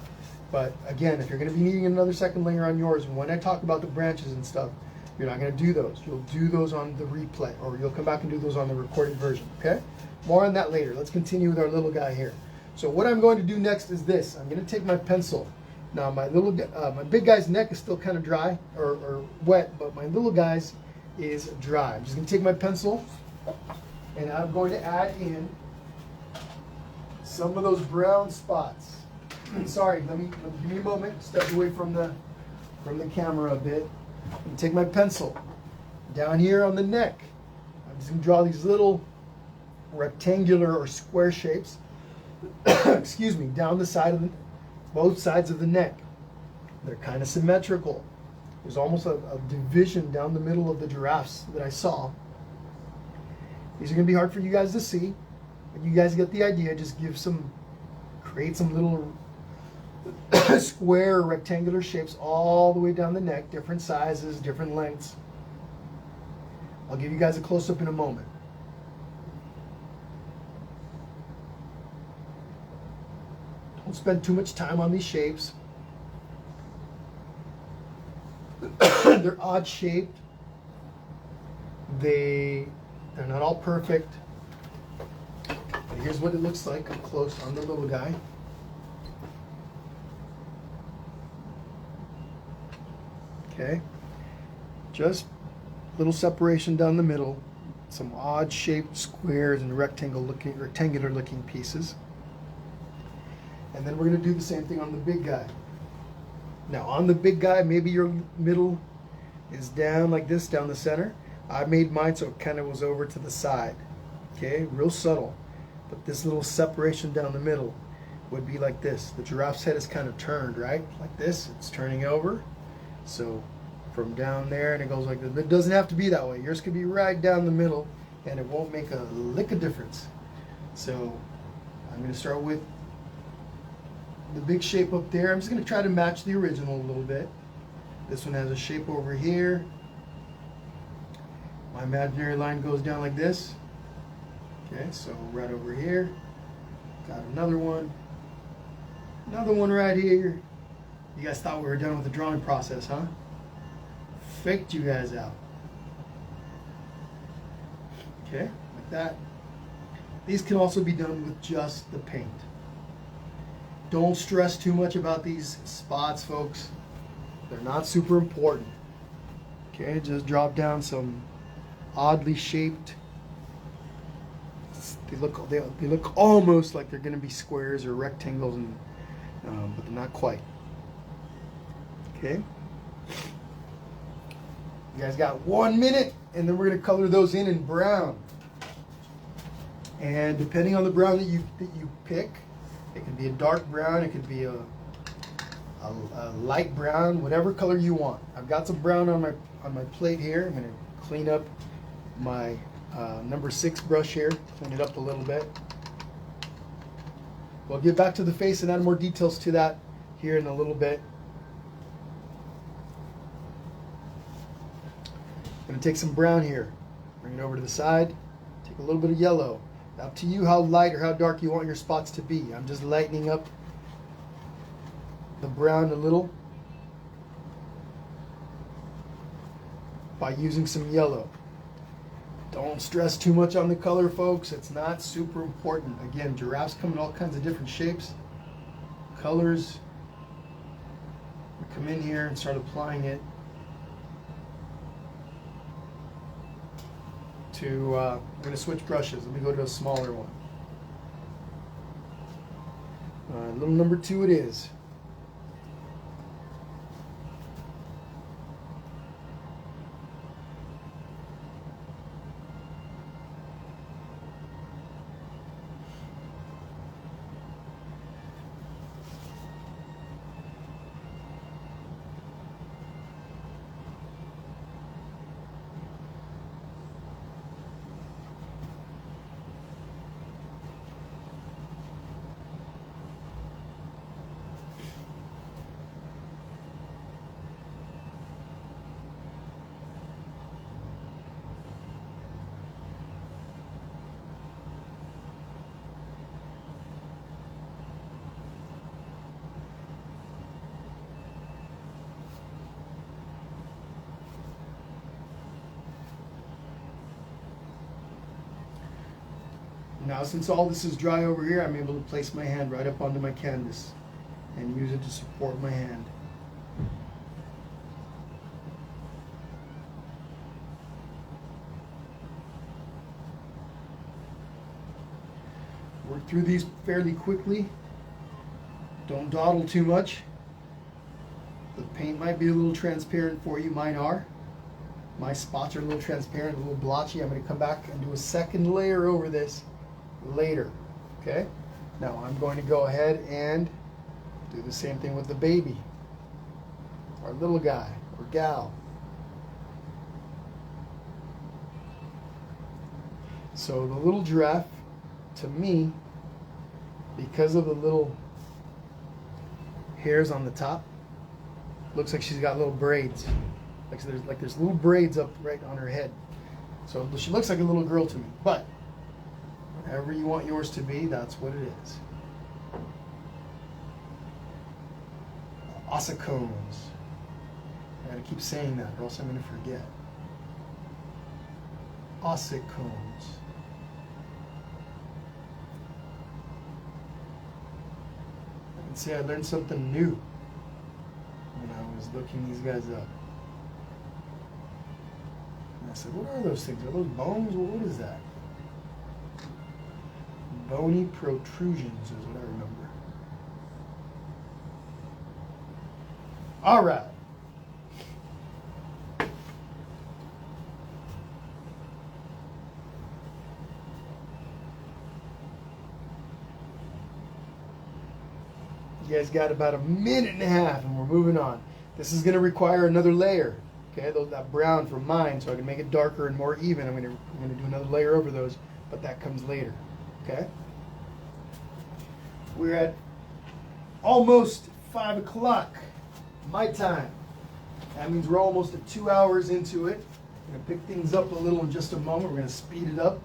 But again, if you're going to be needing another second layer on yours, when I talk about the branches and stuff, you're not going to do those. You'll do those on the replay, or you'll come back and do those on the recorded version, okay? More on that later. Let's continue with our little guy here. So what I'm going to do next is this. I'm going to take my pencil. Now my big guy's neck is still kind of dry or wet, but my little guy's is dry. I'm just going to take my pencil and I'm going to add in some of those brown spots. Sorry, let me give me a moment. Step away from the camera a bit. And take my pencil down here on the neck. I'm just going to draw these little rectangular or square shapes. Excuse me, down the side of both sides of the neck. They're kind of symmetrical. There's almost a division down the middle of the giraffes that I saw. These are going to be hard for you guys to see, but you guys get the idea. Just create some little square rectangular shapes all the way down the neck, different sizes, different lengths. I'll give you guys a close-up in a moment. Don't spend too much time on these shapes. They're odd shaped. They're not all perfect. But here's what it looks like up close on the little guy. Okay, just little separation down the middle, some odd shaped squares and rectangular looking pieces. And then we're going to do the same thing on the big guy. Now on the big guy, maybe your middle is down like this, down the center. I made mine so it kind of was over to the side. Okay, real subtle. But this little separation down the middle would be like this. The giraffe's head is kind of turned, right? Like this, it's turning over. So from down there, and it goes like this. It doesn't have to be that way. Yours could be right down the middle, and it won't make a lick of difference. So I'm going to start with the big shape up there. I'm just going to try to match the original a little bit. This one has a shape over here. My imaginary line goes down like this. Okay, so right over here. Got another one. Another one right here. You guys thought we were done with the drawing process, huh? Faked you guys out. Okay, like that. These can also be done with just the paint. Don't stress too much about these spots, folks. They're not super important. Okay, just drop down some oddly shaped. They look almost like they're going to be squares or rectangles, and but they're not quite. Okay. You guys got 1 minute, and then we're going to color those in brown. And depending on the brown that you pick, it can be a dark brown, it could be a light brown, whatever color you want. I've got some brown on my plate here. I'm going to clean up my number 6 brush here, clean it up a little bit. We'll get back to the face and add more details to that here in a little bit. I'm going to take some brown here, bring it over to the side, take a little bit of yellow. Up to you how light or how dark you want your spots to be. I'm just lightening up the brown a little by using some yellow. Don't stress too much on the color, folks. It's not super important. Again, giraffes come in all kinds of different shapes, colors. We come in here and start applying it to, I'm going to switch brushes. Let me go to a smaller one. Little number 2 it is. Now, since all this is dry over here, I'm able to place my hand right up onto my canvas and use it to support my hand. Work through these fairly quickly. Don't dawdle too much. The paint might be a little transparent for you. Mine are. My spots are a little transparent, a little blotchy. I'm going to come back and do a second layer over this later. Okay? Now I'm going to go ahead and do the same thing with the baby, our little guy or gal. So the little giraffe, to me, because of the little hairs on the top, looks like she's got little braids. Like there's little braids up right on her head. So she looks like a little girl to me. But whatever you want yours to be, that's what it is. Ossicones. I gotta keep saying that or else I'm gonna forget. Ossicones. I can say I learned something new when I was looking these guys up. And I said, what are those things? Are those bones? Well, what is that? Bony protrusions is what I remember. All right. You guys got about a minute and a half and we're moving on. This is going to require another layer. Okay, that brown from mine, so I can make it darker and more even. I'm going to do another layer over those, but that comes later. Okay? We're at almost 5 o'clock my time. That means we're almost at 2 hours into it. I'm going to pick things up a little in just a moment. We're going to speed it up.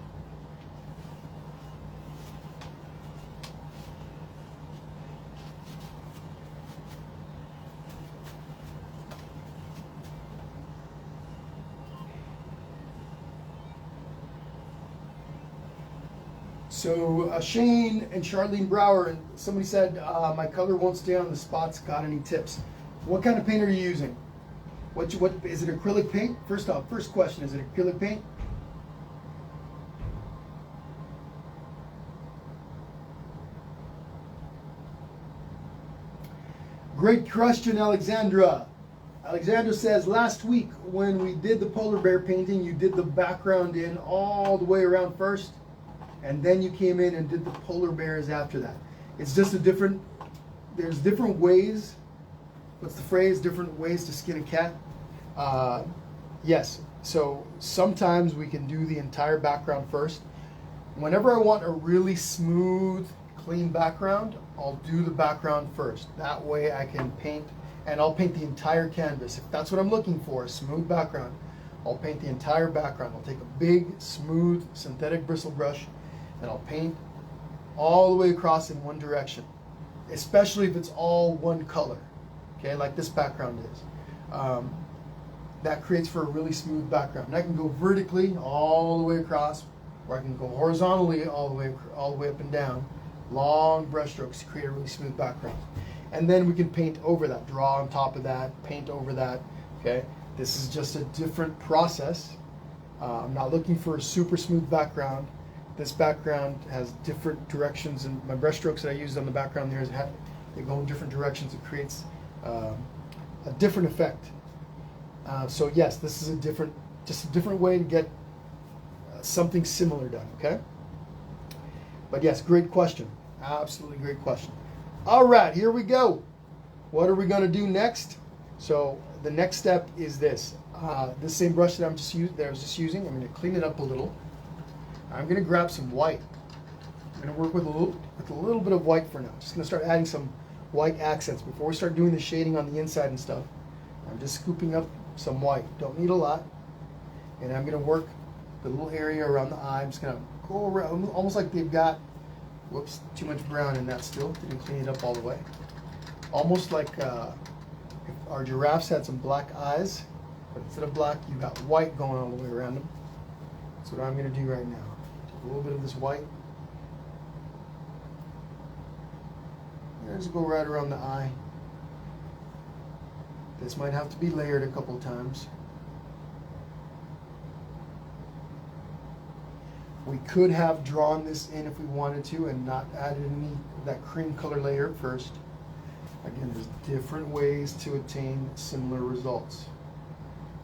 So Shane and Charlene Brower, somebody said, my color won't stay on the spots. Got any tips? What kind of paint are you using? What is it, acrylic paint? First off, first question, is it acrylic paint? Great question, Alexandra. Alexandra says, last week when we did the polar bear painting, you did the background in all the way around first, and then you came in and did the polar bears after that. It's just there's different ways, what's the phrase, different ways to skin a cat. Yes, so sometimes we can do the entire background first. Whenever I want a really smooth, clean background, I'll do the background first. That way I can paint, and I'll paint the entire canvas. If that's what I'm looking for, a smooth background, I'll paint the entire background. I'll take a big, smooth, synthetic bristle brush, and I'll paint all the way across in one direction, especially if it's all one color, okay, like this background is. That creates for a really smooth background. And I can go vertically all the way across, or I can go horizontally all the way up and down, long brush strokes to create a really smooth background. And then we can paint over that, draw on top of that, paint over that, okay? This is just a different process I'm not looking for a super smooth background. This background has different directions, and my brush strokes that I used on the background there they go in different directions. It creates a different effect. So yes, this is just a different way to get something similar done, okay? But yes, great question. Absolutely great question. All right, here we go. What are we gonna do next? So the next step is this. This same brush that I was just using, I'm gonna clean it up a little. I'm gonna grab some white. I'm gonna work with a little bit of white for now. Just gonna start adding some white accents. Before we start doing the shading on the inside and stuff, I'm just scooping up some white. Don't need a lot. And I'm gonna work the little area around the eye. I'm just gonna go around, almost like they've got, whoops, too much brown in that still. Didn't clean it up all the way. Almost like if our giraffes had some black eyes, but instead of black, you got white going all the way around them. That's what I'm gonna do right now. Take a little bit of this white. And just go right around the eye. This might have to be layered a couple times. We could have drawn this in if we wanted to and not added any of that cream color layer at first. Again, there's different ways to attain similar results.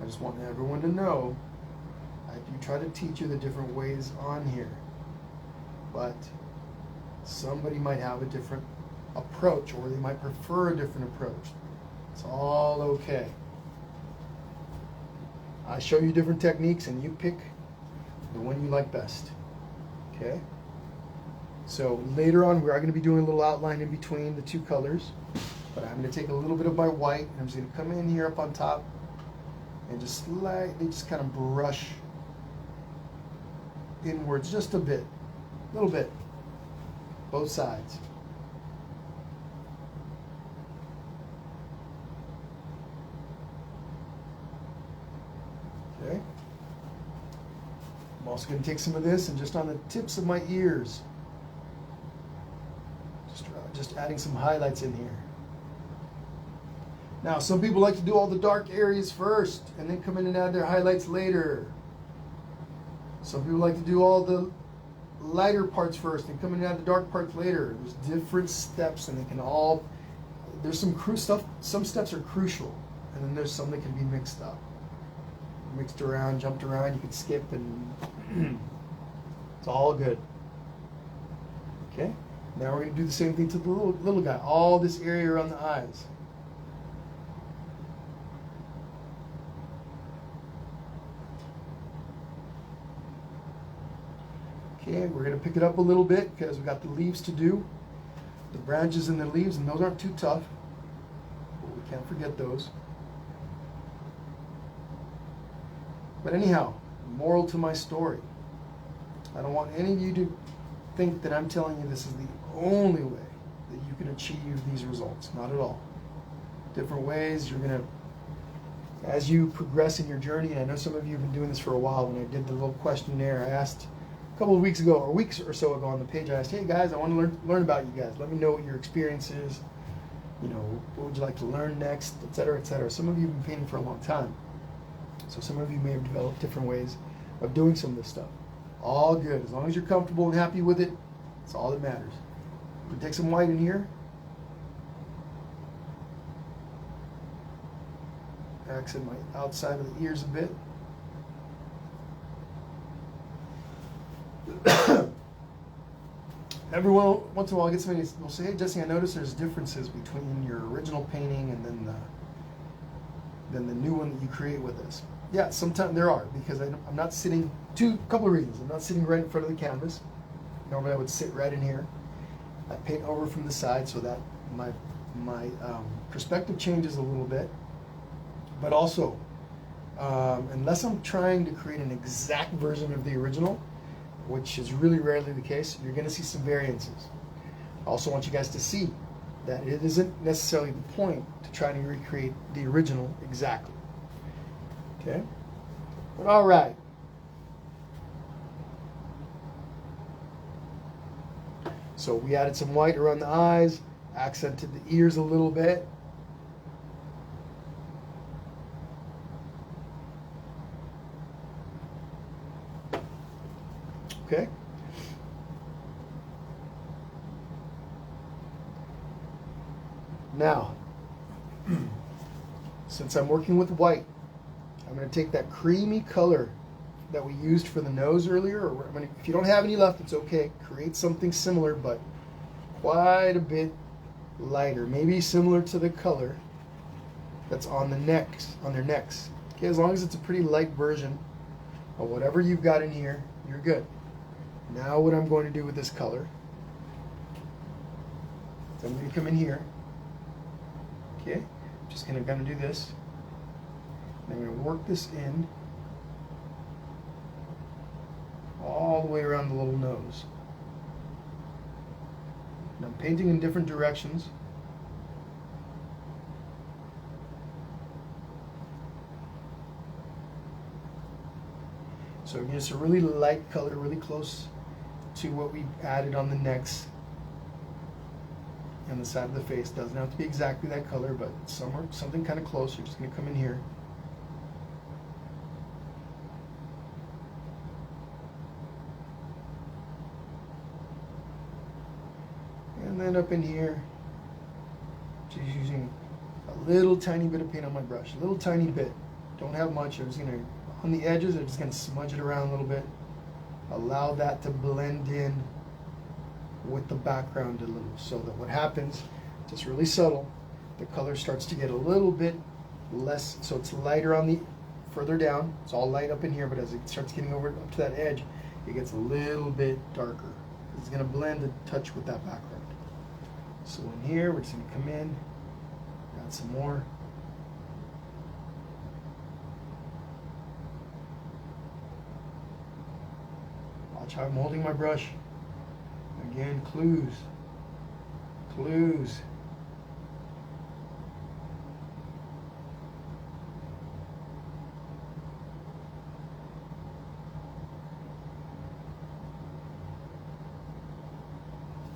I just want everyone to know I do try to teach you the different ways on here, but somebody might have a different approach, or they might prefer a different approach. It's all okay. I show you different techniques and you pick the one you like best. Okay? So later on we are going to be doing a little outline in between the two colors, but I'm going to take a little bit of my white and I'm just going to come in here up on top and just slightly just kind of brush inwards just a little bit, both sides. Okay. I'm also going to take some of this and just on the tips of my ears, just adding some highlights in here. Now, some people like to do all the dark areas first and then come in and add their highlights later. Some people like to do all the lighter parts first and come in and add the dark parts later. There's different steps, and they can all, there's some steps are crucial, and then there's some that can be mixed up. Mixed around, jumped around, you can skip, and it's all good. Okay, now we're going to do the same thing to the little guy, all this area around the eyes. Okay, we're going to pick it up a little bit because we got the leaves to do, the branches and the leaves, and those aren't too tough, but we can't forget those. But anyhow, moral to my story. I don't want any of you to think that I'm telling you this is the only way that you can achieve these results. Not at all. Different ways. You're going to, as you progress in your journey, and I know some of you have been doing this for a while. When I did the little questionnaire, I asked a couple of weeks ago, or weeks or so ago on the page, I asked, hey guys, I want to learn about you guys. Let me know what your experience is. You know, what would you like to learn next, et cetera, et cetera. Some of you have been painting for a long time. So some of you may have developed different ways of doing some of this stuff. All good. As long as you're comfortable and happy with it, that's all that matters. I'm going to take some white in here. Accent my outside of the ears a bit. Every once in a while I get somebody who will say, hey Jesse, I noticed there's differences between your original painting and then the new one that you create with us. Yeah, sometimes there are, because I'm not sitting, couple of reasons. I'm not sitting right in front of the canvas. Normally I would sit right in here. I paint over from the side so that my perspective changes a little bit. But also, unless I'm trying to create an exact version of the original, which is really rarely the case, you're going to see some variances. I also want you guys to see that it isn't necessarily the point to try to recreate the original exactly. Okay? But all right. So we added some white around the eyes, accented the ears a little bit. Now, since I'm working with white, I'm going to take that creamy color that we used for the nose earlier, or if you don't have any left, it's okay. Create something similar, but quite a bit lighter, maybe similar to the color that's on the necks, on their necks. Okay, as long as it's a pretty light version of whatever you've got in here, you're good. Now what I'm going to do with this color, so I'm going to come in here. Okay, I'm just going to do this. And I'm going to work this in all the way around the little nose. And I'm painting in different directions. So again, it's a really light color, really close to what we added on the necks and the side of the face. Doesn't have to be exactly that color, but somewhere, something kind of close. You're just going to come in here. And then up in here, just using a little tiny bit of paint on my brush, a little tiny bit. Don't have much. I'm just going to, on the edges, I'm just going to smudge it around a little bit. Allow that to blend in with the background a little, so that what happens, just really subtle, the color starts to get a little bit less, so it's lighter on the further down. It's all light up in here, but as it starts getting over up to that edge, it gets a little bit darker. It's going to blend a touch with that background. So in here, we're just going to come in, add some more. Watch how I'm holding my brush. Again, clues. Clues.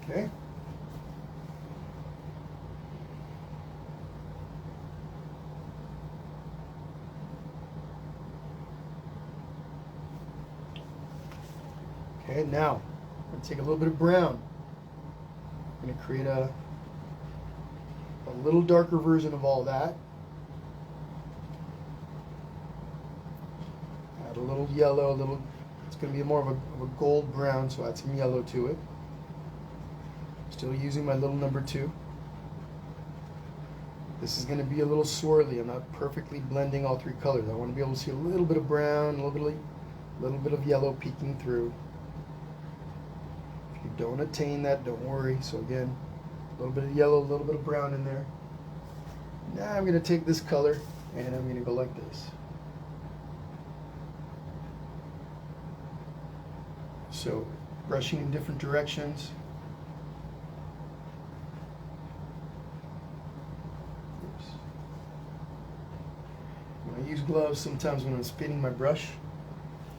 Okay. Okay, now I'm going to take a little bit of brown. I'm going to create a little darker version of all that. Add a little yellow, it's going to be more of a gold brown, so add some yellow to it. Still using my little number 2. This is going to be a little swirly. I'm not perfectly blending all 3 colors. I want to be able to see a little bit of brown, a little bit of yellow peeking through. If you don't attain that, don't worry. So again, a little bit of yellow, a little bit of brown in there. Now I'm going to take this color and I'm going to go like this. So brushing in different directions. When I use gloves, sometimes when I'm spinning my brush,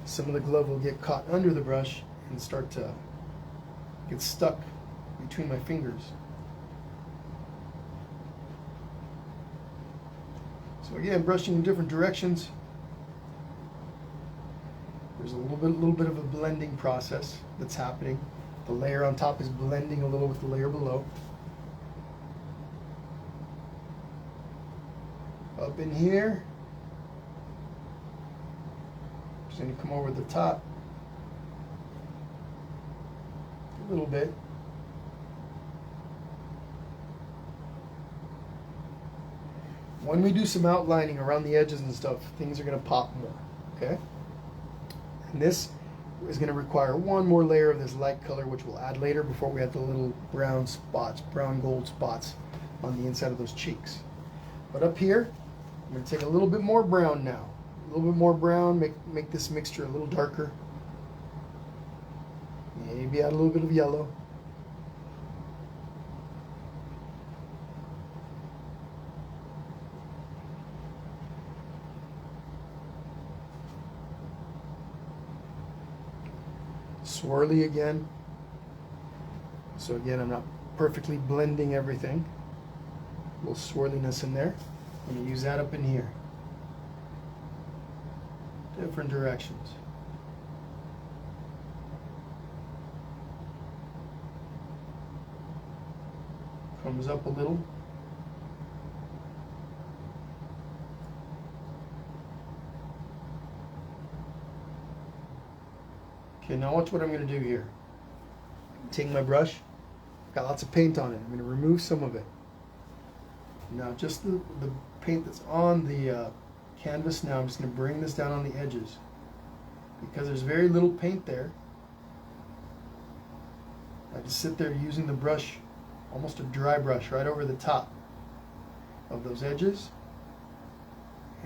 some of the glove will get caught under the brush and start to get stuck between my fingers. So again, brushing in different directions. There's a little bit of a blending process that's happening. The layer on top is blending a little with the layer below. Up in here, just going to come over the top a little bit. When we do some outlining around the edges and stuff, things are going to pop more, okay? And this is going to require one more layer of this light color, which we'll add later before we have the little brown spots, brown gold spots on the inside of those cheeks. But up here, I'm going to take a little bit more brown now. A little bit more brown, make this mixture a little darker. Maybe add a little bit of yellow. Swirly again. So again, I'm not perfectly blending everything. A little swirliness in there. I'm going to use that up in here. Different directions. Comes up a little. Okay, now watch what I'm going to do here. Take my brush, got lots of paint on it. I'm going to remove some of it. Now just the paint that's on the canvas now, I'm just going to bring this down on the edges. Because there's very little paint there, I just sit there using the brush, almost a dry brush, right over the top of those edges.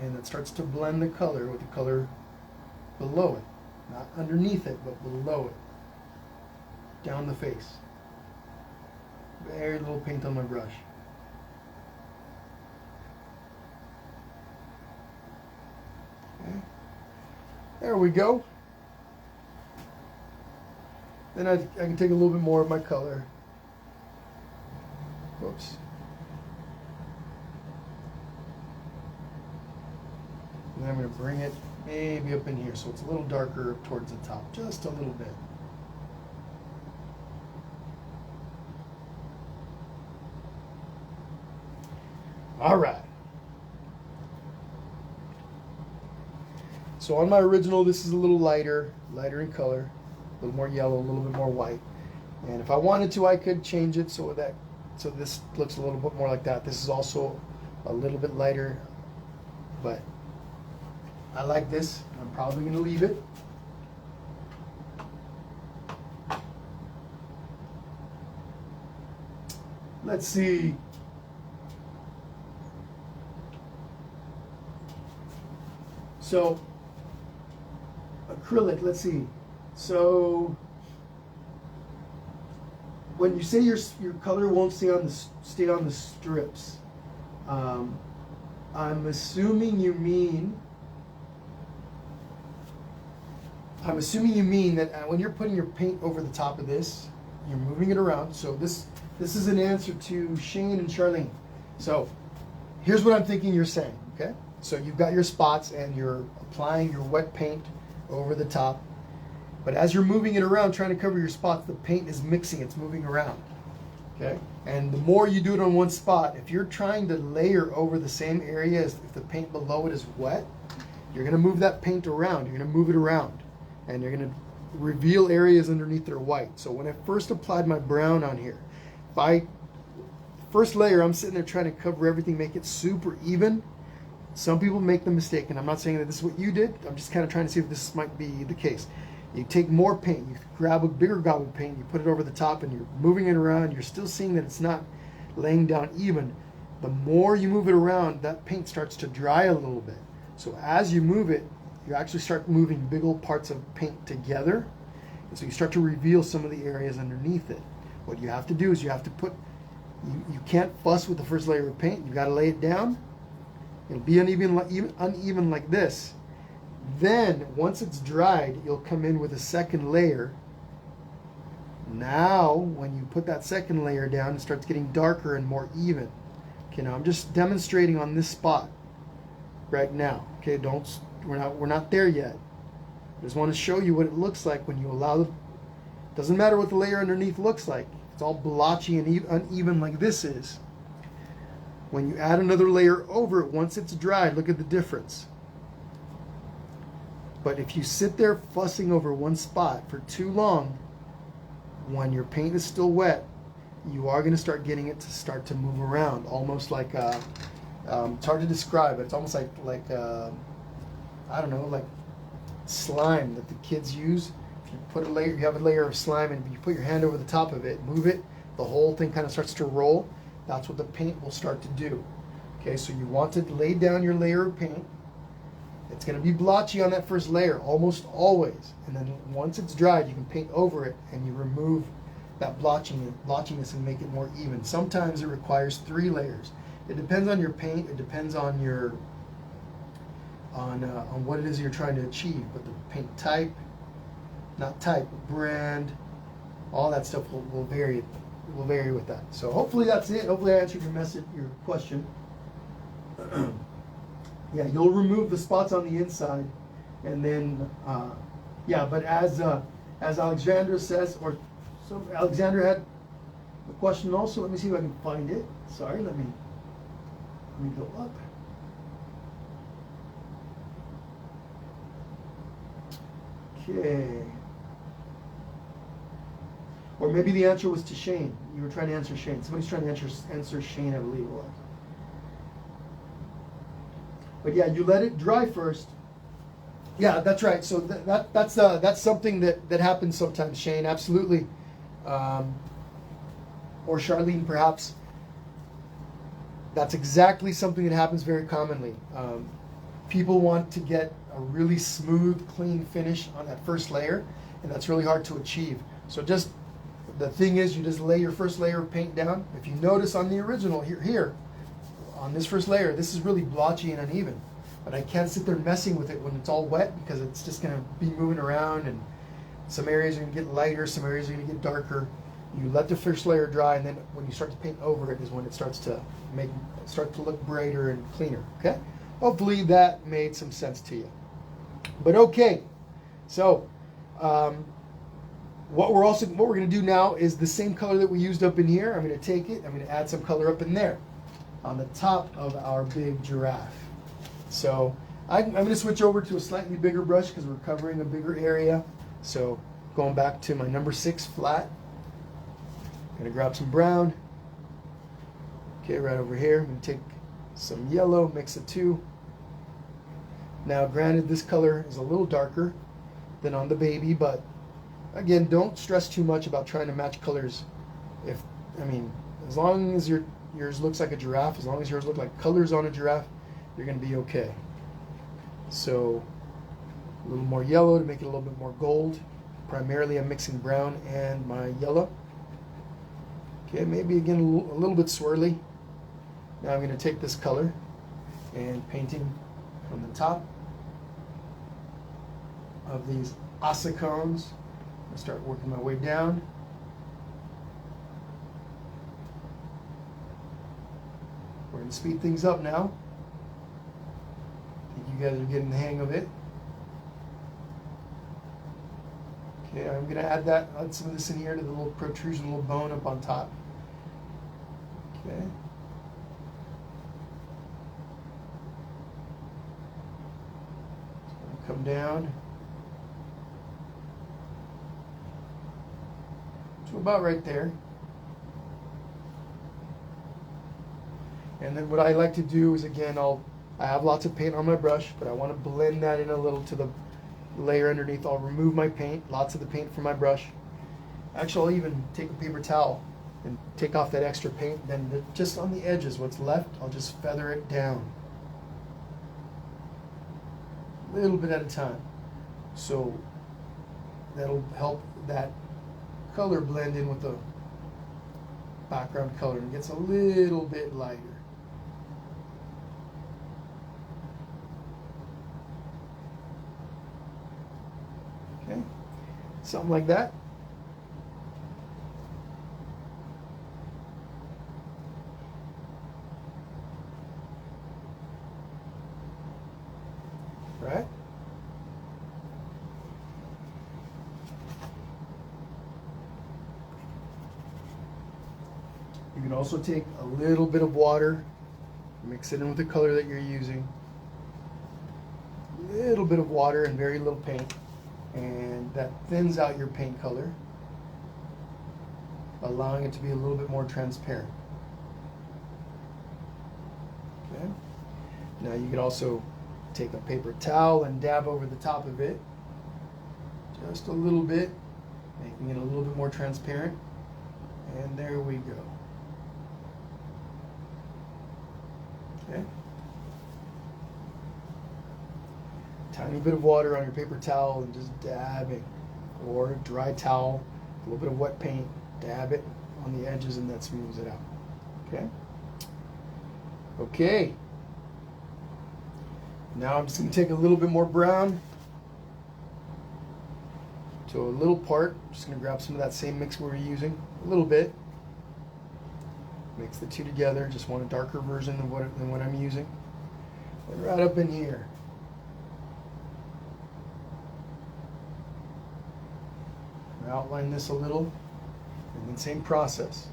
And it starts to blend the color with the color below it. Not underneath it, but below it. Down the face. Very little paint on my brush. Okay. There we go. Then I can take a little bit more of my color. Whoops. And I'm going to bring it maybe up in here so it's a little darker towards the top, just a little bit. All right. So on my original, this is a little lighter in color, a little more yellow, a little bit more white. And if I wanted to, I could change it so this looks a little bit more like that. This is also a little bit lighter, but I like this. I'm probably going to leave it. Let's see. So acrylic, let's see. So when you say your color won't stay on the strips, I'm assuming you mean that when you're putting your paint over the top of this, you're moving it around. So this is an answer to Shane and Charlene. So here's what I'm thinking you're saying, okay? So you've got your spots and you're applying your wet paint over the top. But as you're moving it around, trying to cover your spots, the paint is mixing, it's moving around, okay? And the more you do it on one spot, if you're trying to layer over the same area as if the paint below it is wet, you're gonna move that paint around, you're gonna move it around. And you're going to reveal areas underneath that are white. So when I first applied my brown on here, first layer, I'm sitting there trying to cover everything, make it super even. Some people make the mistake, and I'm not saying that this is what you did. I'm just kind of trying to see if this might be the case. You take more paint, you grab a bigger gob of paint, you put it over the top, and you're moving it around. You're still seeing that it's not laying down even. The more you move it around, that paint starts to dry a little bit. So as you move it, you actually start moving big old parts of paint together, and so you start to reveal some of the areas underneath it. What you have to do is you have to put, you can't fuss with the first layer of paint. You got to lay it down. It'll be uneven like this. Then once it's dried, you'll come in with a second layer. Now when you put that second layer down, it starts getting darker and more even. Okay, now I'm just demonstrating on this spot right now. Okay, we're not there yet. I just want to show you what it looks like when you allow doesn't matter what the layer underneath looks like. It's all blotchy and uneven like this is. When you add another layer over it, once it's dried, look at the difference. But if you sit there fussing over one spot for too long, when your paint is still wet, you are going to start getting it to start to move around, almost like it's hard to describe, but it's almost like I don't know, like slime that the kids use. If you put a layer, you have a layer of slime, and you put your hand over the top of it, move it, the whole thing kind of starts to roll. That's what the paint will start to do. Okay, so you want to lay down your layer of paint. It's going to be blotchy on that first layer, almost always. And then once it's dried, you can paint over it, and you remove that blotchiness and make it more even. Sometimes it requires 3 layers. It depends on your paint. It depends on your on what it is you're trying to achieve. But the paint type, not type, brand, all that stuff will vary. It will vary with that. So hopefully that's it. Hopefully I answered your question. Yeah, you'll remove the spots on the inside, and then yeah. But as Alexandra says, or so Alexandra had a question also. Let me see if I can find it. Sorry, let me go up. Okay. Or maybe the answer was to Shane. You were trying to answer Shane. Somebody's trying to answer Shane, I believe it was. But yeah, you let it dry first. Yeah, that's right. So that's something that happens sometimes, Shane. Absolutely. Or Charlene, perhaps. That's exactly something that happens very commonly. People want to get a really smooth, clean finish on that first layer, and that's really hard to achieve. So just the thing is, you just lay your first layer of paint down. If you notice on the original here on this first layer, this is really blotchy and uneven. But I can't sit there messing with it when it's all wet, because it's just going to be moving around, and some areas are going to get lighter, some areas are going to get darker. You let the first layer dry, and then when you start to paint over it is when it starts to look brighter and cleaner. Okay? Hopefully that made some sense to you. But okay, so what we're going to do now is the same color that we used up in here. I'm going to take it. I'm going to add some color up in there on the top of our big giraffe. So I'm going to switch over to a slightly bigger brush because we're covering a bigger area. So going back to my number 6 flat. I'm going to grab some brown. Okay, right over here. I'm going to take some yellow, mix the two. Now, granted, this color is a little darker than on the baby, but again, don't stress too much about trying to match colors. As long as yours looks like a giraffe, as long as yours look like colors on a giraffe, you're going to be okay. So a little more yellow to make it a little bit more gold. Primarily I'm mixing brown and my yellow. Okay, maybe again a little bit swirly. Now I'm going to take this color and painting from the top of these ossicones. I start working my way down. We're going to speed things up now. I think you guys are getting the hang of it. Okay, I'm going to add some of this in here to the little protrusion, little bone up on top. Okay. So come down to about right there. And then what I like to do is, again, I have lots of paint on my brush, but I want to blend that in a little to the layer underneath. I'll remove my paint, lots of the paint from my brush. Actually, I'll even take a paper towel and take off that extra paint. Then just on the edges, what's left, I'll just feather it down. A little bit at a time. So that'll help that color blend in with the background color and gets a little bit lighter. Okay, something like that. Right? You can also take a little bit of water, mix it in with the color that you're using. A little bit of water and very little paint, and that thins out your paint color, allowing it to be a little bit more transparent. Okay. Now you can also take a paper towel and dab over the top of it, just a little bit, making it a little bit more transparent. And there we go. Okay. Tiny bit of water on your paper towel and just dabbing, or dry towel, a little bit of wet paint, dab it on the edges, and that smooths it out. Okay. Okay. Now I'm just going to take a little bit more brown to a little part. I'm just going to grab some of that same mix we were using, a little bit. Mix the two together. Just want a darker version than what I'm using. And right up in here. Outline this a little, and then same process.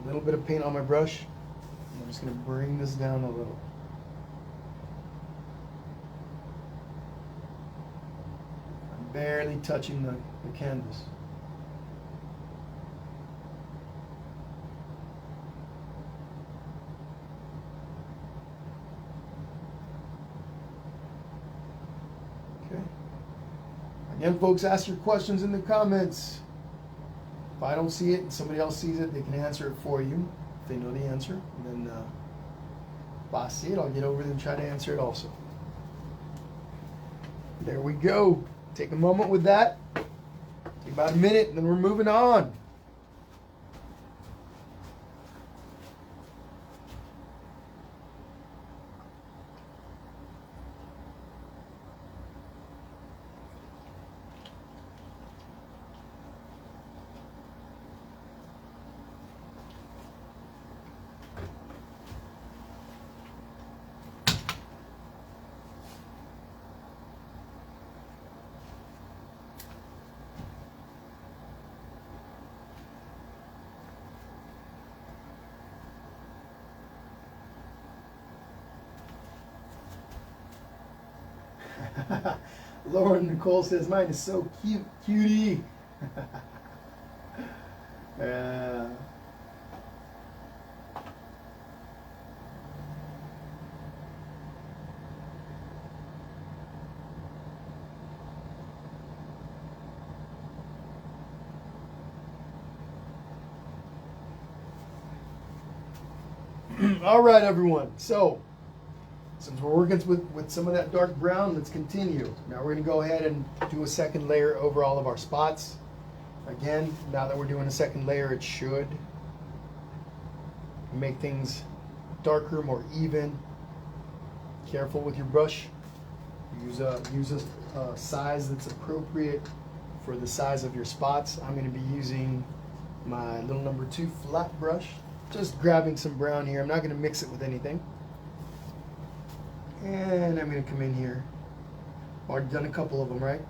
A little bit of paint on my brush. I'm just going to bring this down a little. I'm barely touching the canvas. And folks, ask your questions in the comments. If I don't see it and somebody else sees it, they can answer it for you if they know the answer. And then if I see it, I'll get over there and try to answer it also. There we go. Take a moment with that. Take about a minute, and then we're moving on. Lauren Nicole says mine is so cute, cutie. All right, everyone. So, since we're working with some of that dark brown, let's continue. Now we're going to go ahead and do a second layer over all of our spots. Again, now that we're doing a second layer, it should make things darker, more even. Careful with your brush. Use a size that's appropriate for the size of your spots. I'm going to be using my little number 2 flat brush. Just grabbing some brown here. I'm not going to mix it with anything. And I'm going to come in here. Already done a couple of them, right?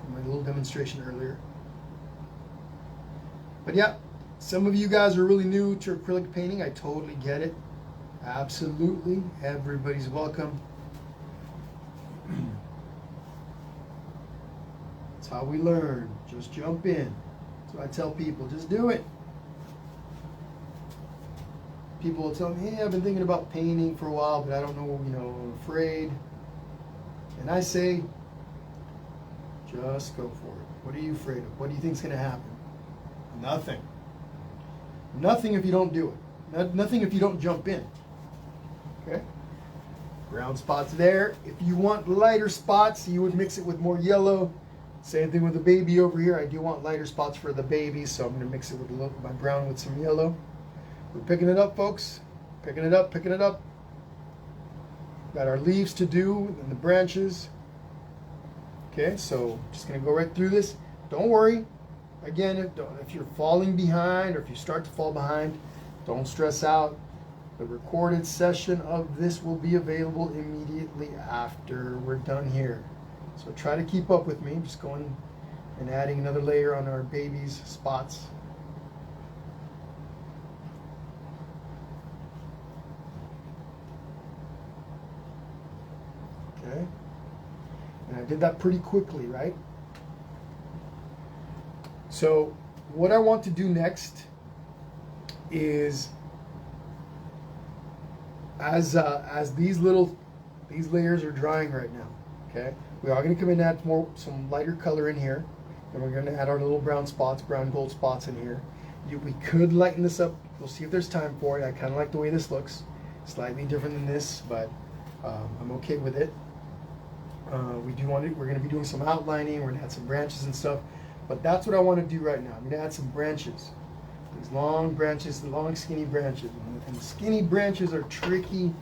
From my little demonstration earlier. But yeah, some of you guys are really new to acrylic painting. I totally get it. Absolutely. Everybody's welcome. That's how we learn. Just jump in. So I tell people, just do it. People will tell me, hey, I've been thinking about painting for a while, but I don't know, I'm afraid. And I say, just go for it. What are you afraid of? What do you think is going to happen? Nothing. Nothing if you don't do it. Nothing if you don't jump in. Okay? Brown spots there. If you want lighter spots, you would mix it with more yellow. Same thing with the baby over here. I do want lighter spots for the baby, so I'm going to mix it with my brown with some yellow. We're picking it up, folks. Picking it up, picking it up. Got our leaves to do and the branches. Okay, so just going to go right through this. Don't worry. Again, if you're falling behind or if you start to fall behind, don't stress out. The recorded session of this will be available immediately after we're done here. So try to keep up with me. Just going and adding another layer on our baby's spots. Okay, and I did that pretty quickly, right? So what I want to do next is, as these layers are drying right now, okay, we are going to come in and add some lighter color in here, and we're going to add our little brown gold spots in here. We could lighten this up. We'll see if there's time for it. I kind of like the way this looks. Slightly different than this, but I'm okay with it. We're going to be doing some outlining. We're going to add some branches and stuff, but that's what I want to do right now. I'm going to add some branches. These long branches, the long skinny branches, and the skinny branches are tricky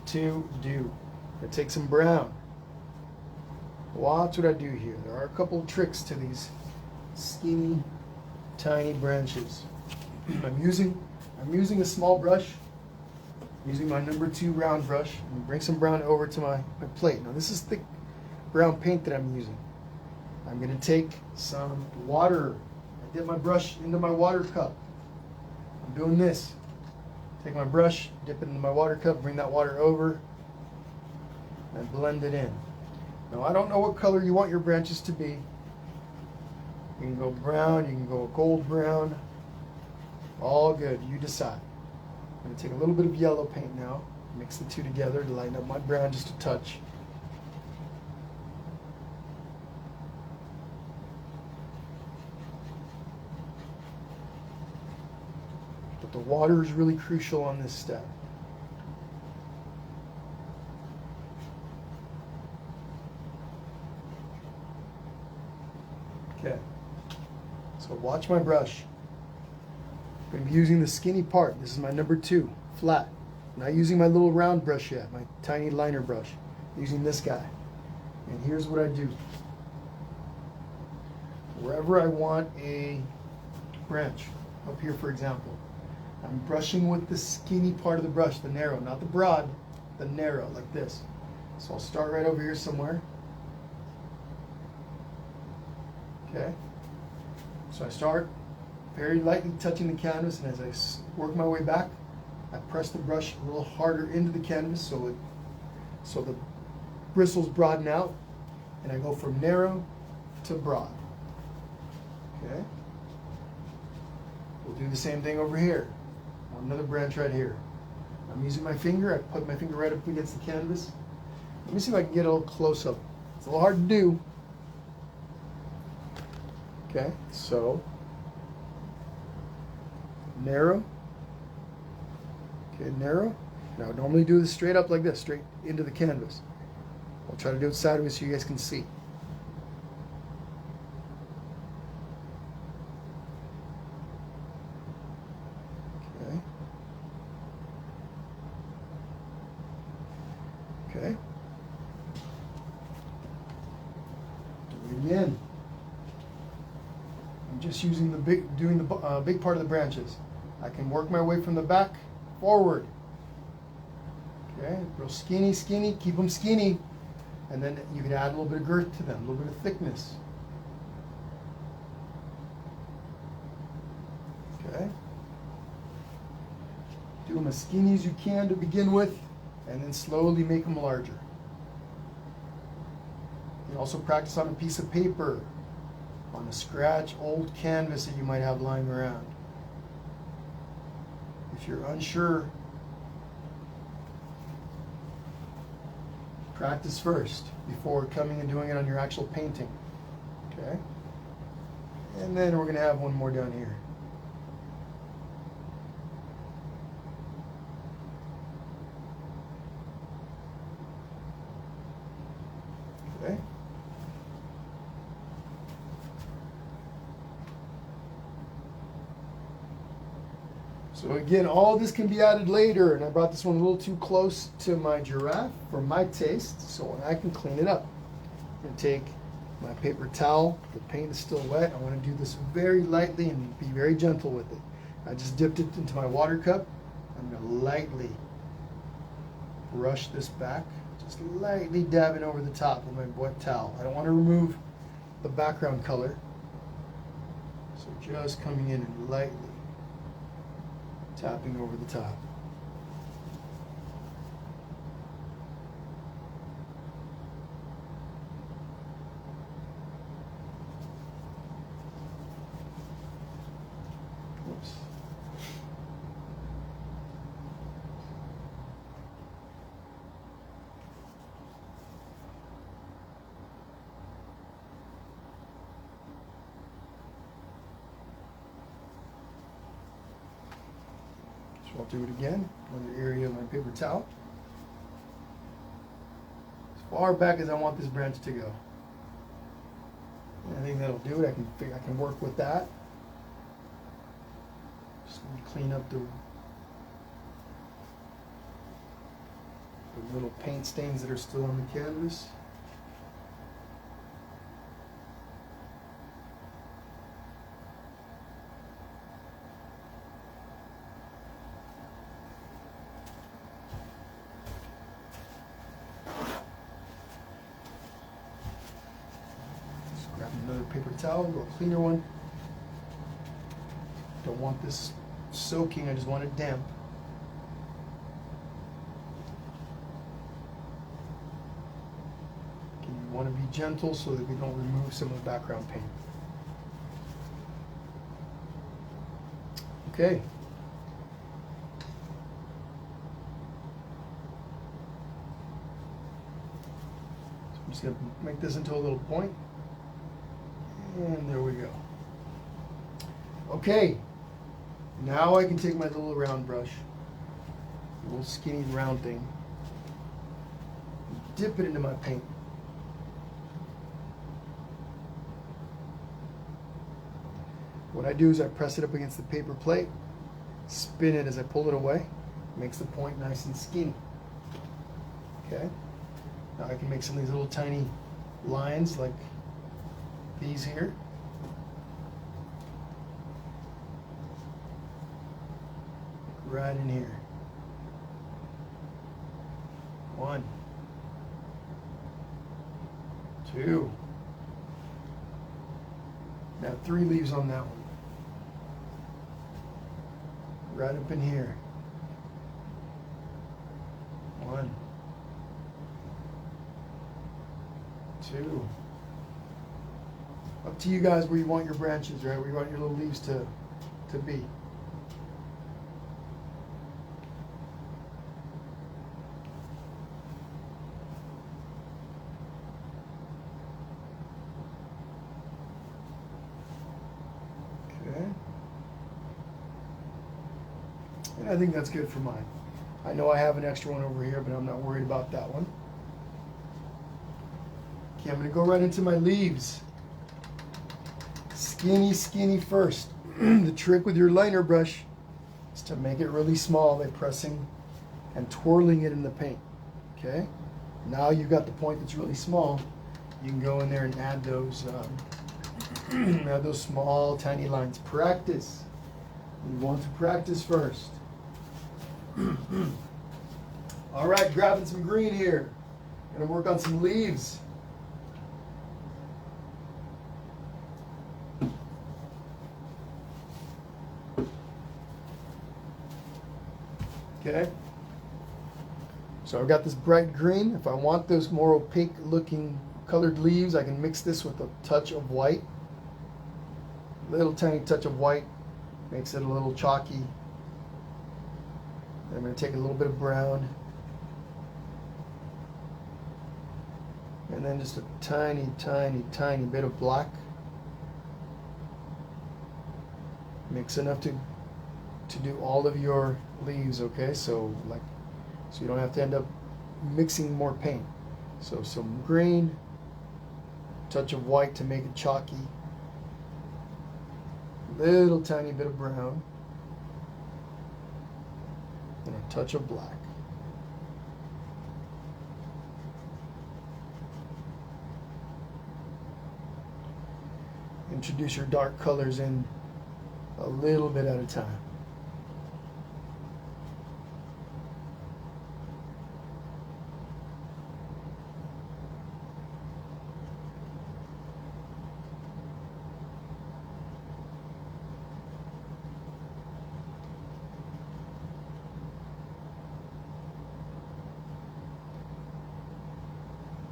to do. I'm going to take some brown. Watch what I do here. There are a couple of tricks to these skinny, tiny branches. I'm using a small brush. Using my number 2 round brush, and bring some brown over to my plate. Now this is thick brown paint that I'm using. I'm going to take some water. I dip my brush into my water cup. I'm doing this. Take my brush, dip it into my water cup, bring that water over, and blend it in. Now I don't know what color you want your branches to be. You can go brown, you can go gold brown. All good, you decide. I'm going to take a little bit of yellow paint now, mix the two together to lighten up my brown just a touch. But the water is really crucial on this step. Okay, so watch my brush. I'm going to be using the skinny part. This is my number 2, flat. I'm not using my little round brush yet, my tiny liner brush. I'm using this guy. And here's what I do. Wherever I want a branch, up here for example, I'm brushing with the skinny part of the brush, the narrow, not the broad, the narrow, like this. So I'll start right over here somewhere. Okay, so I start very lightly touching the canvas, and as I work my way back, I press the brush a little harder into the canvas so the bristles broaden out, and I go from narrow to broad. Okay, we'll do the same thing over here. Another branch right here. I'm using my finger. I put my finger right up against the canvas. Let me see if I can get a little close up. It's a little hard to do. Okay, so narrow. Okay, narrow. Now, I normally do this straight up like this, straight into the canvas. I'll try to do it sideways so you guys can see. Okay. Okay. Do it again. I'm just using doing the big part of the branches. I can work my way from the back forward. Okay, real skinny, skinny, keep them skinny. And then you can add a little bit of girth to them, a little bit of thickness. Okay. Do them as skinny as you can to begin with, and then slowly make them larger. You can also practice on a piece of paper, on a scratch old canvas that you might have lying around. If you're unsure, practice first before coming and doing it on your actual painting. Okay? And then we're going to have one more down here. Okay? So again, all this can be added later, and I brought this one a little too close to my giraffe for my taste, so I can clean it up. I'm going to take my paper towel. The paint is still wet. I want to do this very lightly and be very gentle with it. I just dipped it into my water cup. I'm going to lightly brush this back, just lightly dabbing over the top with my wet towel. I don't want to remove the background color, so just coming in and lightly tapping over the top. Oops. So I'll do it again, another area of my paper towel. As far back as I want this branch to go. And I think that'll do it. I can work with that. Just let me clean up the little paint stains that are still on the canvas. Grab another paper towel, go a cleaner one. Don't want this soaking, I just want it damp. You want to be gentle so that we don't remove some of the background paint. Okay. So I'm just going to make this into a little point. And there we go. Okay, Now I can take my little round brush, little skinny round thing, dip it into my paint. What I do is I press it up against the paper plate, spin it as I pull it away, makes the point nice and skinny. Okay? Now I can make some of these little tiny lines like these here. Right in here. 1, 2. Now 3 leaves on that one. Right up in here. 1, 2. Up to you guys where you want your branches, right? Where you want your little leaves to be. Okay. And I think that's good for mine. I know I have an extra one over here, but I'm not worried about that one. Okay, I'm going to go right into my leaves. Skinny, skinny first. The trick with your liner brush is to make it really small by pressing and twirling it in the paint. Okay? Now you've got the point that's really small. You can go in there and add those small, tiny lines. Practice. You want to practice first. All right, grabbing some green here. Gonna work on some leaves. Okay. So I've got this bright green. If I want those more opaque looking colored leaves, I can mix this with a touch of white. Little tiny touch of white makes it a little chalky. I'm going to take a little bit of brown. And then just a tiny, tiny, tiny bit of black. Mix enough to do all of your leaves, okay? So you don't have to end up mixing more paint. So some green, touch of white to make it chalky. Little tiny bit of brown. And a touch of black. Introduce your dark colors in a little bit at a time.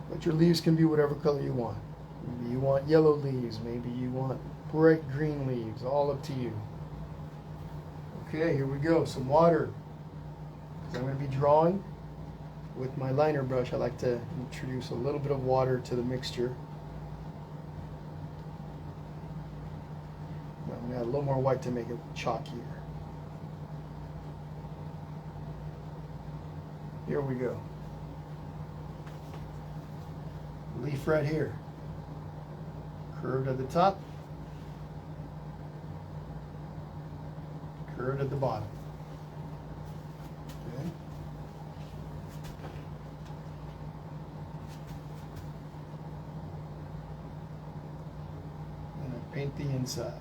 But your leaves can be whatever color you want. Maybe you want yellow leaves, maybe you want bright green leaves, all up to you. Okay, here we go, some water. Because I'm going to be drawing with my liner brush, I like to introduce a little bit of water to the mixture. I'm going to add a little more white to make it chalkier. Here we go. Leaf right here. Curved at the top. Curved at the bottom. Okay. And I paint the inside.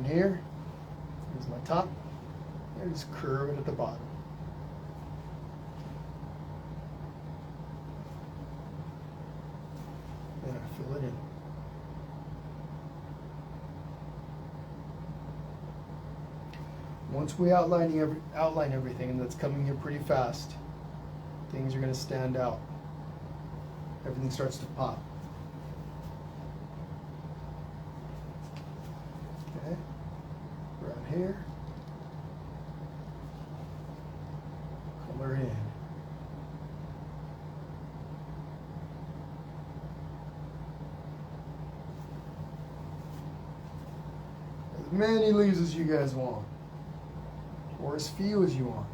Here, here's my top, and just curve it at the bottom. And I fill it in. Once we outline everything, and that's coming here pretty fast, things are going to stand out. Everything starts to pop. Okay. Around here. color in. As many leaves as you guys want, or as few as you want.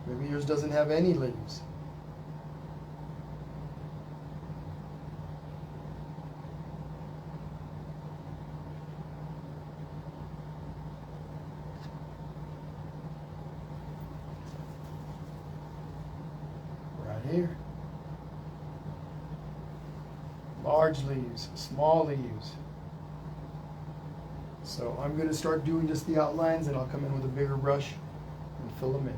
Maybe yours doesn't have any leaves. Here. Large leaves, small leaves. So I'm going to start doing just the outlines, and I'll come in with a bigger brush and fill them in.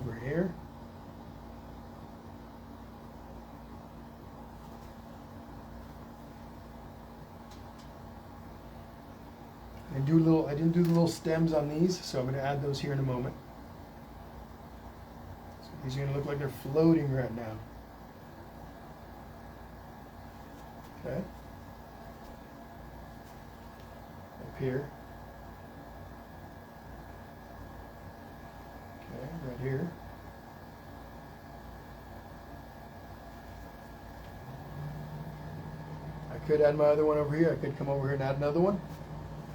Over here. I didn't do the little stems on these, so I'm going to add those here in a moment. So these are going to look like they're floating right now. Okay. Up here. Okay, right here. I could add my other one over here. I could come over here and add another one.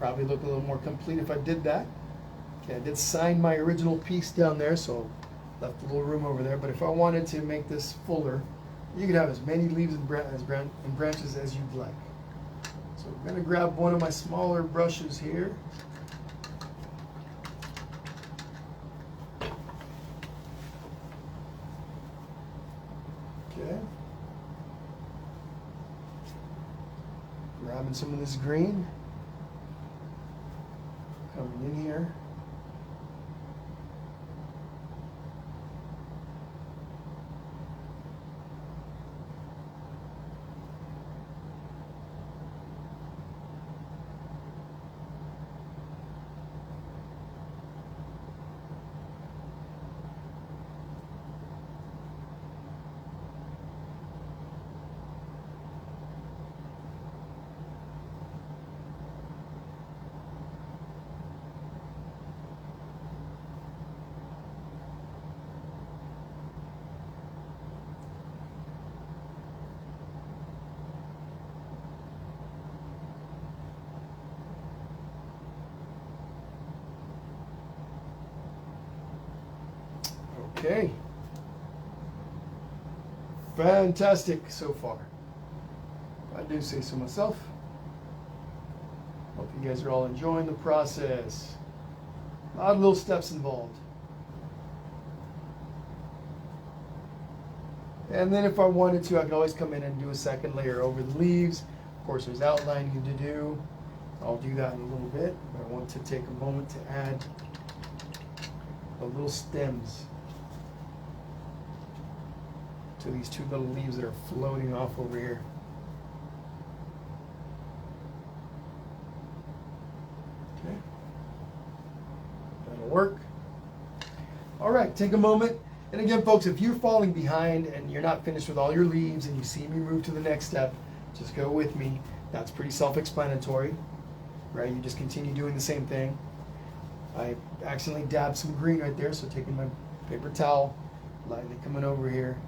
Probably look a little more complete if I did that. Okay, I did sign my original piece down there, so left a little room over there. But if I wanted to make this fuller, you could have as many leaves and branches as you'd like. So I'm going to grab one of my smaller brushes here. Okay. Grabbing some of this green. Coming in here. Okay. Fantastic so far. I do say so myself. Hope you guys are all enjoying the process. A lot of little steps involved. And then if I wanted to, I could always come in and do a second layer over the leaves. Of course, there's outlining to do. I'll do that in a little bit. But I want to take a moment to add the little stems to these two little leaves that are floating off over here. Okay. That'll work. All right, take a moment. And again, folks, if you're falling behind and you're not finished with all your leaves and you see me move to the next step, just go with me. That's pretty self-explanatory, right? You just continue doing the same thing. I accidentally dabbed some green right there, so taking my paper towel, lightly coming over here.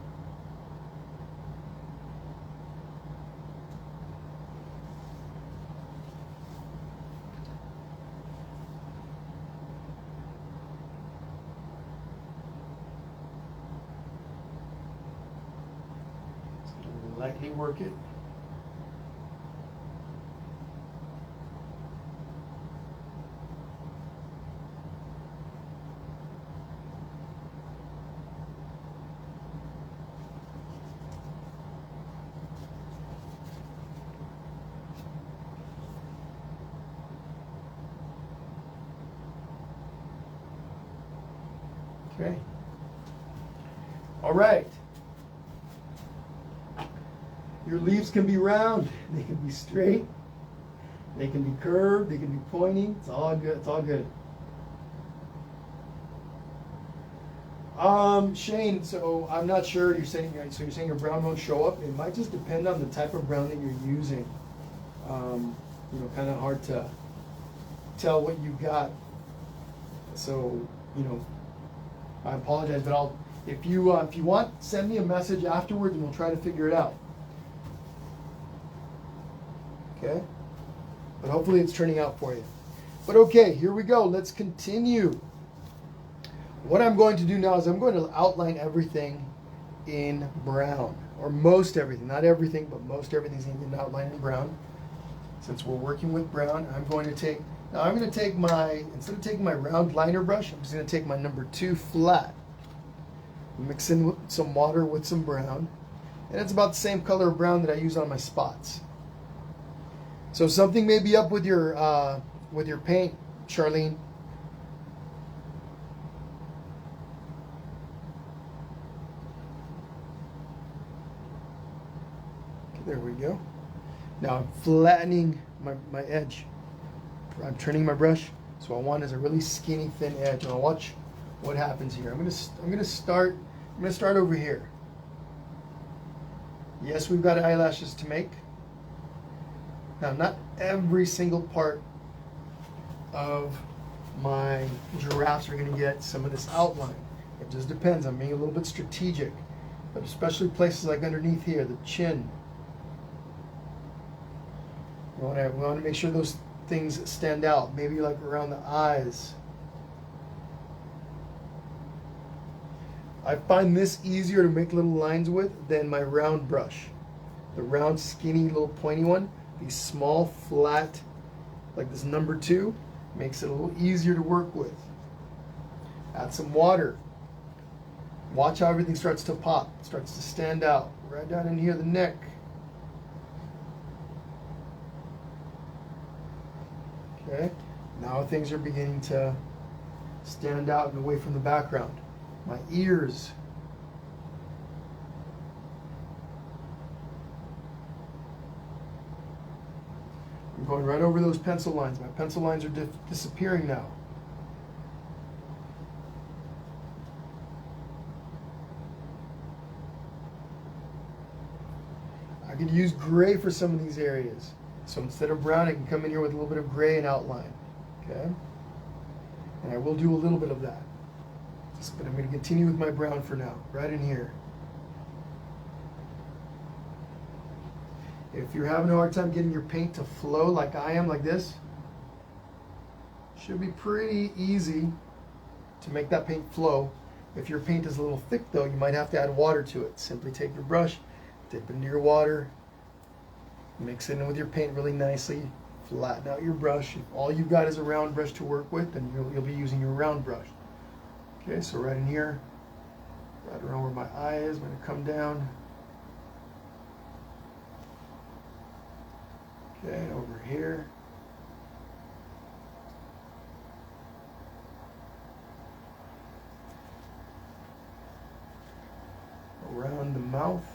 Lightly work it. Okay. All right. Your leaves can be round, they can be straight, They can be curved, they can be pointy. It's all good. It's all good. Shane, so I'm not sure. You're saying your brown won't show up. It might just depend on the type of brown that you're using. Kind of hard to tell what you got. So, I apologize, but if you want, send me a message afterwards, and we'll try to figure it out. Okay? But hopefully it's turning out for you. But okay, here we go. Let's continue. What I'm going to do now is I'm going to outline everything in brown, or most everything. Not everything, but most everything's going to be outlined in brown. Since we're working with brown, I'm going to take instead of taking my round liner brush, I'm just going to take my number 2 flat, mix in some water with some brown, and it's about the same color of brown that I use on my spots. So something may be up with your paint, Charlene. Okay, there we go. Now I'm flattening my edge. I'm turning my brush, so what I want is a really skinny, thin edge. And I'll watch what happens here. I'm gonna start over here. Yes, we've got eyelashes to make. Now, not every single part of my giraffes are gonna get some of this outline. It just depends. I'm being a little bit strategic, but especially places like underneath here, the chin. We want to make sure those things stand out, maybe like around the eyes. I find this easier to make little lines with than my round brush. The round, skinny, little pointy one. These small, flat, like this number 2, makes it a little easier to work with. Add some water. Watch how everything starts to pop, starts to stand out. Right down in here, the neck. Okay, now things are beginning to stand out and away from the background. My ears. I'm going right over those pencil lines. My pencil lines are disappearing now. I could use gray for some of these areas. So instead of brown, I can come in here with a little bit of gray and outline. Okay? And I will do a little bit of that. But I'm going to continue with my brown for now, right in here. If you're having a hard time getting your paint to flow like I am, like this, should be pretty easy to make that paint flow. If your paint is a little thick though, you might have to add water to it. Simply take your brush, dip into your water, mix it in with your paint really nicely, flatten out your brush. If all you've got is a round brush to work with, then you'll be using your round brush. Okay, so right in here, right around where my eye is, I'm going to come down. Okay, over here. Around the mouth.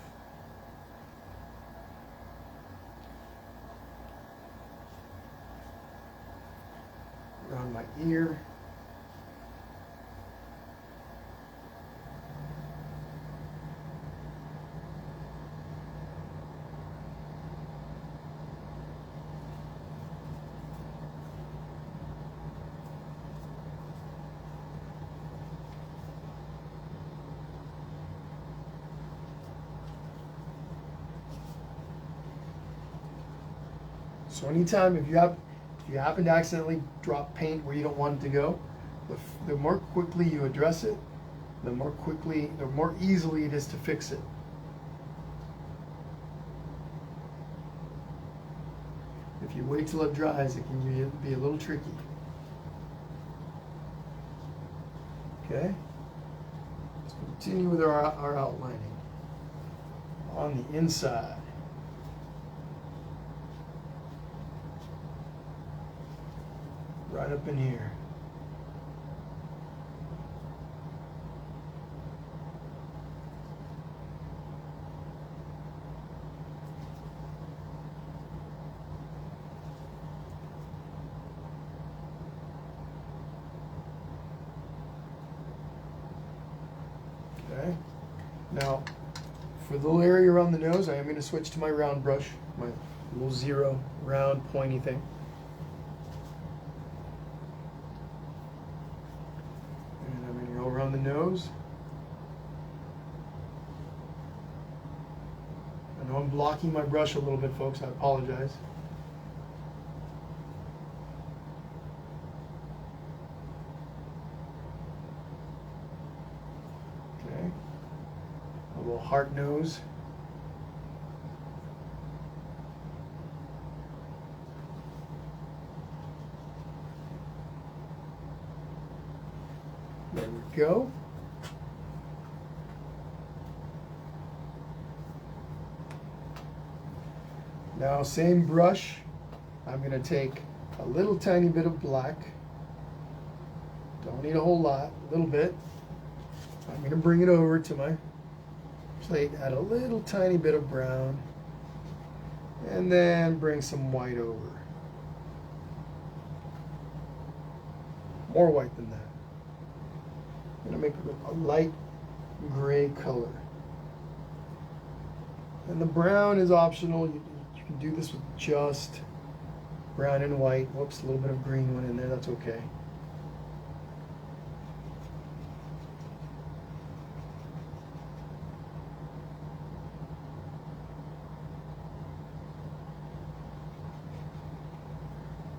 Around my ear. So anytime if you happen to accidentally drop paint where you don't want it to go, the more quickly you address it, the more easily it is to fix it. If you wait till it dries, it can be a little tricky. Okay? Let's continue with our outlining on the inside. Right up in here. Now, for the little area around the nose, I am going to switch to my round brush, my little zero round pointy thing. And I'm going to go around the nose. I know I'm blocking my brush a little bit, folks. I apologize. Okay. A little heart nose. There we go. Now, same brush, I'm going to take a little tiny bit of black. Don't need a whole lot, a little bit. I'm going to bring it over to my plate, add a little tiny bit of brown, and then bring some white over. More white than that. I'm going to make it a light gray color. And the brown is optional. You can do this with just brown and white. Whoops, a little bit of green one in there, that's okay.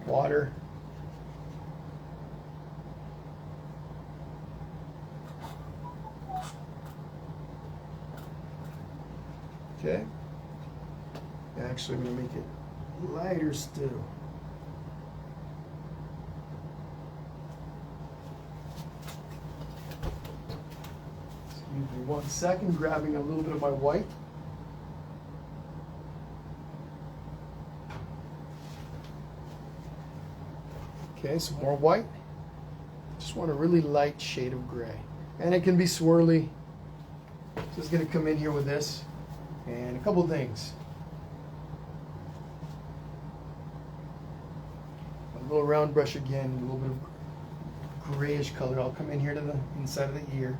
Water. Okay. Actually, I'm going to make it lighter still. Excuse me 1 second, grabbing a little bit of my white. Okay, some more white. Just want a really light shade of gray. And it can be swirly. Just going to come in here with this. And a couple things. A little round brush again, a little bit of grayish color. I'll come in here to the inside of the ear.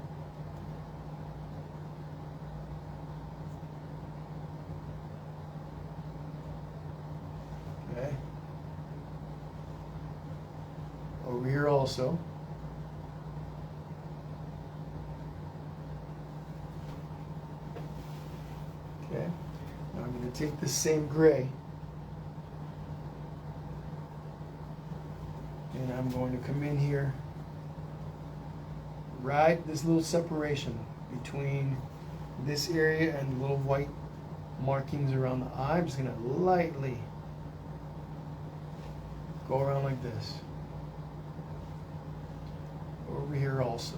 Okay. Over here also. Okay. Now I'm going to take this same gray and I'm going to come in here, right this little separation between this area and the little white markings around the eye. I'm just going to lightly go around like this. Over here also.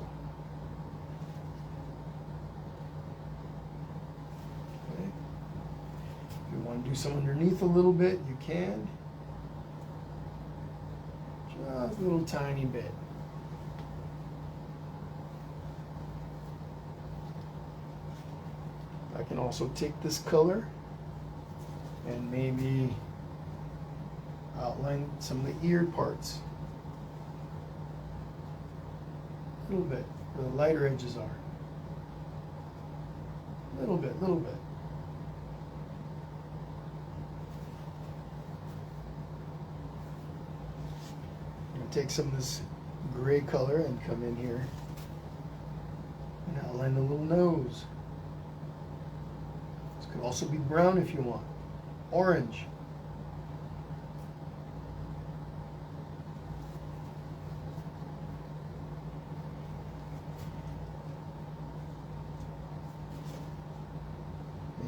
Okay. If you want to do some underneath a little bit, you can. Just a little tiny bit. I can also take this color and maybe outline some of the ear parts. A little bit, where the lighter edges are. A little bit, little bit. I'm going to take some of this gray color and come in here and outline the little nose. This could also be brown if you want. Orange.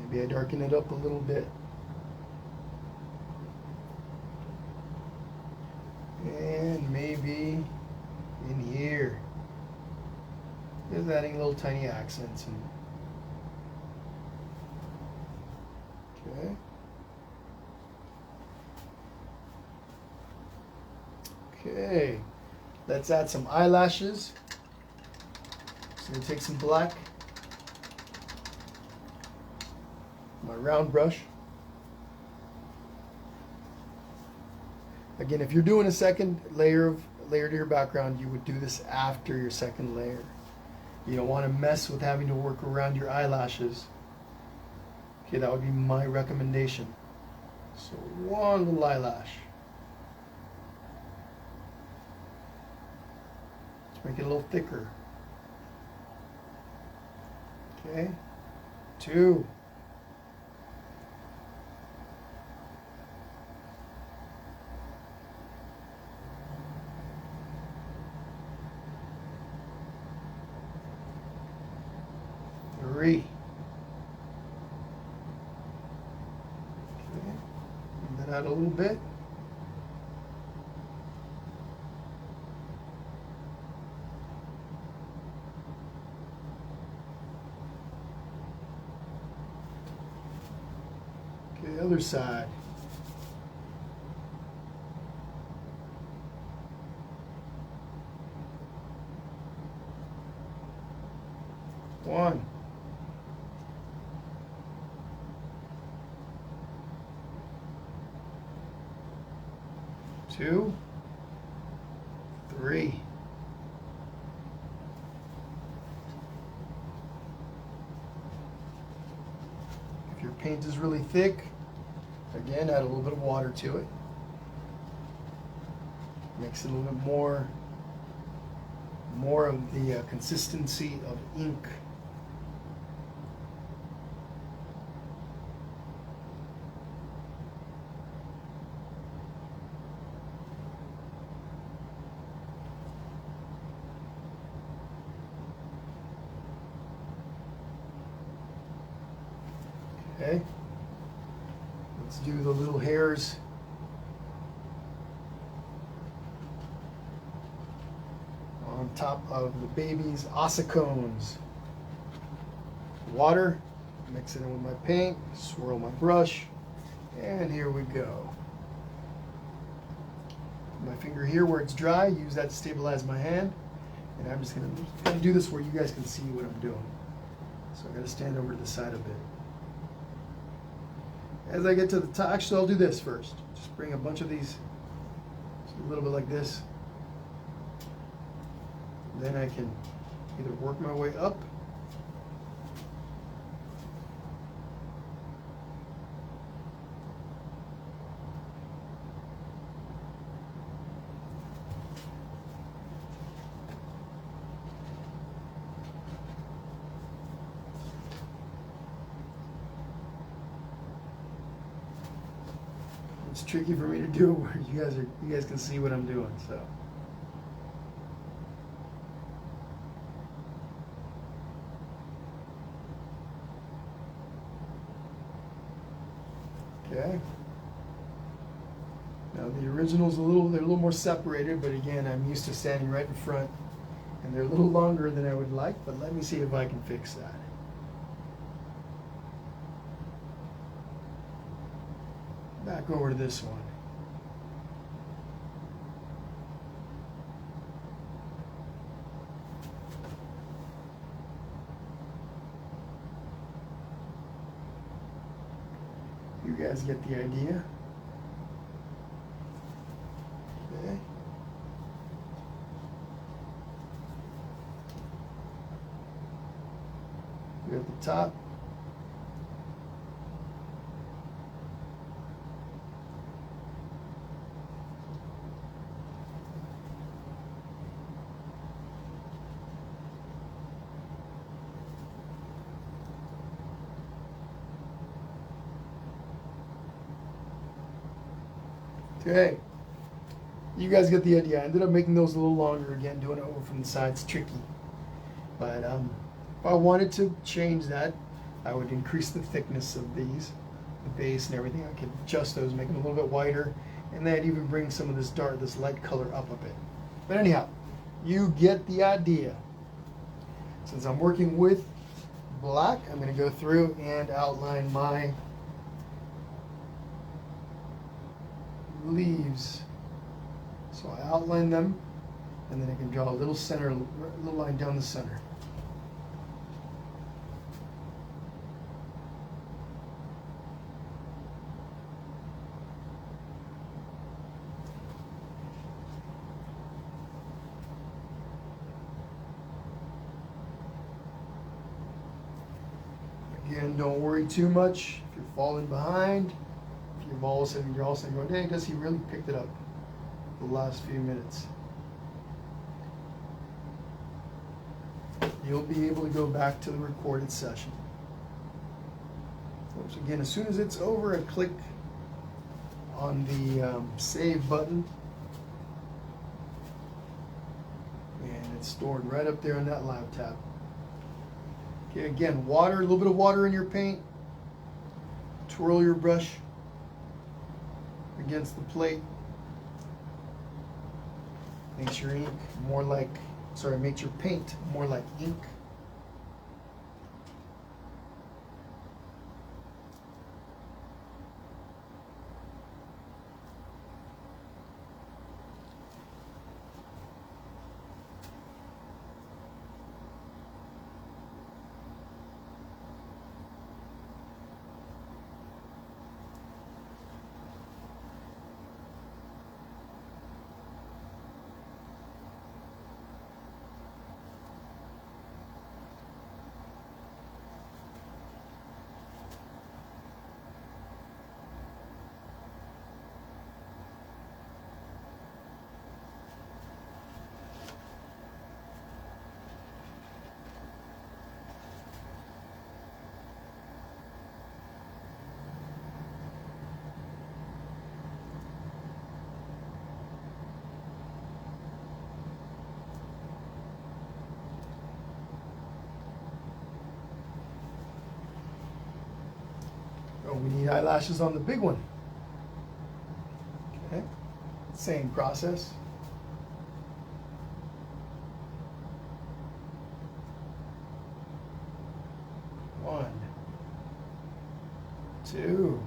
Maybe I darken it up a little bit. And maybe in here, just adding little tiny accents. Okay. Okay. Let's add some eyelashes. So I'm going to take some black. My round brush. Again, if you're doing a second layer to your background, you would do this after your second layer. You don't want to mess with having to work around your eyelashes. Okay, that would be my recommendation. So one little eyelash. Let's make it a little thicker. Okay, 2. 3. Okay, bring that out a little bit. Okay, other side. One. 2, 3. If your paint is really thick, again, add a little bit of water to it. Makes it a little bit more of the consistency of ink. Okay, let's do the little hairs. On top of the baby's ossicones. Water, mix it in with my paint, swirl my brush, and here we go. My finger here where it's dry, use that to stabilize my hand. And I'm just gonna do this where you guys can see what I'm doing. So I gotta stand over to the side a bit. As I get to the top, actually I'll do this first. Just bring a bunch of these, a little bit like this. Then I can either work my way up it's tricky for me to do where you guys can see what I'm doing, so. Okay. Now the original's they're a little more separated, but again, I'm used to standing right in front, and they're a little longer than I would like, but let me see if I can fix that. Back over to this one. You guys get the idea? Okay. You're at the top. Okay, you guys get the idea. I ended up making those a little longer again, doing it over from the sides, tricky. But if I wanted to change that, I would increase the thickness of these, the base and everything. I could adjust those, make them a little bit wider, and then even bring some of this light color up a bit. But anyhow, you get the idea. Since I'm working with black, I'm going to go through and outline my leaves. So I outline them, and then I can draw a little line down the center. Again, don't worry too much if you're falling behind. If you're all of a sudden going, hey, does he really picked it up the last few minutes? You'll be able to go back to the recorded session. So again, as soon as it's over, I click on the save button, and it's stored right up there on that live tab. Okay, again, water, a little bit of water in your paint. Twirl your brush against the plate. Makes your ink more like, makes your paint more like ink. Oh, we need eyelashes on the big one. Okay, same process. One, two,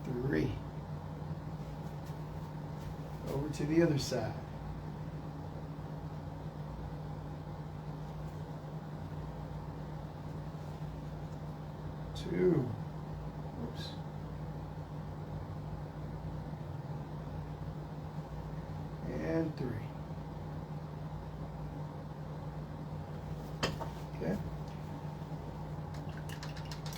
three. Over to the other side. Two. Oops. And three. Okay.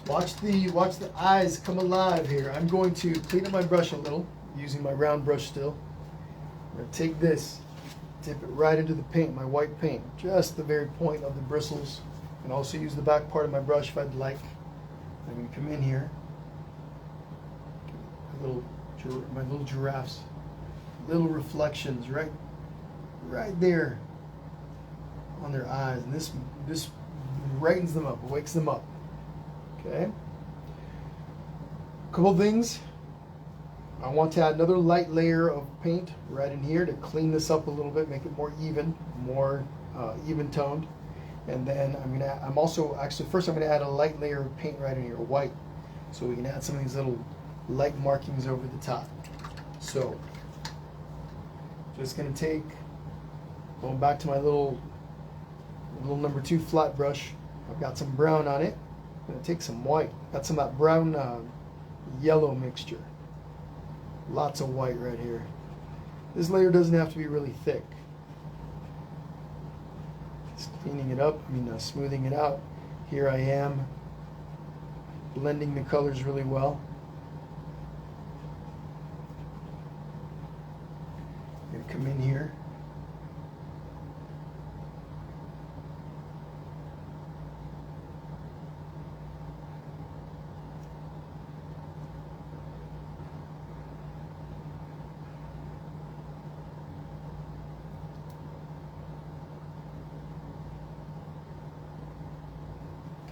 Watch the eyes come alive here. I'm going to clean up my brush a little using my round brush still. I'm going to take this, dip it right into the paint, my white paint, just the very point of the bristles, and also use the back part of my brush if I'd like. I'm going to come in here, my little giraffes, little reflections right there on their eyes, and this brightens them up, wakes them up. Okay. Couple things. I want to add another light layer of paint right in here to clean this up a little bit, make it more even, more even toned. And then I'm also first I'm going to add a light layer of paint right in here, white, so we can add some of these little light markings over the top. So just going to take, going back to my little number 2 flat brush. I've got some brown on it. I'm going to take some white. Got some of that brown yellow mixture. Lots of white right here. This layer doesn't have to be really thick. Just cleaning it up, smoothing it out. Here I am blending the colors really well. I'm going to come in here.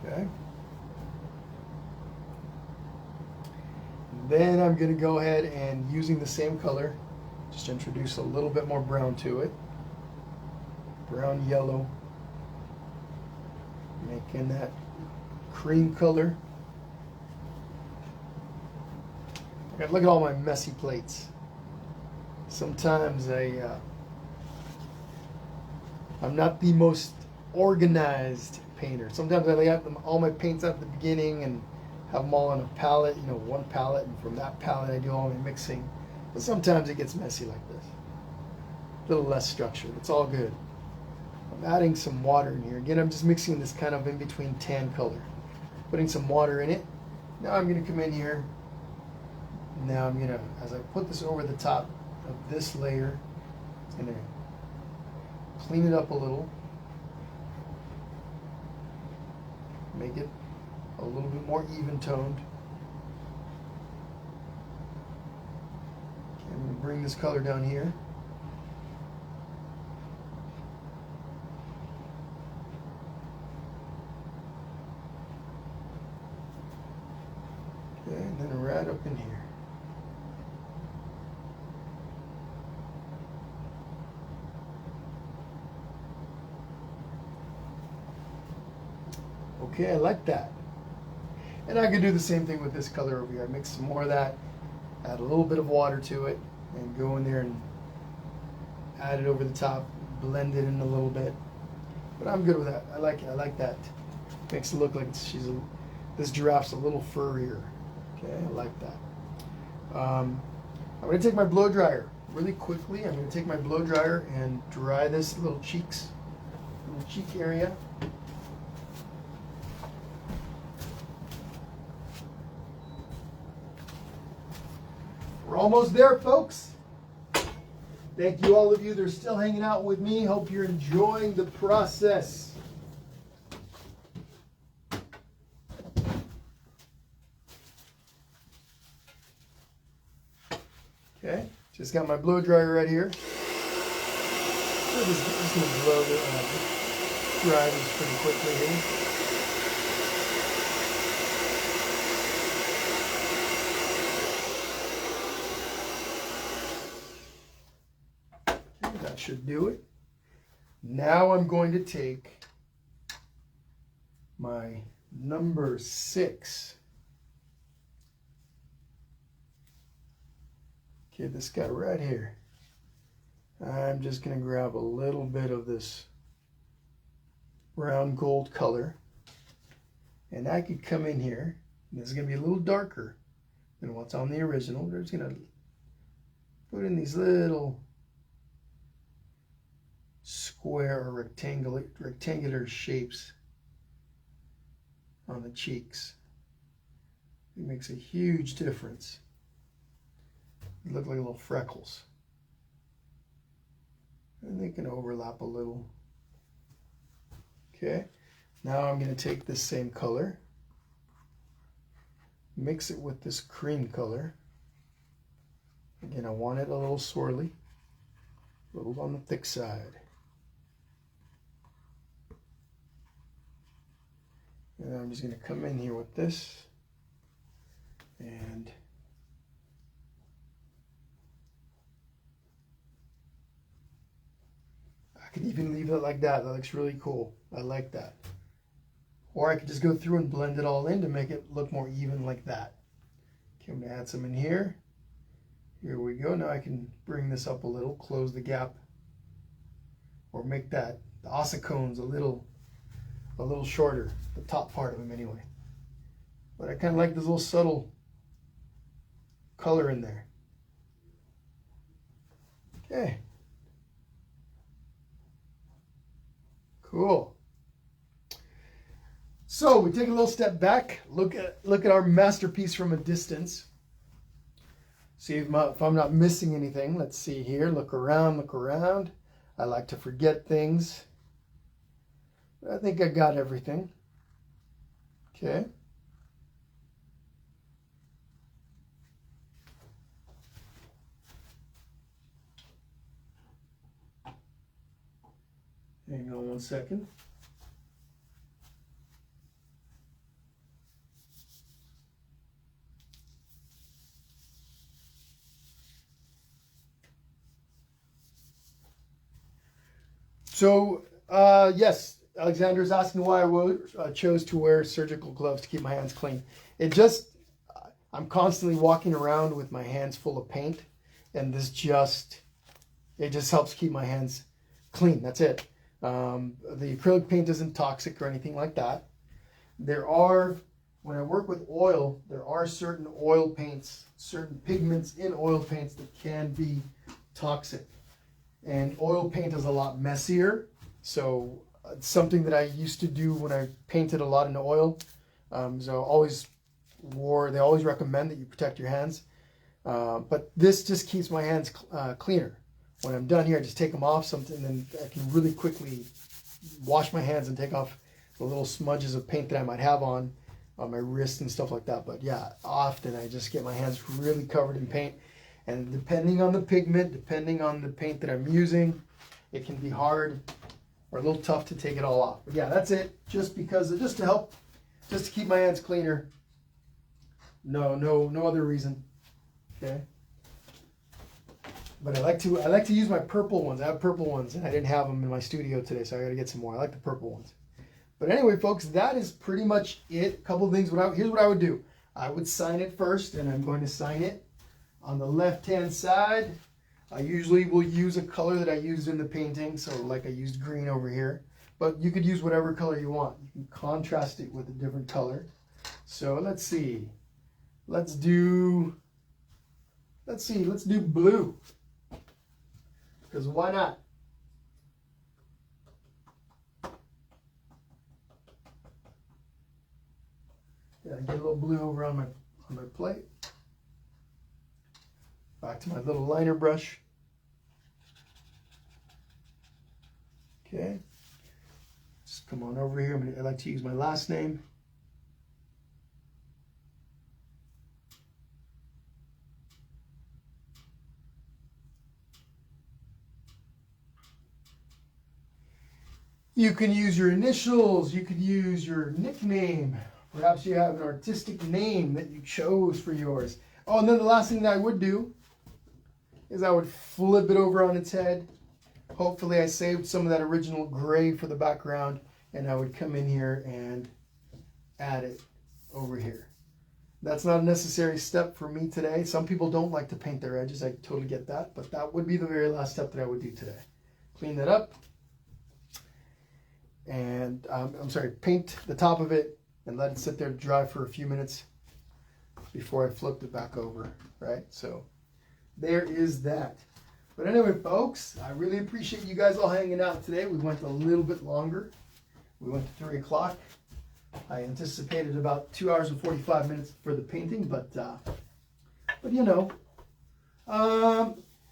Okay. Then I'm going to go ahead and, using the same color, just introduce a little bit more brown to it. Brown yellow. Making that cream color. Okay, look at all my messy plates. Sometimes I'm not the most organized painter. Sometimes I lay out all my paints at the beginning and have them all on a palette, one palette, and from that palette I do all my mixing. But sometimes it gets messy like this. A little less structured. It's all good. I'm adding some water in here. Again, I'm just mixing this kind of in between tan color. Putting some water in it. Now I'm going to come in here. Now I'm going to, as I put this over the top of this layer, it's going to clean it up a little. Make it a little bit more even toned. Okay, I'm going to bring this color down here. Okay, and then right up in here. Okay, I like that. And I could do the same thing with this color over here. I mix some more of that, add a little bit of water to it, and go in there and add it over the top, blend it in a little bit. But I'm good with that. I like it. I like that. Makes it look like this giraffe's a little furrier. Okay, I like that. I'm going to take my blow dryer really quickly. I'm going to take my blow dryer and dry this little cheek area. We're almost there, folks. Thank you, all of you that are still hanging out with me. Hope you're enjoying the process. Okay, just got my blow dryer right here. So just going to blow dry this pretty quickly here. That should do it. Now I'm going to take my number 6. Okay, this guy right here. I'm just going to grab a little bit of this brown gold color. And I could come in here. This is going to be a little darker than what's on the original. We're just going to put in these little square or rectangular shapes on the cheeks. It makes a huge difference. They look like little freckles. And they can overlap a little. Okay, now I'm going to take this same color, mix it with this cream color. Again, I want it a little swirly, a little on the thick side. And I'm just going to come in here with this and I could even leave it like that. That looks really cool. I like that. Or I could just go through and blend it all in to make it look more even like that. Okay, I'm going to add some in here. Here we go. Now I can bring this up a little, close the gap, or make that, the ossicones a little shorter, the top part of them anyway. But I kind of like this little subtle color in there. Okay. Cool. So we take a little step back, look at our masterpiece from a distance. See if I'm not missing anything. Let's see here. Look around, look around. I like to forget things. I think I got everything. Okay. Hang on one second. So, yes, Alexander is asking why I chose to wear surgical gloves to keep my hands clean. I'm constantly walking around with my hands full of paint, and it just helps keep my hands clean. That's it. The acrylic paint isn't toxic or anything like that. When I work with oil, there are certain oil paints, certain pigments in oil paints that can be toxic. And oil paint is a lot messier, So it's something that I used to do when I painted a lot in oil. So they always recommend that you protect your hands. But this just keeps my hands cleaner. When I'm done here, I just take them off something, and I can really quickly wash my hands and take off the little smudges of paint that I might have on my wrist and stuff like that. But yeah, often I just get my hands really covered in paint. And depending on the pigment, depending on the paint that I'm using, it can be hard or a little tough to take it all off. But yeah, that's it. Just to keep my hands cleaner. No other reason. Okay. But I like to use my purple ones. I have purple ones, and I didn't have them in my studio today, so I got to get some more. I like the purple ones. But anyway, folks, that is pretty much it. A couple of things. Here's what I would do. I would sign it first, and I'm going to sign it on the left-hand side. I usually will use a color that I used in the painting, so like I used green over here. But you could use whatever color you want. You can contrast it with a different color. So let's see. Let's do blue. Because why not? Yeah, get a little blue over on my plate. Back to my little liner brush. Okay. Just come on over here. I like to use my last name. You can use your initials, you could use your nickname. Perhaps you have an artistic name that you chose for yours. Oh, and then the last thing that I would do is I would flip it over on its head. Hopefully I saved some of that original gray for the background, and I would come in here and add it over here. That's not a necessary step for me today. Some people don't like to paint their edges. I totally get that, but that would be the very last step that I would do today. Clean that up. And paint the top of it and let it sit there to dry for a few minutes before I flipped it back over, right? So there is that. But anyway, folks, I really appreciate you guys all hanging out today. We went a little bit longer. We went to 3 o'clock. I anticipated about 2 hours and 45 minutes for the painting, but you know.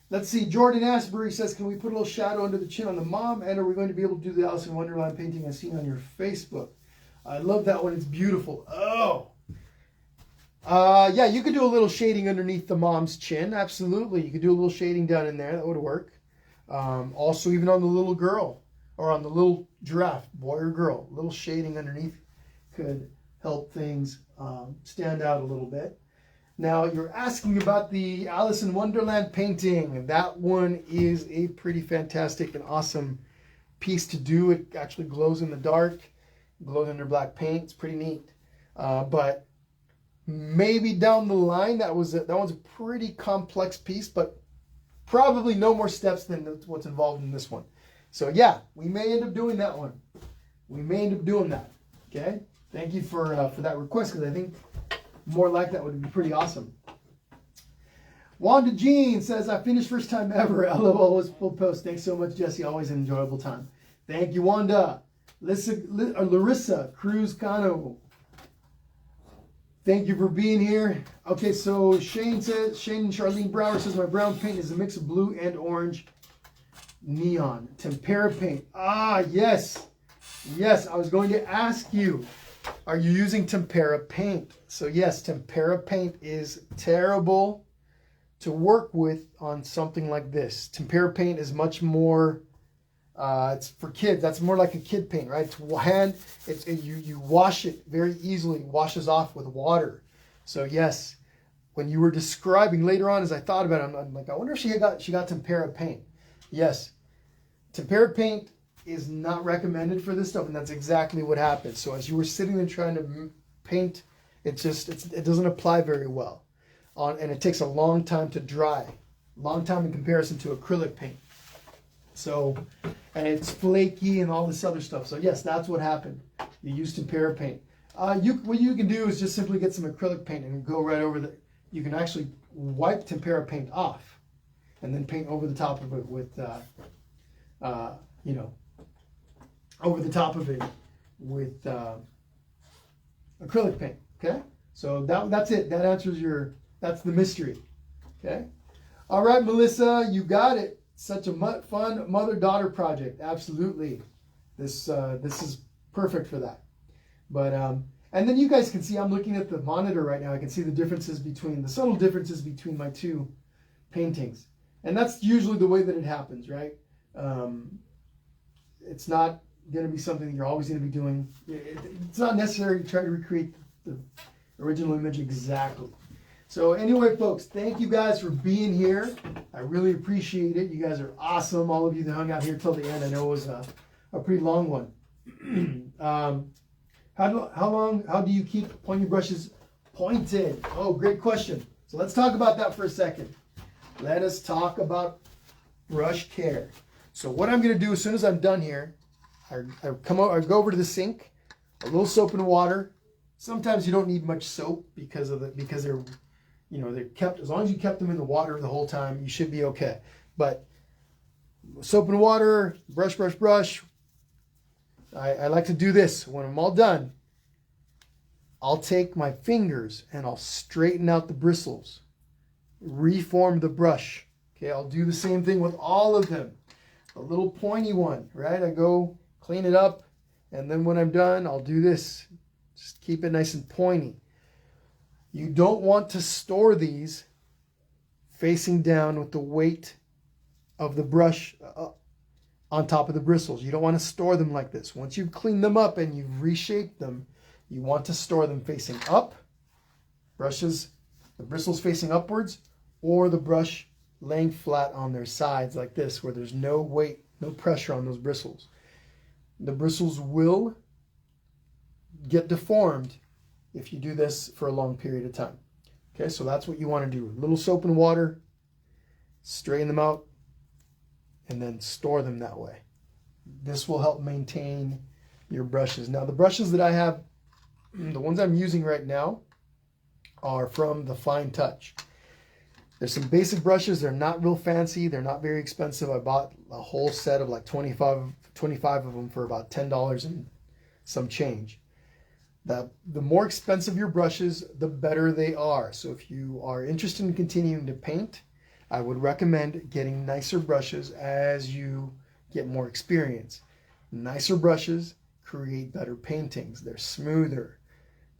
Let's see, Jordan Asbury says, can we put a little shadow under the chin on the mom? And are we going to be able to do the Alice in Wonderland painting I've seen on your Facebook? I love that one. It's beautiful. Oh. Yeah, you could do a little shading underneath the mom's chin. Absolutely. You could do a little shading down in there. That would work. Also, even on the little girl or on the little giraffe, boy or girl, a little shading underneath could help things stand out a little bit. Now, you're asking about the Alice in Wonderland painting. That one is a pretty fantastic and awesome piece to do. It actually glows in the dark, glows under black paint. It's pretty neat. But maybe down the line, that one's a pretty complex piece, but probably no more steps than what's involved in this one. So yeah, we may end up doing that one. We may end up doing that. Okay? Thank you for that request, because I think more like that would be pretty awesome. Wanda Jean says, I finished first time ever. LOL was full post. Thanks so much, Jesse. Always an enjoyable time. Thank you, Wanda. Larissa Cruz Cano. Thank you for being here. Okay, so Shane and Charlene Brower says, my brown paint is a mix of blue and orange neon. Tempera paint. Ah, yes. Yes, I was going to ask you, are you using tempera paint? So yes, tempera paint is terrible to work with on something like this. Tempera paint is much more, it's for kids. That's more like a kid paint, right? You wash it very easily, washes off with water. So yes, when you were describing later on, as I thought about it, I'm like, I wonder if she got tempera paint. Yes, tempera paint is not recommended for this stuff, and that's exactly what happened. So as you were sitting there trying to paint, it doesn't apply very well, and it takes a long time to dry, long time in comparison to acrylic paint. So, and it's flaky and all this other stuff. So yes, that's what happened. You use tempera paint. What you can do is just simply get some acrylic paint and go right over you can actually wipe tempera paint off, and then paint over the top of it with, over the top of it with acrylic paint. Okay, so that's it. That answers that's the mystery. Okay, all right, Melissa, you got it. Such a fun mother-daughter project. Absolutely, this is perfect for that. But and then you guys can see I'm looking at the monitor right now. I can see the subtle differences between my two paintings, and that's usually the way that it happens, right? It's not going to be something that you're always going to be doing. It's not necessary to try to recreate the original image exactly. So anyway, folks, thank you guys for being here. I really appreciate it. You guys are awesome. All of you that hung out here till the end. I know it was a pretty long one. How do you keep pointy brushes pointed? Oh, great question. So let's talk about that for a second. Let us talk about brush care. So what I'm going to do as soon as I'm done here, I go over to the sink, a little soap and water. Sometimes you don't need much soap because they're kept, as long as you kept them in the water the whole time, you should be okay. But soap and water, brush. I like to do this when I'm all done. I'll take my fingers and I'll straighten out the bristles, reform the brush. Okay, I'll do the same thing with all of them. A little pointy one, right? I go clean it up, and then when I'm done, I'll do this. Just keep it nice and pointy. You don't want to store these facing down with the weight of the brush on top of the bristles. You don't want to store them like this. Once you've cleaned them up and you've reshaped them, you want to store them facing up, the bristles facing upwards, or the brush laying flat on their sides like this, where there's no weight, no pressure on those bristles. The bristles will get deformed if you do this for a long period of time. Okay, so that's what you want to do. A little soap and water, straighten them out, and then store them that way. This will help maintain your brushes. Now, the brushes that I have, the ones I'm using right now, are from the Fine Touch. There's some basic brushes. They're not real fancy. They're not very expensive. I bought a whole set of like 25 of them for about $10 and some change. The more expensive your brushes, the better they are. So if you are interested in continuing to paint, I would recommend getting nicer brushes as you get more experience. Nicer brushes create better paintings. They're smoother,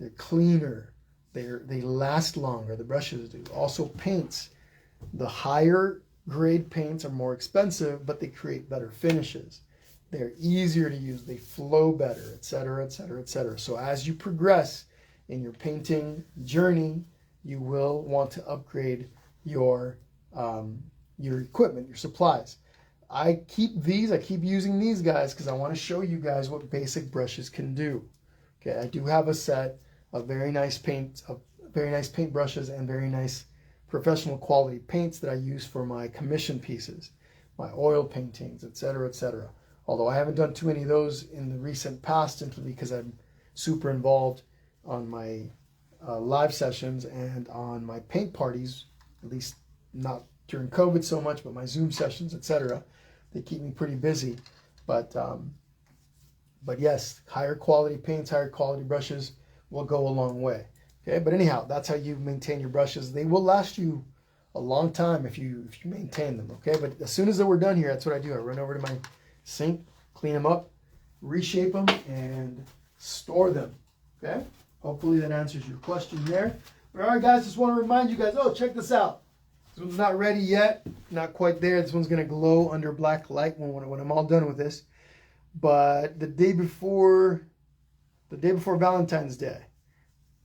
they're cleaner, they last longer, the brushes do. Also paints. The higher grade paints are more expensive, but they create better finishes. They're easier to use, they flow better, etc., etc., etc. So as you progress in your painting journey, you will want to upgrade your equipment, your supplies. I keep using these guys because I want to show you guys what basic brushes can do. Okay, I do have a set of very nice paint brushes and very nice professional quality paints that I use for my commission pieces, my oil paintings, etc., etc. Although I haven't done too many of those in the recent past, simply because I'm super involved on my live sessions and on my paint parties, at least not during COVID so much, but my Zoom sessions, etc. They keep me pretty busy. But yes, higher quality paints, higher quality brushes will go a long way. Okay, but anyhow, that's how you maintain your brushes. They will last you a long time if you maintain them. Okay, but as soon as we're done here, that's what I do. I run over to my sink, clean them up, reshape them, and store them. Okay, hopefully that answers your question there. But all right, guys, just want to remind you guys. Oh, check this out. This one's not ready yet, not quite there. This one's gonna glow under black light when I'm all done with this. But the day before Valentine's Day,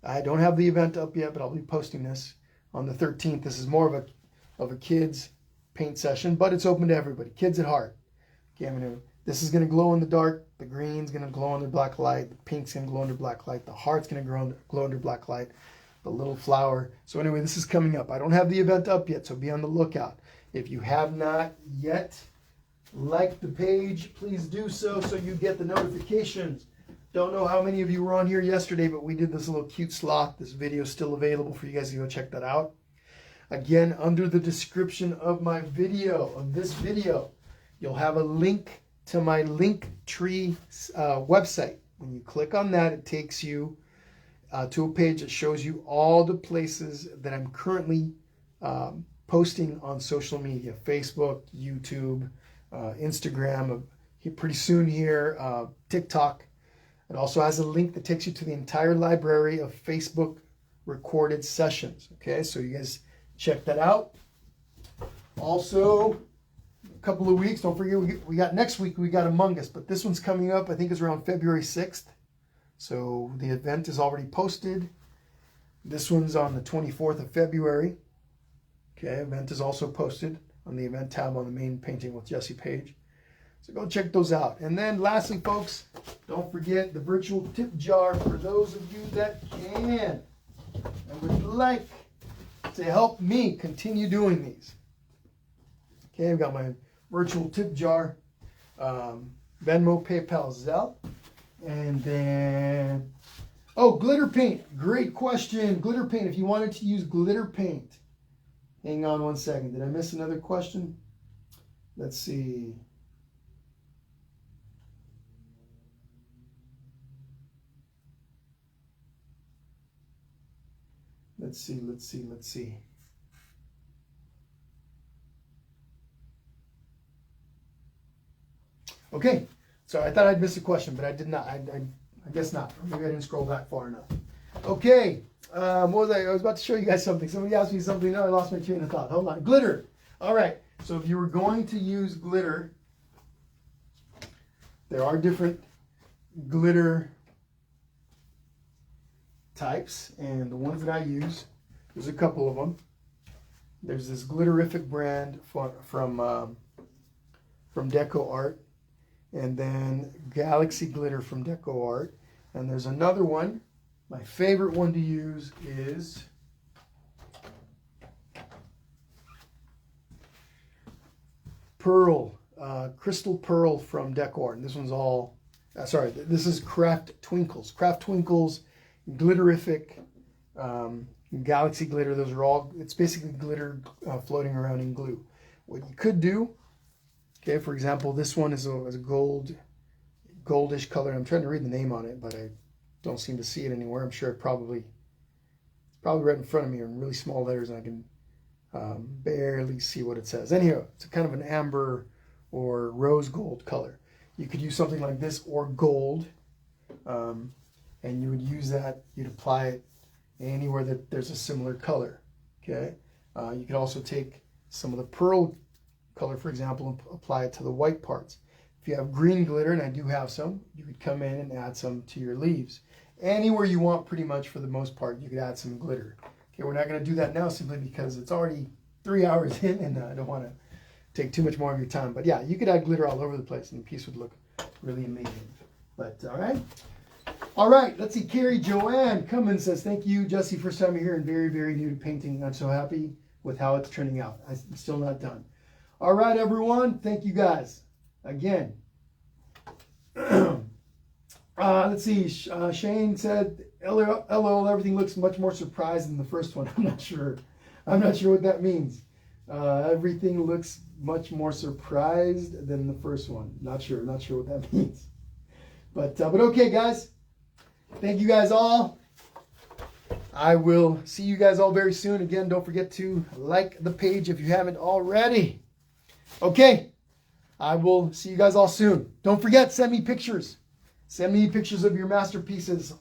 I don't have the event up yet, but I'll be posting this on the 13th. This is more of a kids paint session, but it's open to everybody, kids at heart. Okay, this is gonna glow in the dark. The green's gonna glow under black light. The pink's gonna glow under black light. The heart's gonna glow under black light. The little flower. So anyway, this is coming up. I don't have the event up yet, so be on the lookout. If you have not yet liked the page, please do so you get the notifications. Don't know how many of you were on here yesterday, but we did this little cute sloth. This video is still available for you guys to go check that out. Again, under the description of this video, you'll have a link to my Linktree website. When you click on that, it takes you to a page that shows you all the places that I'm currently posting on social media: Facebook, YouTube, Instagram, pretty soon here, TikTok. It also has a link that takes you to the entire library of Facebook recorded sessions. Okay, so you guys check that out. Also, a couple of weeks, don't forget, we got next week, we got Among Us, but this one's coming up, I think it's around February 6th. So the event is already posted. This one's on the 24th of February. Okay, event is also posted on the event tab on the main Painting with Jesse page. So go check those out. And then lastly, folks, don't forget the virtual tip jar for those of you that can and would like to help me continue doing these. Okay, I've got my virtual tip jar, Venmo, PayPal, Zelle. And then, oh, glitter paint. Great question. Glitter paint. If you wanted to use glitter paint. Hang on one second. Did I miss another question? Let's see. Let's see. Okay, so I thought I'd miss a question, but I did not. I guess not. Maybe I didn't scroll back far enough. Okay, what was I was about to show you guys something. Somebody asked me something. Now I lost my train of thought. Hold on. Glitter. All right, so if you were going to use glitter, there are different glitter types, and the ones that I use, there's a couple of them. There's this glitterific brand from Deco Art, and then Galaxy Glitter from Deco Art, and there's another one. My favorite one to use is Pearl, Crystal Pearl from Deco Art. And this one's all, this is Craft Twinkles. Craft Twinkles, Glitterific, Galaxy Glitter. Those are all, it's basically glitter floating around in glue. What you could do, okay, for example, this one is a goldish color. I'm trying to read the name on it, but I don't seem to see it anywhere. I'm sure it's probably right in front of me in really small letters, and I can barely see what it says. Anyhow, it's kind of an amber or rose gold color. You could use something like this or gold, and you would use that, you'd apply it anywhere that there's a similar color. Okay, you could also take some of the pearl color, for example, and apply it to the white parts. If you have green glitter, and I do have some, you could come in and add some to your leaves. Anywhere you want, pretty much, for the most part, you could add some glitter. Okay, we're not going to do that now simply because it's already 3 hours in, and I don't want to take too much more of your time. But yeah, you could add glitter all over the place, and the piece would look really amazing. But all right, let's see. Carrie Joanne Cummins says, thank you, Jesse. First time here and very, very new to painting. I'm so happy with how it's turning out. I'm still not done. All right, everyone. Thank you, guys. Again. Let's see. Shane said, LOL, everything looks much more surprised than the first one. I'm not sure what that means. Everything looks much more surprised than the first one. Not sure what that means. But okay, guys. Thank you guys all. I will see you guys all very soon. Again, don't forget to like the page if you haven't already. Okay. I will see you guys all soon. Don't forget, send me pictures. Send me pictures of your masterpieces.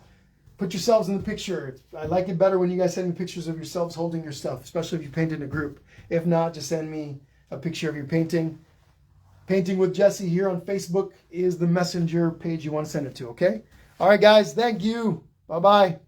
Put yourselves in the picture. I like it better when you guys send me pictures of yourselves holding your stuff, especially if you paint in a group. If not, just send me a picture of your painting. Painting with Jesse here on Facebook is the messenger page you want to send it to, okay? All right, guys. Thank you. Bye-bye.